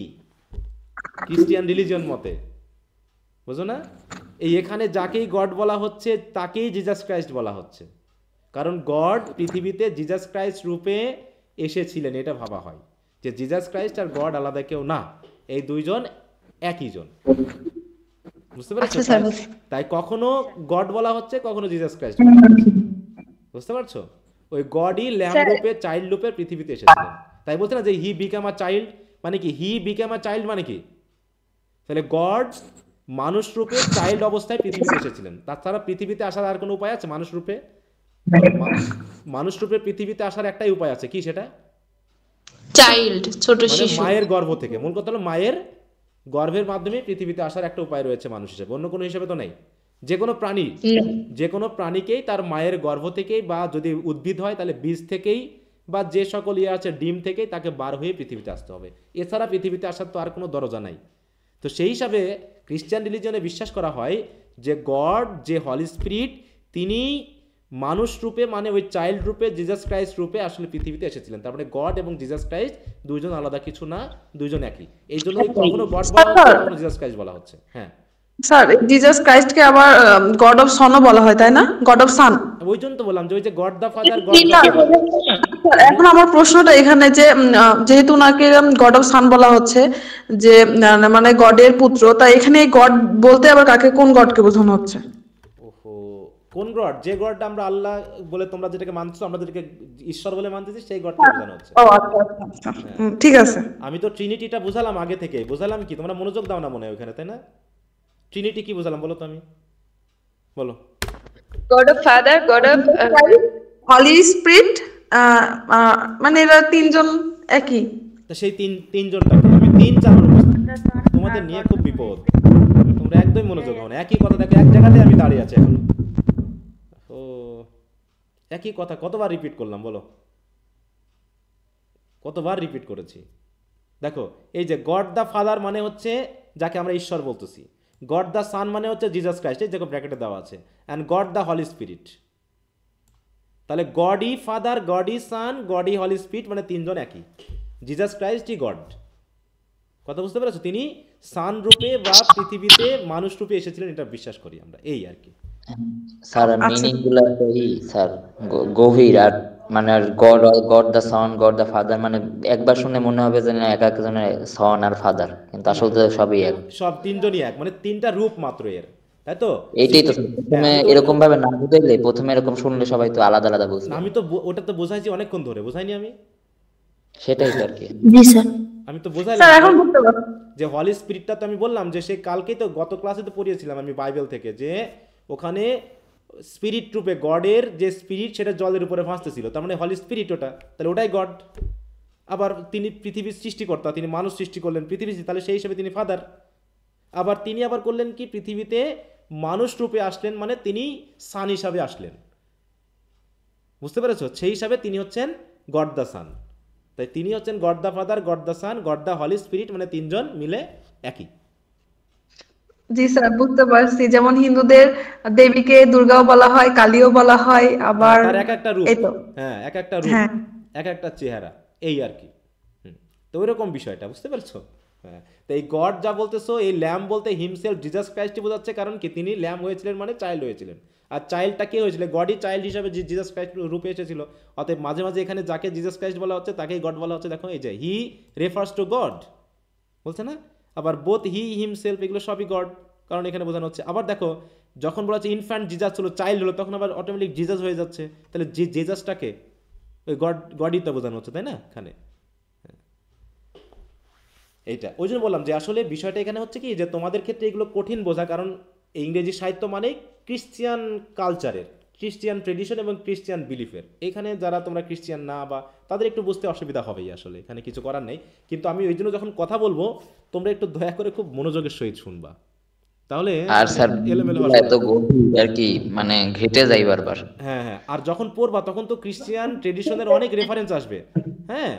খ্রিস্টিয়ান রিলিজিয়ন মতে, বুঝো না? এই এখানে যাকেই গড বলা হচ্ছে তাকেই জিসাস ক্রাইস্ট বলা হচ্ছে, কারণ গড পৃথিবীতে জিসাস ক্রাইস্ট রূপে এসেছিলেন। এটা ভাবা হয় যে জিসাস ক্রাইস্ট আর গড আলাদা কেউ না, এই দুইজন একই জন। বুঝতে পারছো? তাই কখনো গড বলা হচ্ছে, কখনো জিসাস ক্রাইস্ট বলা হচ্ছে। বুঝতে পারছো? ওই গডই ল্যাম্ব রূপে, চাইল্ড রূপে পৃথিবীতে এসেছিলেন। তাই বলছে না যে হি বিকাম আ চাইল্ড, মানে কি হি বিকাম আ চাইল্ড মানে কি? তাহলে গড মানুষ রূপে চাইল্ড অবস্থায় পৃথিবীতে এসেছিলেন। তাছাড়া পৃথিবীতে আসার আর কোনো উপায় আছে? মানুষ রূপে, মানুষ রূপে পৃথিবীতে আসার একটাই উপায় আছে, কি সেটা? চাইল্ড, ছোট শিশু, মায়ের গর্ভ থেকে। মূল কথা হলো মায়ের গর্ভের মাধ্যমে পৃথিবীতে আসার একটা উপায় রয়েছে মানুষ হিসেবে, অন্য কোনো হিসেবে তো নেই। যে কোনো প্রাণী, যে কোনো প্রাণীকেই তার মায়ের গর্ভ থেকেই, বা যদি উদ্ভিদ হয় তাহলে বীজ থেকেই, বা যে সকল ইয়ে আছে ডিম থেকেই তাকে বার হয়ে পৃথিবীতে আসতে হবে। এছাড়া পৃথিবীতে আসার তো আর কোনো দরজা নাই। তো সেই হিসাবে খ্রিস্টান রিলিজনে বিশ্বাস করা হয় যে গড, যে হলি স্পিরিট, তিনি মানুষ রূপে, মানে ওই চাইল্ড রূপে, জিসাস ক্রাইস্ট রূপে আসলে পৃথিবীতে এসেছিলেন। তার মানে গড এবং জিসাস ক্রাইস্ট দুইজন আলাদা কিছু না, দুইজন একই। এই জন্য কখনো গড বলা হচ্ছে, কখনো জিসাস ক্রাইস্ট বলা হচ্ছে। হ্যাঁ স্যার, জিসাস ক্রাইস্টকে আবার গড অফ সনও বলা হয়, তাই না? God of San. ওই জন্য তো বললাম যে ওই যে গড দা ফাদার, গড এখন আমার প্রশ্নটা এখানে যে যেহেতু ওনাকে গড অফ সান বলা হচ্ছে, যে মানে গডের পুত্র, তাই এখানে গড বলতে আবার কাকে, কোন গডকে বোঝানো হচ্ছে? ওহো, কোন গড? যে গড আমরা আল্লাহ বলে তোমরা যেটাকে মানছো, আমরা যেটাকে ঈশ্বর বলে মানতেছি, সেই গডকে বোঝানো হচ্ছে। ও আচ্ছা আচ্ছা, ঠিক আছে। আমি তো ট্রিনিটিটা বুঝালাম আগে থেকে। বুঝালাম কি, তোমরা মনোযোগ দাও না মনে হয় ওখানে, তাই না? ট্রিনিটি কি বুঝালাম বলো তো? আমি বলো। God of Father, God of Holy Spirit, মানে এরা তিনজন একই। তো সেই তিনজনটাকে আমি তিন চার তোমাদের নিয়ে খুব বিপদ, তোমরা একদম মনোযোগ হও না। একই কথা, দেখো এক জায়গাতে আমি দাঁড়িয়ে আছি এখন। ও একই কথা কতবার রিপিট করলাম বলো? কতবার রিপিট করেছি? দেখো, এই যে গড দা ফাদার মানে হচ্ছে যাকে আমরা ঈশ্বর বলতেছি, গড দা সান মানে হচ্ছে জিসাস ক্রাইস্ট, এই দেখো ব্র্যাকেটে দেওয়া আছে, and God the Holy Spirit. তাহলে গডই ফাদার, গডই সান, গডই হলি স্পিরিট, মানে তিনজন একই। জিজাস ক্রাইস্ট ই গড। কথা বুঝতে পেরেছো? তিনি সান রূপে বা পৃথিবীতে মানুষ রূপে এসেছিলেন, এটা বিশ্বাস করি আমরা, এই আর কি। স্যার মিনিং গুলা তো স্যার গভীর, আর মানে god god the son god the father, মানে একবার শুনে মনে হবে যে না এক একজনের সন আর ফাদার, কিন্তু আসলে তো সবই এক, সব তিনজনই এক, মানে তিনটা রূপ মাত্র এর, তাই তো? এইটাই তো প্রথমে এরকম ভাবে না বুঝাইলে, প্রথমে এরকম শুনলে সবাই তো আলাদা আলাদা বুঝবে। আমি তো ওটা তো বোঝাইছি অনেকক্ষণ ধরে, বোঝাইনি আমি? সেটাই আর কি। জি স্যার। আমি তো বোঝাইলাম যে হলি স্পিরিটটা, তো আমি বললাম যে সে কালকেই তো গত ক্লাসে তো পড়িয়েছিলাম আমি বাইবেল থেকে, যে ওখানে স্পিরিট রূপে গডের যে স্পিরিট সেটা জলের উপরে ভাসতেছিল, তার মানে হলি স্পিরিট ওটা, তাহলে ওটাই গড। আবার তিনি পৃথিবীর সৃষ্টিকর্তা, তিনি মানুষ সৃষ্টি করলেন পৃথিবী, তাহলে সেই হিসেবে তিনি ফাদার। আবার তিনি আবার করলেন কি, পৃথিবীতে মানুষ রূপে আসলেন, মানে তিনি সান হিসাবে আসলেন, বুঝতে পেরেছো? সেই হিসাবে তিনি হচ্ছেন গড দ্য সান। তাই তিনি হচ্ছেন god the father, god the sun, god the holy Spirit, মানে তিনজন মিলে একই। জি স্যার, বুঝতে পারছি। যেমন হিন্দুদের দেবীকে দুর্গাও বলা হয়, কালীও বলা হয়, আবার তার এক একটা রূপ, এই তো হ্যাঁ এক একটা রূপ, এক একটা চেহারা, এই আর কি। তো ওইরকম বিষয়টা, বুঝতে পারছো? হ্যাঁ, তো এই গড যা বলতেছো, এই ল্যাম বলতে হিমসেলফ জিজাস ক্রাইস্টই বোঝাচ্ছে, কারণ কি তিনি ল্যাম হয়েছিলেন মানে চাইল্ড হয়েছিলেন, আর চাইল্ডটা কে হয়েছিল? গডই চাইল্ড হিসাবে জিজাস ক্রাইস্ট রূপে এসেছিল। অতএব মাঝে মাঝে এখানে যাকে জিজাস ক্রাইস্ট বলা হচ্ছে তাকেই গড বলা হচ্ছে। দেখো এই যে হি রেফার্স টু গড বলছে না, আবার বোথ হি হিমসেলফ, এগুলো সবই গড, কারণ এখানে বোঝানো হচ্ছে। আবার দেখো যখন বলা হচ্ছে ইনফ্যান্ট জিজাস হলো, চাইল্ড হলো, তখন আবার অটোমেটিক জিজাস হয়ে যাচ্ছে, তাহলে জিজাসটাকে ওই গডই তো বোঝানো হচ্ছে, তাই না এখানে? এইটা ওই জন্য বললাম যে আসলে বিষয়টা এখানে হচ্ছে কি, যে তোমাদের ক্ষেত্রে এগুলো কঠিন বোঝা, কারণ ইংরেজি সাহিত্য মানে ক্রিশ্চিয়ান কালচারের, ক্রিশ্চিয়ান ট্রেডিশন এবং ক্রিশ্চিয়ান বিলিফের। এখানে যারা তোমরা ক্রিশ্চিয়ান না, বা তাদের একটু বুঝতে অসুবিধা হবেই, আসলে এখানে কিছু করার নেই। কিন্তু আমি ওই জন্য যখন কথা বলবো, তোমরা একটু দয়া করে খুব মনোযোগের সহিত শুনবা, তাহলে আর স্যার এত গভীর আর কি, মানে ঘেটে যাই বারবার। হ্যাঁ হ্যাঁ, আর যখন পড়বা তখন তো ক্রিশ্চিয়ান ট্রেডিশনের অনেক রেফারেন্স আসবে। হ্যাঁ,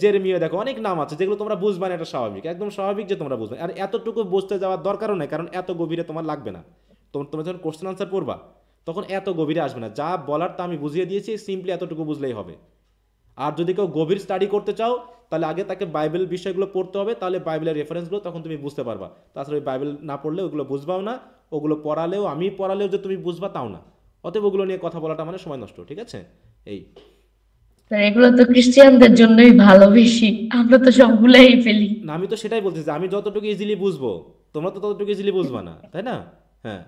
জেরেমিয়া দেখো, অনেক নাম আছে যেগুলো তোমরা বুঝবা না, এটা স্বাভাবিক, একদম স্বাভাবিক যে তোমরা বুঝবে। আর এতটুকু বুঝতে যাওয়ার দরকারও নেই, কারণ এত গভীরে তোমার লাগবে না। তোমরা যখন কোশ্চেন আনসার পড়বা তখন এত গভীরে আসবে না, যা বলার তা আমি বুঝিয়ে দিয়েছি, সিম্পলি এতটুকু বুঝলেই হবে। আর যদি কেউ গভীর স্টাডি করতে চাও, তাহলে আগে তাকে বাইবেল বিষয়গুলো পড়তে হবে, তাহলে বাইবেলের রেফারেন্সগুলো তখন তুমি বুঝতে পারবা। তাছাড়া ওই বাইবেল না পড়লে ওগুলো বুঝবাও না, ওগুলো পড়ালেও আমি পড়ালেও যে তুমি বুঝবা তাও না। অতএব ওগুলো নিয়ে কথা বলাটা মানে সময় নষ্ট, ঠিক আছে? এই এগুলো তো ক্রিশ্চিয়ানদের জন্যই ভালো বেশি, আমরা তো সবগুলাই ফেলি না। আমি তো সেটাই বলতেছি যে আমি যতটুকু ইজিলি বুঝবো, তোমরা তো ততটুকু ইজিলি বুঝবা না, তাই না? হ্যাঁ,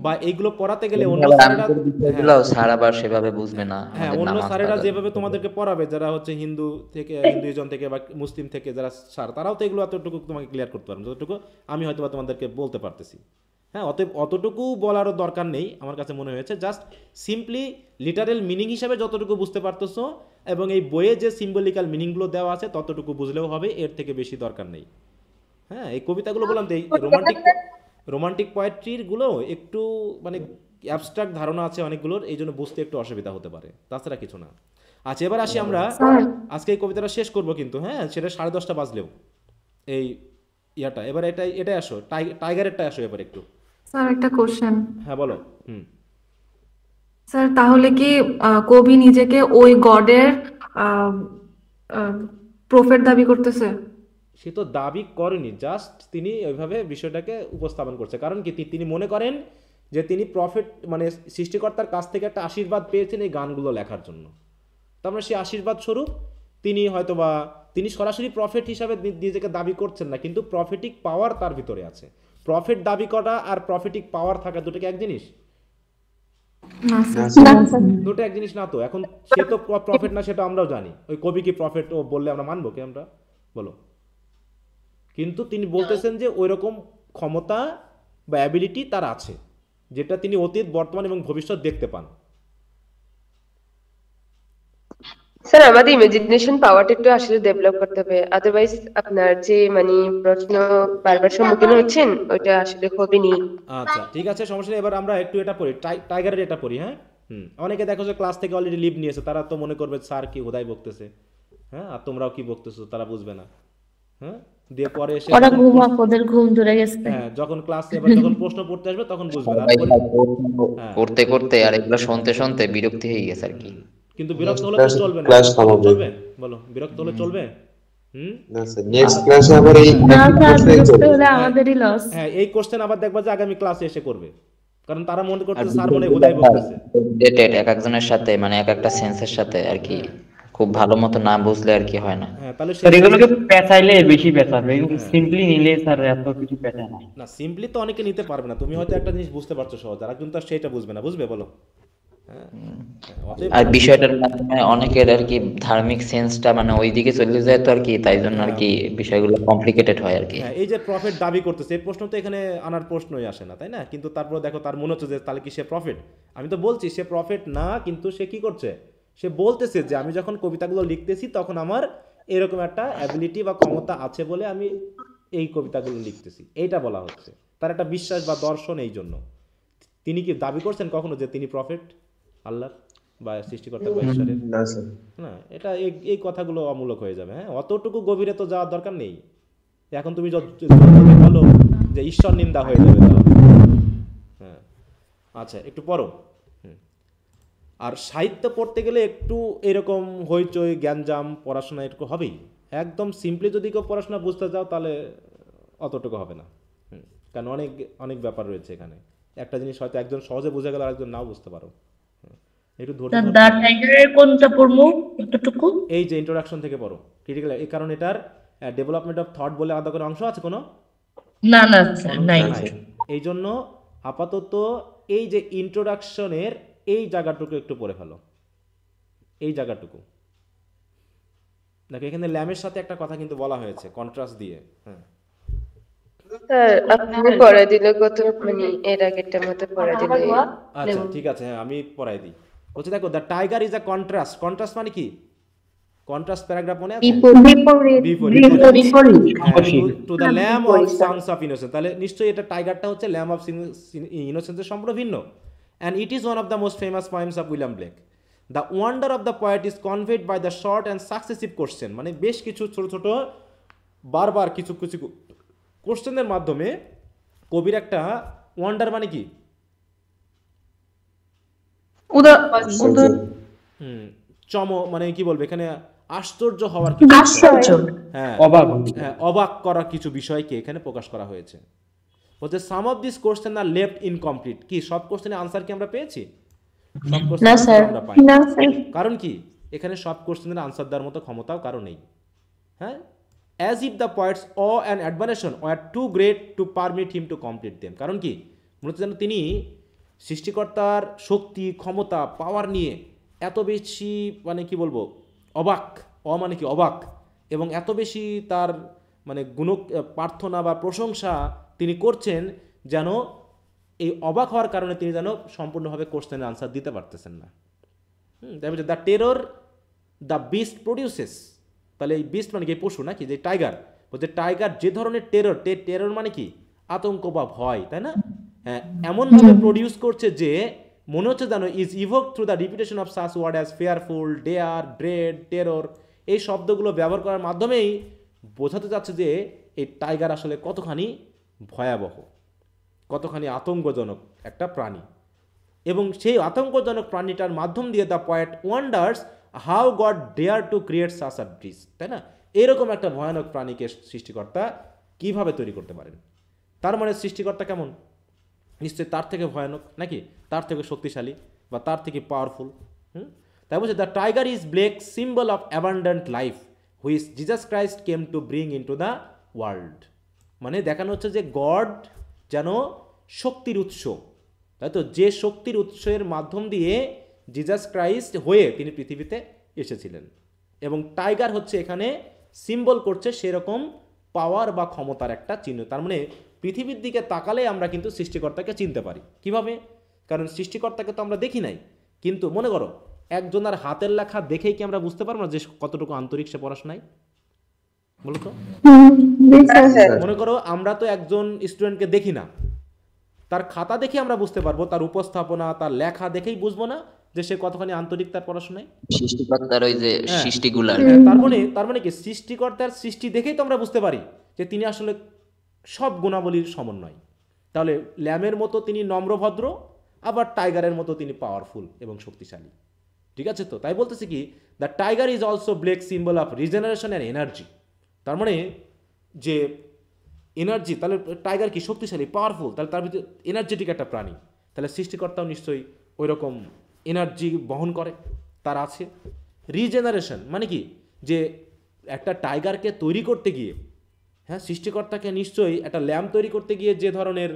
বা এইগুলো পড়াতে গেলে অন্য স্যারেরা স্যার আবার সেভাবে বুঝবে না। হ্যাঁ, অন্য স্যারেরা যেভাবে তোমাদেরকে পড়াবে, যারা হচ্ছে হিন্দু থেকে, হিন্দুইজম থেকে বা মুসলিম থেকে যারা স্যার, তারাও তো এগুলো এতটুকু তোমাকে ক্লিয়ার করতে পারবে যতটুকু আমি হয়তো বা তোমাদেরকে বলতে পারতেছি। হ্যাঁ, অতএব অতটুকু বলারও দরকার নেই আমার কাছে মনে হয়েছে। জাস্ট সিম্পলি লিটারেল মিনিং হিসাবে যতটুকু বুঝতে পারতেছো, এবং এই বইয়ে যে সিম্বলিক্যাল মিনিংগুলো দেওয়া আছে ততটুকু বুঝলেও হবে, এর থেকে বেশি দরকার নেই। হ্যাঁ, এই কবিতাগুলো বললাম তো, এই রোমান্টিক পোয়েট্রির গুলো একটু মানে অ্যাবস্ট্রাক্ট ধারণা আছে অনেকগুলোর, এই জন্য বুঝতে একটু অসুবিধা হতে পারে, তাছাড়া কিছু না। আচ্ছা, এবার আসি আমরা, আজকে এই কবিতাটা শেষ করব কিন্তু, হ্যাঁ সেটা 10:30 বাজলেও এই ইয়াটা। এবার এটাই আসো, টাইগারেরটা আসো এবার একটু। স্যার একটা কোশ্চেন। হ্যাঁ বলো। স্যার তাহলে কি কবি নিজেকে ওই গডের প্রফেট দাবি করতেছে? সে তো দাবি করেনি, জাস্ট তিনি ওইভাবে বিষয়টাকে উপস্থাপন করছে। কারণ কি, তিনি মনে করেন যে তিনি প্রফেট, মানে সৃষ্টিকর্তার কাছ থেকে একটা আশীর্বাদ পেয়েছেন এই গানগুলো লেখার জন্য। তার মানে সেই আশীর্বাদ স্বরূপ তিনি হয়তোবা, তিনি সরাসরি প্রফেট হিসাবে নিজেকে দাবি করছেন না, কিন্তু প্রফেটিক পাওয়ার তার ভিতরে আছে। প্রফেট দাবি করা আর প্রফেটিক পাওয়ার থাকা দুটো কি এক জিনিস? দুটো এক জিনিস না তো। এখন সে তো প্রফেট না, সেটা আমরাও জানি। ওই কবি কি প্রফেট ও বললে আমরা মানবো কি? আমরা বলো। কিন্তু তিনি বলতেছেন যে ওই রকম ক্ষমতা বা অ্যাবিলিটি তার আছে, যেটা তিনি অতীত, বর্তমান এবং ভবিষ্যৎ দেখতে পান। স্যার আমাদের ইমাজিনেশন পাওয়ারটা একটু আসলে ডেভেলপ করতে হবে, আদারওয়াইজ আপনার যে মানে প্রশ্ন বারবার সম্মুখীন হচ্ছেন ওইটা আসলে হবে না। আচ্ছা ঠিক আছে, সমস্যা নেই। এবার আমরা একটু এটা পড়ি, টাইগারের এটা পড়ি। হ্যাঁ, অনেকে দেখো যে ক্লাস থেকে অলরেডি লিভ নিয়েছে, তারা তো মনে করবে স্যার কি হুদাই বকতেছে, হ্যাঁ আর তোমরাও কি বকতেছো, তারা বুঝবে না। হ্যাঁ, দিয়ে পরে এসে ওরা ঘুমা, ওদের ঘুম ধরে গেছে। হ্যাঁ, যখন ক্লাস এবার যখন প্রশ্ন পড়তে আসবে তখন বুঝবে না। পড়তে করতে আর এগুলো শুনতে শুনতে বিরক্তি হয়ে গেছে আর কি। কিন্তু বিরক্ত হলে তো চলবে না, চলবে? বলো, বিরক্ত হলে চলবে? না স্যার নেক্সট ক্লাসে আবার এই না একই স্যার প্রশ্নই বিরক্ত করবে। হলে আমাদেরই লস। হ্যাঁ এই কোশ্চেন আবার দেখবা যে আগামী ক্লাসে এসে করবে, কারণ তারা মনে করতেছে স্যার মনে হুদাই বলতেছে। রিলেটেড এক একজনের সাথে মানে এক একটা সেন্সের সাথে আর কি, খুব ভালো মতো না বুঝলে আর কি হয় না। হ্যাঁ তাহলে স্যার এগুলোকে পেঁচাইলে বেশি পেঁচাবে, সিম্পলি নিলে স্যার এত কিছু পেঁচায় না। না সিম্পলি তো অনেকে নিতে পারবে না, তুমি হয়তো একটা জিনিস বুঝতে পারছো সহজ, আর একজন তো সেটা বুঝবে না, বুঝবে বলো? আর বিষয়টার মাধ্যমে অনেকের আর কি ধার্মিক সেন্সটা মানে ওইদিকে চলে যায় তো আর কি, তাই জন্য আর কি বিষয়গুলো কমপ্লিকেটেড হয় আর কি। হ্যাঁ এই যে প্রফেট দাবি করতেছে, এই প্রশ্ন তো এখানে আনার প্রশ্নই আসে না, তাই না? কিন্তু তারপর দেখো তার মনে হচ্ছে যে তাহলে কি সে প্রফেট? আমি তো বলছি সে প্রফেট না, কিন্তু সে কি করছে, সে বলতেছে যে আমি যখন কবিতাগুলো লিখতেছি তখন আমার এরকম একটা অ্যাবিলিটি বা ক্ষমতা আছে বলে আমি এই কবিতাগুলো লিখতেছি, এইটা বলা হচ্ছে। তার একটা বিশ্বাস বা দর্শন। এই জন্য তিনি কি দাবি করছেন কখনো যে তিনি প্রফেট আল্লাহর বা সৃষ্টিকর্তা বা ঈশ্বরের? না, এটা এই কথাগুলো অমূলক হয়ে যাবে। হ্যাঁ অতটুকু গভীরে তো যাওয়ার দরকার নেই। এখন তুমি বলো যে ঈশ্বর নিন্দা হয়ে যাবে তাহলে। হ্যাঁ আচ্ছা একটু পড়ো। আর সাহিত্য পড়তে গেলে একটু এরকম হইচই গ্যাঞ্জাম পড়াশোনা একটু হবেই। একদম সিম্পলি যদি কেউ পড়াশোনা বুঝতে যাও তাহলে অতটুকু হবে না, কারণ অনেক অনেক ব্যাপার রয়েছে এখানে। একটা জিনিস হয়তো একজন সহজে বুঝে গেল আর একজন নাও বুঝতে পারো। একটু দা টাইগারের কোনটা পড়বো কতটুকু? এই যে ইন্ট্রোডাকশন থেকে পড়ো ক্রিটিক্যাল, এই কারণ এটার ডেভেলপমেন্ট অফ থট বলে আলাদা করে অংশ আছে কোনো? না না নাই। এই জন্য আপাতত এই যে ইন্ট্রোডাকশনের এই জায়গাটুকু একটু পড়ে ফেলো, এই জায়গাটুকু। দেখো এখানে ল্যামের সাথে একটা কথা কিন্তু বলা হয়েছে কন্ট্রাস্ট দিয়ে। হ্যাঁ স্যার আপনি পড়াই দিলে কত মানে এর আগেরটার মতো পড়াই দিলে। আচ্ছা ঠিক আছে, হ্যাঁ আমি পড়াই দিই। বলছে দেখো the tiger is a contrast. Contrast মানে কি? কন্ট্রাস্ট প্যারাগ্রাফ মনে আছে? To the lamb of songs of innocence. তাহলে নিশ্চয়ই এটা টাইগারটা হচ্ছে ল্যাম অফ ইনোসেন্সের সম্পূর্ণ ভিন্ন। And it is one of the most famous poems of William Blake. The wonder of the poet is conveyed by the short and successive question. মানে বেশ কিছু ছোট ছোট বারবার কিছু কিছু কোশ্চেনের মাধ্যমে কবির একটা ওয়ান্ডার মানে কি মানে কি বলবো এখানে আশ্চর্য হওয়ার কিছু, হ্যাঁ অবাক করা কিছু বিষয়কে এখানে প্রকাশ করা হয়েছে। বলছে some of this question are left incomplete. কি সব কোশ্চেনের আনসার কি আমরা পেয়েছি? সব কোশ্চেন আমরা পাইনি। কারণ কি এখানে সব কোশ্চেনের আনসার দেওয়ার মতো ক্ষমতাও কারো নেই। হ্যাঁ as if the poet's awe and admiration were too great to permit him to complete them. কারণ কি মূলত যেন তিনি সৃষ্টিকর্তার শক্তি ক্ষমতা পাওয়ার নিয়ে এত বেশি মানে কি বলবো অবাক, মানে কি অবাক, এবং এত বেশি তার মানে গুণ প্রার্থনা বা প্রশংসা তিনি করছেন যেন এই অবাক হওয়ার কারণে তিনি যেন সম্পূর্ণভাবে কোশ্চেনের আনসার দিতে পারতেছেন না। তাই বলছে the terror the beast produces. তাহলে এই বিস্ট মানে কি পশু নাকি, যে টাইগার, বলছে টাইগার যে ধরনের টেরর মানে কি আতঙ্ক বা ভয়, তাই না? হ্যাঁ এমনভাবে প্রডিউস করছে যে মনে হচ্ছে যেন is evoke through the repetition of such word as fearful, dare, dread, terror. এই শব্দগুলো ব্যবহার করার মাধ্যমেই বোঝাতে যাচ্ছে যে এই টাইগার আসলে কতখানি ভয়াবহ, কতখানি আতঙ্কজনক একটা প্রাণী। এবং সেই আতঙ্কজনক প্রাণীটার মাধ্যম দিয়ে the poet wonders how God dare to create such a bridge. তাই না? এরকম একটা ভয়ানক প্রাণীকে সৃষ্টিকর্তা কিভাবে তৈরি করতে পারেন? তার মানে সৃষ্টিকর্তা কেমন? নিশ্চয়ই তার থেকে ভয়ানক নাকি, তার থেকে শক্তিশালী বা তার থেকে পাওয়ারফুল। তাই বলছে the tiger is Blake symbol of abundant life which Jesus Christ came to bring in to the world. মানে দেখানো হচ্ছে যে গড যেন শক্তির উৎস, তাই তো, যে শক্তির উৎসের মাধ্যম দিয়ে জিজাস ক্রাইস্ট হয়ে তিনি পৃথিবীতে এসেছিলেন। এবং টাইগার হচ্ছে এখানে সিম্বল করছে সেরকম পাওয়ার বা ক্ষমতার একটা চিহ্ন। তার মানে পৃথিবীর দিকে তাকালে আমরা কিন্তু সৃষ্টিকর্তাকে চিনতে পারি। কিভাবে? কারণ সৃষ্টিকর্তাকে তো আমরা দেখি নাই, কিন্তু মনে করো একজনের হাতের লেখা দেখেই কি আমরা বুঝতে পারবো না যে কতটুকু আন্তরিক সে পড়াশোনায়? বলো তো। মনে করো আমরা তো একজন স্টুডেন্টকে দেখি না, তার খাতা দেখে আমরা বুঝতে পারবো, তার উপস্থাপনা তার লেখা দেখেই বুঝবো না যে সে কতখানি আন্তরিক তার পড়াশোনায়। সৃষ্টিকর্তার ওই যে সৃষ্টিগুলা, তার মানে কি সৃষ্টিকর্তার সৃষ্টি দেখেই তো আমরা বুঝতে পারি যে তিনি আসলে সব গুণাবলীর সমন্বয়। তাহলে ল্যামের মতো তিনি নম্রভদ্র, আবার টাইগারের মতো তিনি পাওয়ারফুল এবং শক্তিশালী। ঠিক আছে তো? তাই বলতেছি কি the tiger is also Blake symbol of regeneration and energy. তার মানে যে এনার্জি, তাহলে টাইগার কি শক্তিশালী, পাওয়ারফুল, তাহলে তার ভিতরে এনার্জেটিক একটা প্রাণী, তাহলে সৃষ্টিকর্তাও নিশ্চয়ই ওই রকম এনার্জি বহন করে, তার আছে। রিজেনারেশন মানে কি, যে একটা টাইগারকে তৈরি করতে গিয়ে, হ্যাঁ, সৃষ্টিকর্তাকে নিশ্চয়ই একটা ল্যাম্প তৈরি করতে গিয়ে যে ধরনের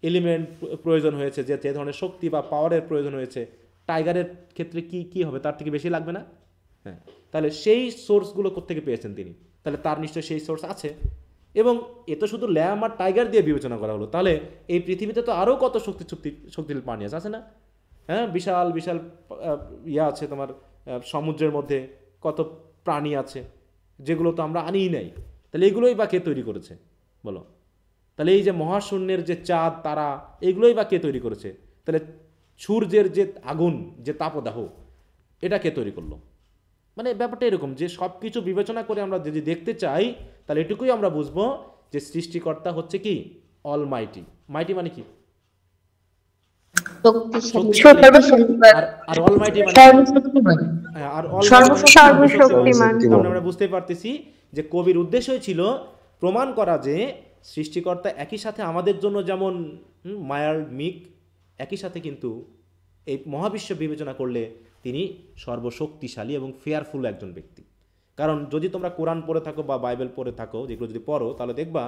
এলিমেন্ট প্রয়োজন হয়েছে, যে ধরনের শক্তি বা পাওয়ারের প্রয়োজন হয়েছে, টাইগারের ক্ষেত্রে কি হবে, তার থেকে বেশি লাগবে না? হ্যাঁ, তাহলে সেই সোর্সগুলো কোত্থেকে পেয়েছেন তিনি, তাহলে তার নিশ্চয়ই সেই সোর্স আছে। এবং এ তো শুধু ল্যাম্প আর টাইগার দিয়ে বিবেচনা করা হলো, তাহলে এই পৃথিবীতে তো আরও কত শক্তিশালী প্রাণী আছে না? হ্যাঁ, বিশাল বিশাল ইয়ে আছে তোমার, সমুদ্রের মধ্যে কত প্রাণী আছে যেগুলো তো আমরা আনিই নাই, তাহলে এগুলোই বা কে তৈরি করেছে বলো? তাহলে এই যে মহাশূন্যের যে চাঁদ তারা, এগুলোই বা কে তৈরি করেছে? তাহলে সূর্যের যে আগুন, যে তাপদাহ, এটা কে তৈরি করলো? মানে ব্যাপারটা এরকম যে সব কিছু বিবেচনা করে আমরা যদি দেখতে চাই, তাহলে এটুকুই আমরা বুঝবো যে সৃষ্টিকর্তা হচ্ছে কি অলমাইটি। মাইটি মানে কি? আমরা বুঝতে পারতেছি যে কবির উদ্দেশ্যই ছিল প্রমাণ করা যে সৃষ্টিকর্তা একই সাথে আমাদের জন্য যেমন মায়ার মিক, একই সাথে কিন্তু এই মহাবিশ্ব বিবেচনা করলে তিনি সর্বশক্তিশালী এবং ফেয়ারফুল একজন ব্যক্তি। কারণ যদি তোমরা কোরআন পড়ে থাকো বা বাইবেল পড়ে থাকো, যেগুলো যদি পড়ো, তাহলে দেখবা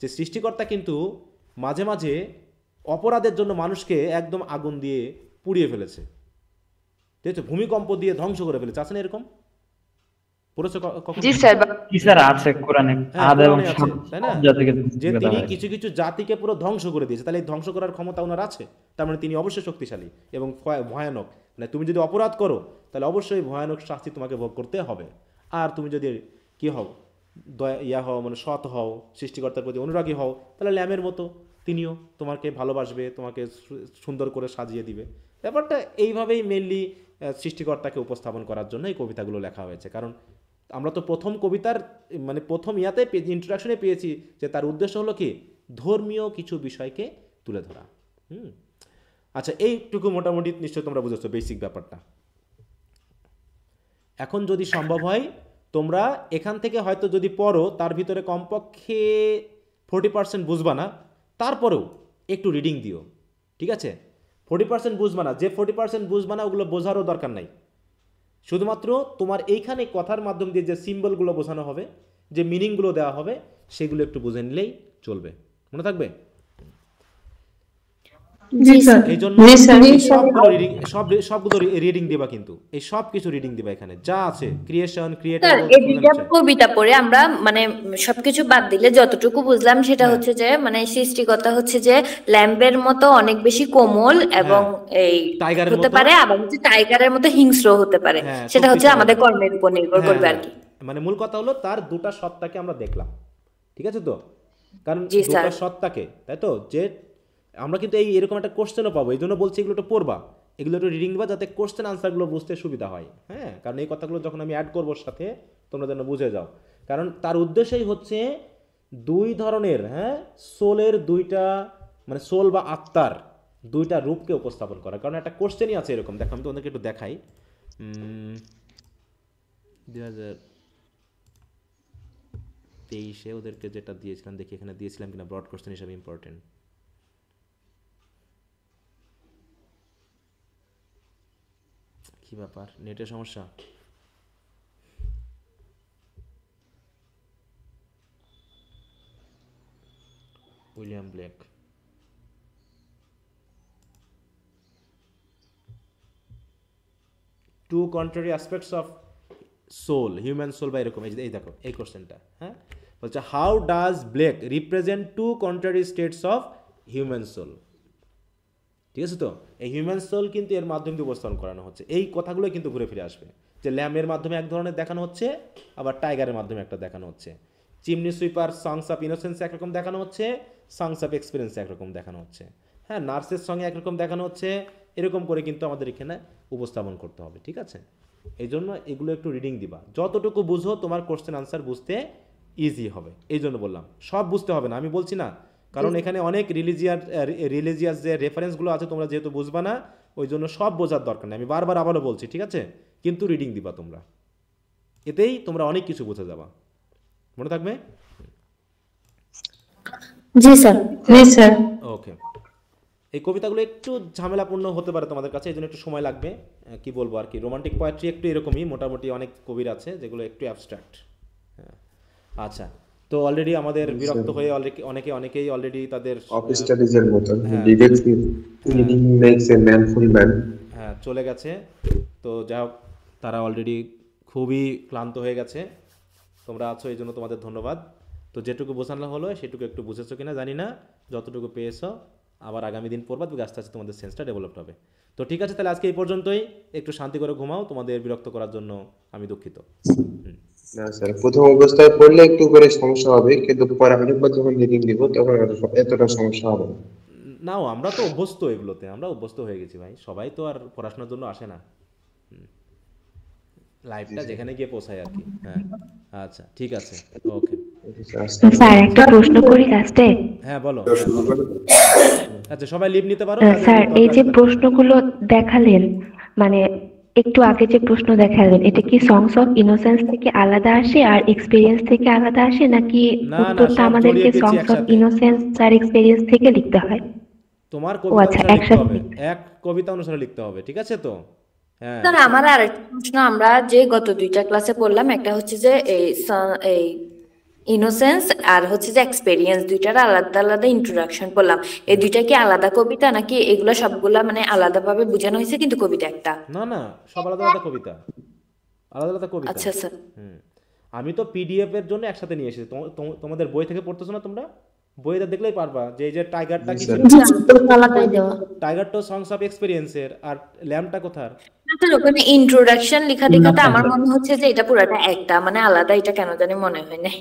যে সৃষ্টিকর্তা কিন্তু মাঝে মাঝে অপরাধের জন্য মানুষকে একদম আগুন দিয়ে পুড়িয়ে ফেলেছে, ঠিক আছে, ভূমিকম্প দিয়ে ধ্বংস করে ফেলেছে, আছে না এরকম? যে তিনি কিছু কিছু জাতিকে পুরো ধ্বংস করে দিয়েছে, তাহলে ধ্বংস করার ক্ষমতা ওনার আছে, তার মানে তিনি অবশ্যই শক্তিশালী এবং ভয়ানক। মানে তুমি যদি অপরাধ করো, তাহলে অবশ্যই ভয়ানক শাস্তি তোমাকে ভোগ করতে হবে। আর তুমি যদি কি হও, ইয়া হও, মানে সৎ হও, সৃষ্টিকর্তার প্রতি অনুরাগী হও, তাহলে ল্যামের মতো তিনিও তোমাকে ভালোবাসবে, তোমাকে সুন্দর করে সাজিয়ে দিবে। ব্যাপারটা এইভাবেই মেনলি সৃষ্টিকর্তাকে উপস্থাপন করার জন্য এই কবিতাগুলো লেখা হয়েছে। কারণ আমরা তো প্রথম কবিতার মানে প্রথম ইয়াতে ইন্ট্রোডাকশনে পেয়েছি যে তার উদ্দেশ্য হলো কি ধর্মীয় কিছু বিষয়কে তুলে ধরা। আচ্ছা, এইটুকু মোটামুটি নিশ্চয়ই তোমরা বুঝেছো বেসিক ব্যাপারটা। এখন যদি সম্ভব হয় তোমরা এখান থেকে হয়তো যদি পড়ো, তার ভিতরে কমপক্ষে 40% বুঝবা না, তারপরেও একটু রিডিং দিও, ঠিক আছে? 40% বুঝবা না, যে 40% বুঝবা না ওগুলো বোঝারও দরকার নাই। শুধুমাত্র তোমার এইখানে কথার মাধ্যম দিয়ে যে সিম্বলগুলো বোঝানো হবে, যে মিনিংগুলো দেওয়া হবে, সেগুলো একটু বুঝে নিলেই চলবে। মনে থাকবে? এই জন্য সবগুলো রিডিং দিবা, কিন্তু এই সব কিছু রিডিং দিবা, এখানে যা আছে ক্রিয়েশন, ক্রিয়েটর। এই দুইটা কবিতা পড়ে আমরা মানে সবকিছু বাদ দিলে যতটুকু বুঝলাম সেটা হচ্ছে যে মানে সৃষ্টিকর্তা হচ্ছে যে ল্যাম্বের মতো অনেক বেশি কোমল এবং এই হতে পারে, আবার হচ্ছে টাইগারের মতো হিংস্র হতে পারে, সেটা হচ্ছে আমাদের কর্মের উপর নির্ভর করবে আর কি। মানে মূল কথা হলো তার দুটা সত্তাকে আমরা দেখলাম, ঠিক আছে তো? কারণ দুটা সত্তাকে, তাই তো, যে আমরা কিন্তু এরকম একটা কোশ্চেনও পাবো, এই জন্য বলছি এগুলো একটু পড়বা, এগুলো একটু রিডিং দিবা, যাতে কোশ্চেন আনসারগুলো বুঝতে সুবিধা হয়। হ্যাঁ, কারণ এই কথাগুলো যখন আমি অ্যাড করবো সাথে, তোমরা যেন বুঝে যাও। কারণ তার উদ্দেশ্যই হচ্ছে দুই ধরনের, হ্যাঁ, সোলের দুইটা, মানে সোল বা আত্মার দুইটা রূপকে উপস্থাপন করা। কারণ একটা কোশ্চেনই আছে এরকম, দেখো আমি তোমাদেরকে একটু দেখাই। 2023-এ ওদেরকে যেটা দিয়েছিলাম, দেখি এখানে দিয়েছিলাম কিনা ব্রড কোশ্চেন হিসাবে ইম্পর্টেন্ট। কি ব্যাপার, নেটের সমস্যা? William Blake, two contrary aspects of soul, human soul, বা এরকম। এই দেখো এই কোশ্চেনটা, হ্যাঁ, বলছে how does Blake represent two contrary states of human soul. ঠিক আছে তো, এই হিউম্যান সোল কিন্তু এর মাধ্যমে উপস্থাপন করানো হচ্ছে। এই কথাগুলো কিন্তু ঘুরে ফিরে আসবে, যে ল্যামের মাধ্যমে এক ধরনের দেখানো হচ্ছে, আবার টাইগারের মাধ্যমে একটা দেখানো হচ্ছে। Chimney sweeper songs of innocence একরকম দেখানো হচ্ছে, সংস অফ এক্সপিরিয়েন্স একরকম দেখানো হচ্ছে, হ্যাঁ, নার্সের সঙ্গে একরকম দেখানো হচ্ছে। এরকম করে কিন্তু আমাদের এখানে উপস্থাপন করতে হবে, ঠিক আছে? এই জন্য এগুলো একটু রিডিং দিবা, যতটুকু বুঝো তোমার কোশ্চেন আনসার বুঝতে ইজি হবে। এই জন্য বললাম, সব বুঝতে হবে না আমি বলছি না, কারণ এখানে অনেক রিলিজিয়াস যে রেফারেন্সগুলো আছে তোমরা যেহেতু বুঝবা না, ওই জন্য সব বোঝার দরকার নেই। আমি বারবার আবারও বলছি, ঠিক আছে? কিন্তু রিডিং দিবা তোমরা, এতেই তোমরা অনেক কিছু বুঝে যাবা। মনে থাকবে? জি স্যার। জি স্যার। ওকে, এই কবিতাগুলো একটু ঝামেলাপূর্ণ হতে পারে তোমাদের কাছে, এই জন্য একটু সময় লাগবে। কি বলবো আর কি, রোমান্টিক পোয়েট্রি একটু এরকমই, মোটামুটি অনেক কবির আছে যেগুলো একটু অ্যাবস্ট্রাক্ট। আচ্ছা, তো অলরেডি আমাদের বিরক্ত হয়ে অনেকেই অলরেডি তাদের অফিস স্টাডিজের মতো deductive meaning makes a man full man চলে গেছে। তো যাই হোক, তারা অলরেডি খুবই ক্লান্ত হয়ে গেছে। তোমরা আছো, এই জন্য তোমাদের ধন্যবাদ। তো যেটুকু বোঝানো হলো সেটুকু একটু বুঝেছো কিনা জানি না, যতটুকু পেয়েছো আবার আগামী দিন পড়বা, আস্তে আস্তে তোমাদের সেন্সটা ডেভেলপ হবে। তো ঠিক আছে, তাহলে আজকে এই পর্যন্তই। একটু শান্তি করে ঘুমাও, তোমাদের বিরক্ত করার জন্য আমি দুঃখিত। না স্যার, প্রথম অবস্থায় পড়লে একটু করে সমস্যা হবে, কিন্তু পরে অনেকবার যখন রিডিং দিব তখন এতটা সমস্যা হবে না। নাও, আমরা তো অভ্যস্ত, এগুলোতে আমরা অভ্যস্ত হয়ে গেছি ভাই। সবাই তো আর পড়াশোনার জন্য আসে না, লাইফটা যেখানে গিয়ে পৌঁছায় আর কি। হ্যাঁ, আচ্ছা ঠিক আছে, ওকে। স্যার একটা প্রশ্ন করি লাস্টে। হ্যাঁ বলো। আচ্ছা, সবাই লিভ নিতে পারো। স্যার এই যে প্রশ্নগুলো দেখালেন, মানে একটু আগে যে প্রশ্ন দেখালেন, এটা কি সংস অফ ইনোসেন্স থেকে আলাদা আসে আর এক্সপেরিয়েন্স থেকে আলাদা আসে, নাকি উত্তরটা আমাদেরকে সংস অফ ইনোসেন্স আর এক্সপেরিয়েন্স থেকে লিখতে হয়? তোমার কবিতা একসাথে এক কবিতা অনুসারে লিখতে হবে, ঠিক আছে? তো হ্যাঁ স্যার, আমার আরেকটা প্রশ্ন, আমরা যে গত 2টা ক্লাসে পড়লাম, একটা হচ্ছে যে এই ইনোসেন্স আর হচ্ছে যে এক্সপেরিয়েন্স, দুইটার আলাদা আলাদা ইন্ট্রোডাকশন পড়লাম। এই দুইটা কি আলাদা কবিতা, নাকি এগুলো সবগুলা মানে আলাদাভাবে বোঝানো হয়েছে কিন্তু কবিতা একটা? না না, সব আলাদা আলাদা কবিতা, আলাদা আলাদা কবিতা। আচ্ছা স্যার। আমি তো পিডিএফ এর জন্য একসাথে নিয়ে এসেছি। তোমাদের বই থেকে পড়তেছো না তোমরা? বইটা দেখলেই পারবা যে এই যে টাইগারটা কি ছিল, টাইগারটা সংস অফ এক্সপেরিয়েন্সের, আর ল্যাম্পটা কোথার? স্যার ওখানে ইন্ট্রোডাকশন লেখা দেখাতে আমার মনে হচ্ছে যে এটা পুরোটা একটা, মানে আলাদা এটা কেন জানি মনে হয় না।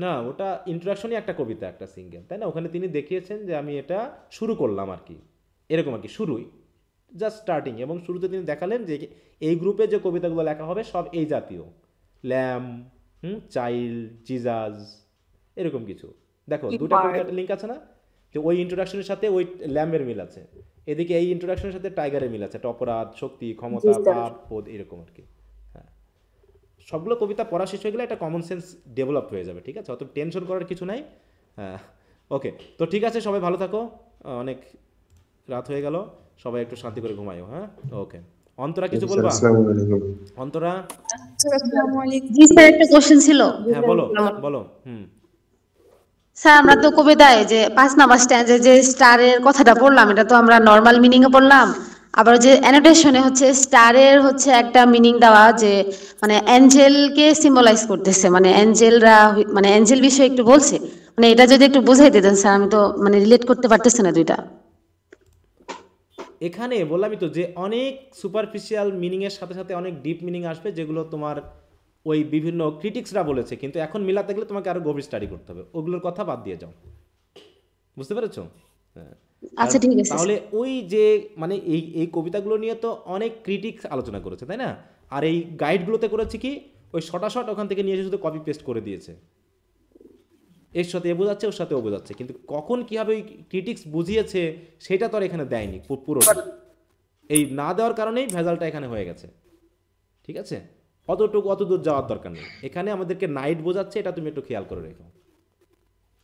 না, ওটা ইন্ট্রোডাকশনই একটা কবিতা, একটা সিঙ্গেল, তাই না? ওখানে তিনি দেখিয়েছেন যে আমি এটা শুরু করলাম আর কি, এরকম আর কি, শুরুই জাস্ট স্টার্টিং। এবং শুরুতে তিনি দেখালেন যে এই গ্রুপে যে কবিতাগুলো লেখা হবে সব এই জাতীয়, ল্যাম্প, চাইল্ড, জিজাস, এরকম কিছু। দেখো দুটো কবিতার লিঙ্ক আছে না, যে ওই ইন্ট্রোডাকশনের সাথে ওই ল্যাম্পের মিল আছে, এদিকে এই ইন্ট্রোডাকশনের সাথে টাইগারের মিল আছে, একটা অপরাধ, শক্তি, ক্ষমতা, পাপ, বোধ, এরকম আর কি। হ্যাঁ, সবগুলো কবিতা পড়া শেষ হয়ে গেলে একটা কমন সেন্স ডেভেলপ হয়ে যাবে, ঠিক আছে? অত টেনশন করার কিছু নাই। হ্যাঁ, ওকে, তো ঠিক আছে, সবাই ভালো থাকো, অনেক রাত হয়ে গেল, সবাই একটু শান্তি করে ঘুমাইও। হ্যাঁ, ওকে। অন্তরা কিছু বলবা? অন্তরা? জি স্যার, একটা কোশ্চেন ছিল। হ্যাঁ বলো বলো। স্যার আমরা তো কবিতায় যে 5 নাম্বার স্ট্যান্ডে যে স্টারের কথাটা পড়লাম, এটা তো আমরা নরমাল মিনিং এ পড়লাম। আবার যে অ্যানোটেশনে হচ্ছে স্টারের হচ্ছে একটা মিনিং দেওয়া, যে মানে অ্যাঞ্জেলকে সিম্বলাইজ করতেছে, মানে অ্যাঞ্জেলরা, মানে অ্যাঞ্জেল বিষয়ে একটু বলছে, মানে এটা যদি একটু বুঝাই দিতেন স্যার, আমি তো মানে রিলেট করতে পারতেছি না দুইটা। এখানে বললামই তো যে অনেক সুপারফিশিয়াল মিনিং এর সাথে সাথে অনেক ডিপ মিনিং আসবে, যেগুলো তোমার ওই বিভিন্ন ক্রিটিক্সরা বলেছে, কিন্তু এখন মিলাতে গেলে তোমাকে আরো গভীর স্টাডি করতে হবে, ওগুলোর কথা বাদ দিয়ে যাও। বুঝতে পেরেছো? আচ্ছা ঠিক আছে। তাহলে ওই যে মানে এই কবিতাগুলো নিয়ে তো অনেক ক্রিটিক্স আলোচনা করেছে, তাই না? আর এই গাইডগুলোতে করেছে কি, ওই শটাশট ওখান থেকে নিয়ে এসে শুধু কপি পেস্ট করে দিয়েছে, এর সাথে এ বোঝাচ্ছে, ওর সাথে ও বোঝাচ্ছে, কিন্তু কখন কিভাবে ওই ক্রিটিক্স বুঝিয়েছে সেটা তো আর এখানে দেয়নি পুরোটা। এই না দেওয়ার কারণেই ভেজালটা এখানে হয়ে গেছে, ঠিক আছে? অত দূর যাওয়ার দরকার নেই। এখানে আমাদেরকে নাইট বোঝাচ্ছে, এটা তুমি একটু খেয়াল করে রেখো,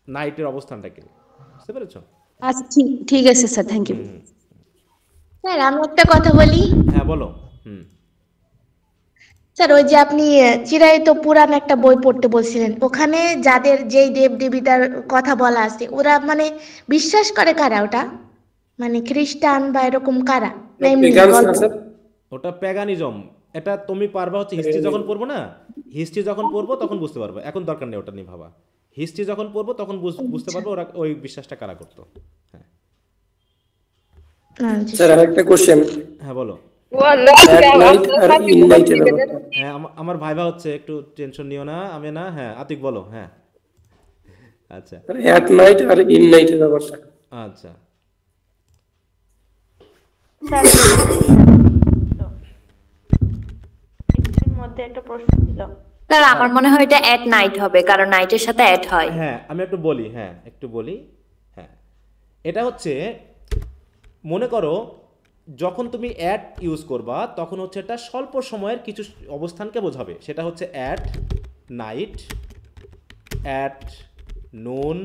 নাইটের অবস্থানটাকে। বুঝতে পেরেছো? আচ্ছা ঠিক আছে স্যার, থ্যাংক ইউ। স্যার আমি একটা কথা বলি। হ্যাঁ বলো। স্যার ওই যে আপনি চিরায়ত পুরাণ একটা বই পড়তে বলছিলেন, ওখানে যাদের যেই দেব দেবীতার কথা বলা আছে, ওরা মানে বিশ্বাস করে কারা? ওটা মানে খ্রিস্টান বা এরকম কারা? ওটা প্যাগানিজম। এটা তুমি পারবা হচ্ছে হিস্ট্রি যখন পড়বো না, হিস্ট্রি যখন পড়বো তখন বুঝতে পারবে, এখন দরকার নেই ওটা নিয়ে ভাবা। হিস্ট্রি যখন পড়বো তখন বুঝতে পারবো ওরা ওই বিশ্বাসটা কারা করতো। হ্যাঁ স্যার আরেকটা কোশ্চেন। হ্যাঁ বলো। হ্যাঁ আমার ভাইবা হচ্ছে, একটু টেনশন নিও না, আমি না। হ্যাঁ আতিক বলো। হ্যাঁ আচ্ছা, অ্যাট নাইট আর ইন নাইটের ব্যাপারটা। আচ্ছা মধ্যে একটা প্রশ্ন ছিল স্যার, আমার মনে হয় এটা এট নাইট হবে, কারণ নাইটের সাথে এট হয়। হ্যাঁ আমি একটু বলি। হ্যাঁ একটু বলি। হ্যাঁ এটা হচ্ছে, মনে করো যখন তুমি অ্যাট ইউজ করবা তখন হচ্ছে এটা স্বল্প সময়ের কিছু অবস্থানকে বোঝাবে, সেটা হচ্ছে at night at noon,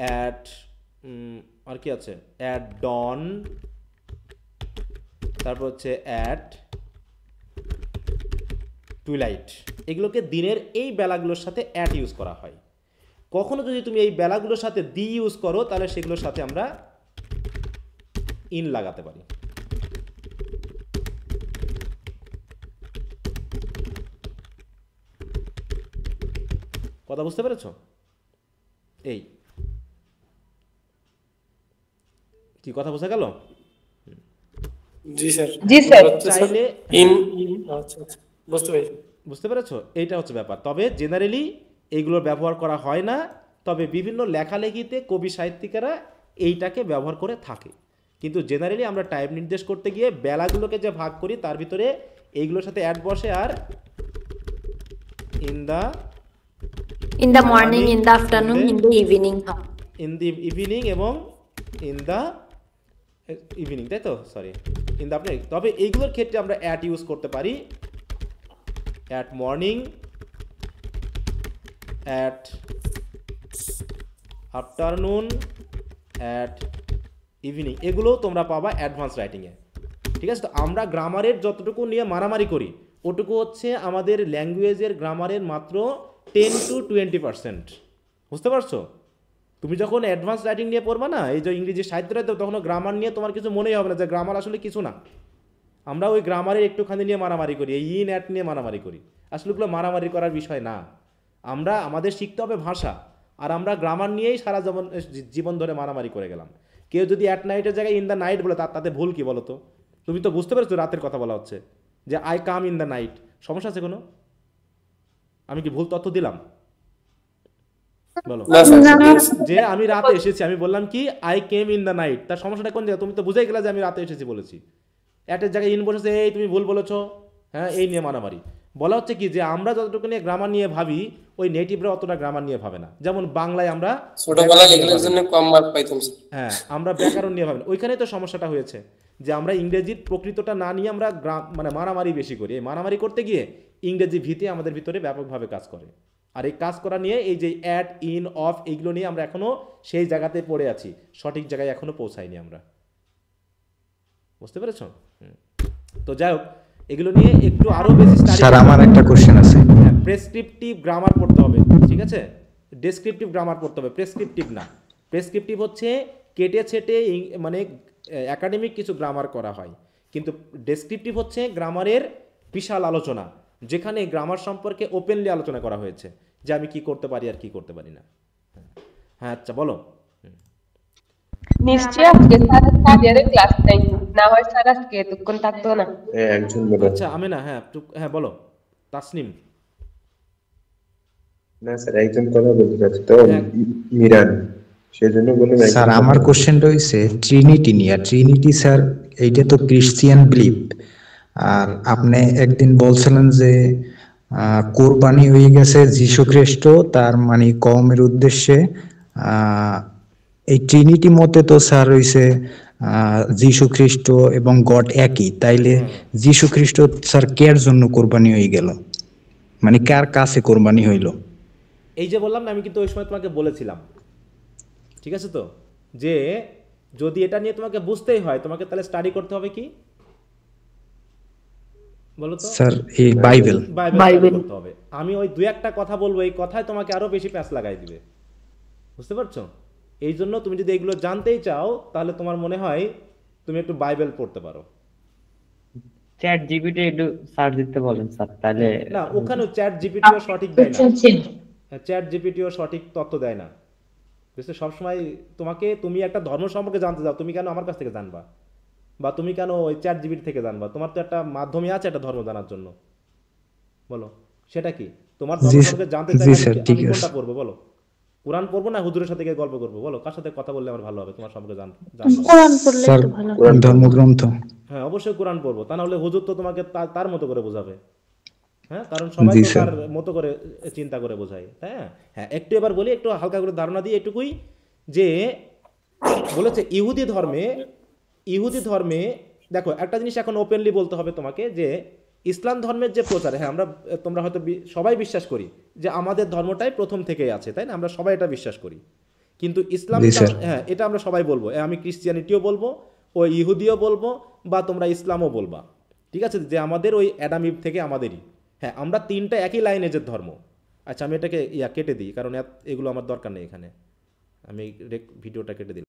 at আর কি আছে, অ্যাট ডন, তারপর হচ্ছে অ্যাট টুইলাইট। এগুলোকে দিনের এই বেলাগুলোর সাথে অ্যাট ইউজ করা হয়। কখনো যদি তুমি এই বেলাগুলোর সাথে দি ইউজ করো তাহলে সেগুলোর সাথে আমরা ইন লাগাতে পারি। কথা বুঝতে পেরেছো? এই কি কথা বোঝা গেল? জি স্যার। জি স্যার। চাইলে আচ্ছা আচ্ছা বুঝতে পেরেছি। বুঝতে পেরেছো? এইটা হচ্ছে ব্যাপার। তবে জেনারেলি এইগুলোর ব্যবহার করা হয় না, তবে বিভিন্ন লেখালেখিতে কবি সাহিত্যিকেরা এইটাকে ব্যবহার করে থাকে। কিন্তু জেনারেলি আমরা টাইম নির্দেশ করতে গিয়ে বেলাগুলোকে যে ভাগ করি তার ভিতরে এইগুলোর সাথে অ্যাড বসে, আর in the morning, in the afternoon, in the evening, in the evening এবং ইন দ্য ইভিনিং, তাই তো? Sorry, in the afternoon. তবে এইগুলোর ক্ষেত্রে আমরা অ্যাট ইউজ করতে পারি, at morning, at afternoon, at evening. এগুলো তোমরা পাবা অ্যাডভান্স রাইটিংয়ে। ঠিক আছে? তো আমরা গ্রামারের যতটুকু নিয়ে মারামারি করি ওটুকু হচ্ছে আমাদের ল্যাঙ্গুয়েজের গ্রামারের মাত্র 10 to 20%। বুঝতে পারছো? তুমি যখন অ্যাডভান্স রাইটিং নিয়ে পড়বা না, এই যে ইংরেজি সাহিত্যটা, তখন গ্রামার নিয়ে তোমার কিছু মনেই হবে না যে গ্রামার আসলে কিছু না। আমরা ওই গ্রামারের একটুখানি নিয়ে মারামারি করি, এই ইন অ্যাট নিয়ে মারামারি করি। আসলে ওগুলো মারামারি করার বিষয় না। আমরা আমাদের শিখতে হবে ভাষা, আর আমরা গ্রামার নিয়েই সারা জীবন ধরে মারামারি করে গেলাম। কেউ যদি অ্যাট নাইটের জায়গায় ইন দ্য নাইট বলে তাতে ভুল কি বলো তো? তুমি তো বুঝতে পেরেছো রাতের কথা বলা হচ্ছে, যে I come in the night. সমস্যা আছে কোনো? আমি কি ভুল তথ্য দিলাম? বলো যে আমি রাতে এসেছি, আমি বললাম কি I came in the night, তার সমস্যাটা কোন জায়গায়? তুমি তো বুঝাই গেলা যে আমি রাতে এসেছি বলেছি। অ্যাটের জায়গায় ইন বসেছে, এই তুমি ভুল বলেছো, হ্যাঁ, এই নিয়ে মারামারি। বলা হচ্ছে কি যে আমরা যতটুকু নিয়ে গ্রামার নিয়ে ভাবি ওই নেটিভরা অতটা গ্রামার নিয়ে ভাবে না। যেমন বাংলায় আমরা ছোটবেলায় লেখার জন্য কম মার্ক পাইতাম, হ্যাঁ, আমরা ব্যাকরণ নিয়ে ভাবি না। ওইখানেই তো সমস্যাটা হয়েছে, যে আমরা ইংরেজির প্রকৃতটা না নিয়ে আমরা মানে মারামারি বেশি করি। এই মারামারি করতে গিয়ে ইংরেজি ভীতি আমাদের ভিতরে ব্যাপকভাবে কাজ করে। আর এই কাজ করা নিয়ে এই যে অ্যাট, ইন, অফ, এইগুলো নিয়ে আমরা এখনো সেই জায়গাতে পড়ে আছি, সঠিক জায়গায় এখনো পৌঁছাইনি আমরা। বুঝতে পেরেছো? তো যাই হোক, এগুলো নিয়ে একটু আরো বেশি স্টাডি। স্যার আমার একটা কোশ্চেন আছে। প্রেসক্রিপটিভ গ্রামার পড়তে হবে, ঠিক আছে? ডেসক্রিপটিভ গ্রামার পড়তে হবে, প্রেসক্রিপটিভ না। প্রেসক্রিপটিভ হচ্ছে কেটে ছেটে মানে একাডেমিক কিছু গ্রামার করা হয়, কিন্তু ডেসক্রিপটিভ হচ্ছে গ্রামারের বিশাল আলোচনা, যেখানে গ্রামার সম্পর্কে ওপেনলি আলোচনা করা হয়েছে যে আমি কি করতে পারি আর কি করতে পারি না। হ্যাঁ, আচ্ছা বলো। নিশ্চয়ই আজকে স্যার সাদিয়ারের ক্লাস নাই, না হয় স্যার আজকে এতক্ষণ থাকতো না। একজন বলো। আচ্ছা আমি না, হ্যাঁ হ্যাঁ বলো তাসনিম। না স্যার, একজন কথা বলতে চাচ্ছে তো, মিরান, সেজন্য বলে। স্যার আমার কোশ্চেনটা হইছে ট্রিনিটি নিয়ে। ট্রিনিটি স্যার এইটা তো ক্রিশ্চিয়ান বিলিভ, আর আপনি একদিন বলছিলেন যে কোরবানি হয়ে গেছে যীশু খ্রিস্ট, তার মানে কওমের উদ্দেশ্যে। এই ট্রিনিটি মতে তো স্যার হইছে যীশু খ্রিস্ট এবং গড একই, তাইলে যীশু খ্রিস্ট স্যার কার জন্য কোরবানি হয়ে গেল, মানে কার কাছে কোরবানি হইল? এই যে বললাম না, আমি কিন্তু ওই সময় তোমাকে বলেছিলাম, ঠিক আছে তো, যে যদি এটা নিয়ে তোমাকে বুঝতেই হয় তোমাকে তাহলে স্টাডি করতে হবে কি বলো তো? স্যার এই বাইবেল করতে হবে। আমি ওই দুই একটা কথা বলবো, এই কথায় তোমাকে আরো বেশি প্যাঁচ লাগাই দিবে। বুঝতে পারছো? এই জন্য তুমি যদি এগুলো জানতেই চাও তাহলে তোমার মনে হয় তুমি একটু বাইবেল পড়তে পারো। চ্যাট জিপিটি একটু সার্চ দিতে বলেন স্যার, তাহলে না, ওখানেও চ্যাট জিপিটিও সঠিক দেয় না। চ্যাট জিপিটিও সঠিক তথ্য দেয় না। বুঝতে, সবসময় তুমি একটা ধর্ম সম্পর্কে জানতে চাও, তুমি কেন আমার কাছ থেকে জানবা, বা তুমি কেন ওই চ্যাট জিপিটি থেকে জানবা? তোমার তো একটা মাধ্যমই আছে একটা ধর্ম জানার জন্য, বলো সেটা কি? তোমার ধর্ম সম্পর্কে জানতে চাইলে আমি কোনটা পড়বো বলো? কোরআন পড়বো না হুজুরের সাথে গিয়ে গল্প করবো? বলো কার সাথে কথা বললে আমার ভালো হবে তোমার সম্পর্কে জানতে? কোরআন পড়লে তো ভালো হবে। ধর্মগ্রন্থ, হ্যাঁ অবশ্যই কোরআন পড়বো, তা না হলে হুজুর তো তোমাকে তার মতো করে বোঝাবে। হ্যাঁ, কারণ সবাই তো তার মতো করে চিন্তা করে বোঝায়। হ্যাঁ হ্যাঁ, একটু এবার বলি, একটু হালকা করে ধারণা দিই এটুকুই, যে বলেছে ইহুদি ধর্মে দেখো একটা জিনিস এখন ওপেনলি বলতে হবে তোমাকে, যে ইসলাম ধর্মের যে প্রচার, হ্যাঁ আমরা তোমরা হয়তো সবাই বিশ্বাস করি যে আমাদের ধর্মটাই প্রথম থেকেই আছে, তাই না? আমরা সবাই এটা বিশ্বাস করি, কিন্তু ইসলাম, হ্যাঁ এটা আমরা সবাই বলবো, আমি ক্রিশ্চিয়ানিটিও বলবো, ওই ইহুদিও বলবো, বা তোমরা ইসলামও বলবা, ঠিক আছে, যে আমাদের ওই অ্যাডাম ইভ থেকে আমাদেরই, হ্যাঁ আমরা তিনটা একই লাইনেজের ধর্ম। আচ্ছা আমি এটাকে কেটে দিই, কারণ এগুলো আমার দরকার নেই এখানে, আমি ভিডিওটা কেটে দিই।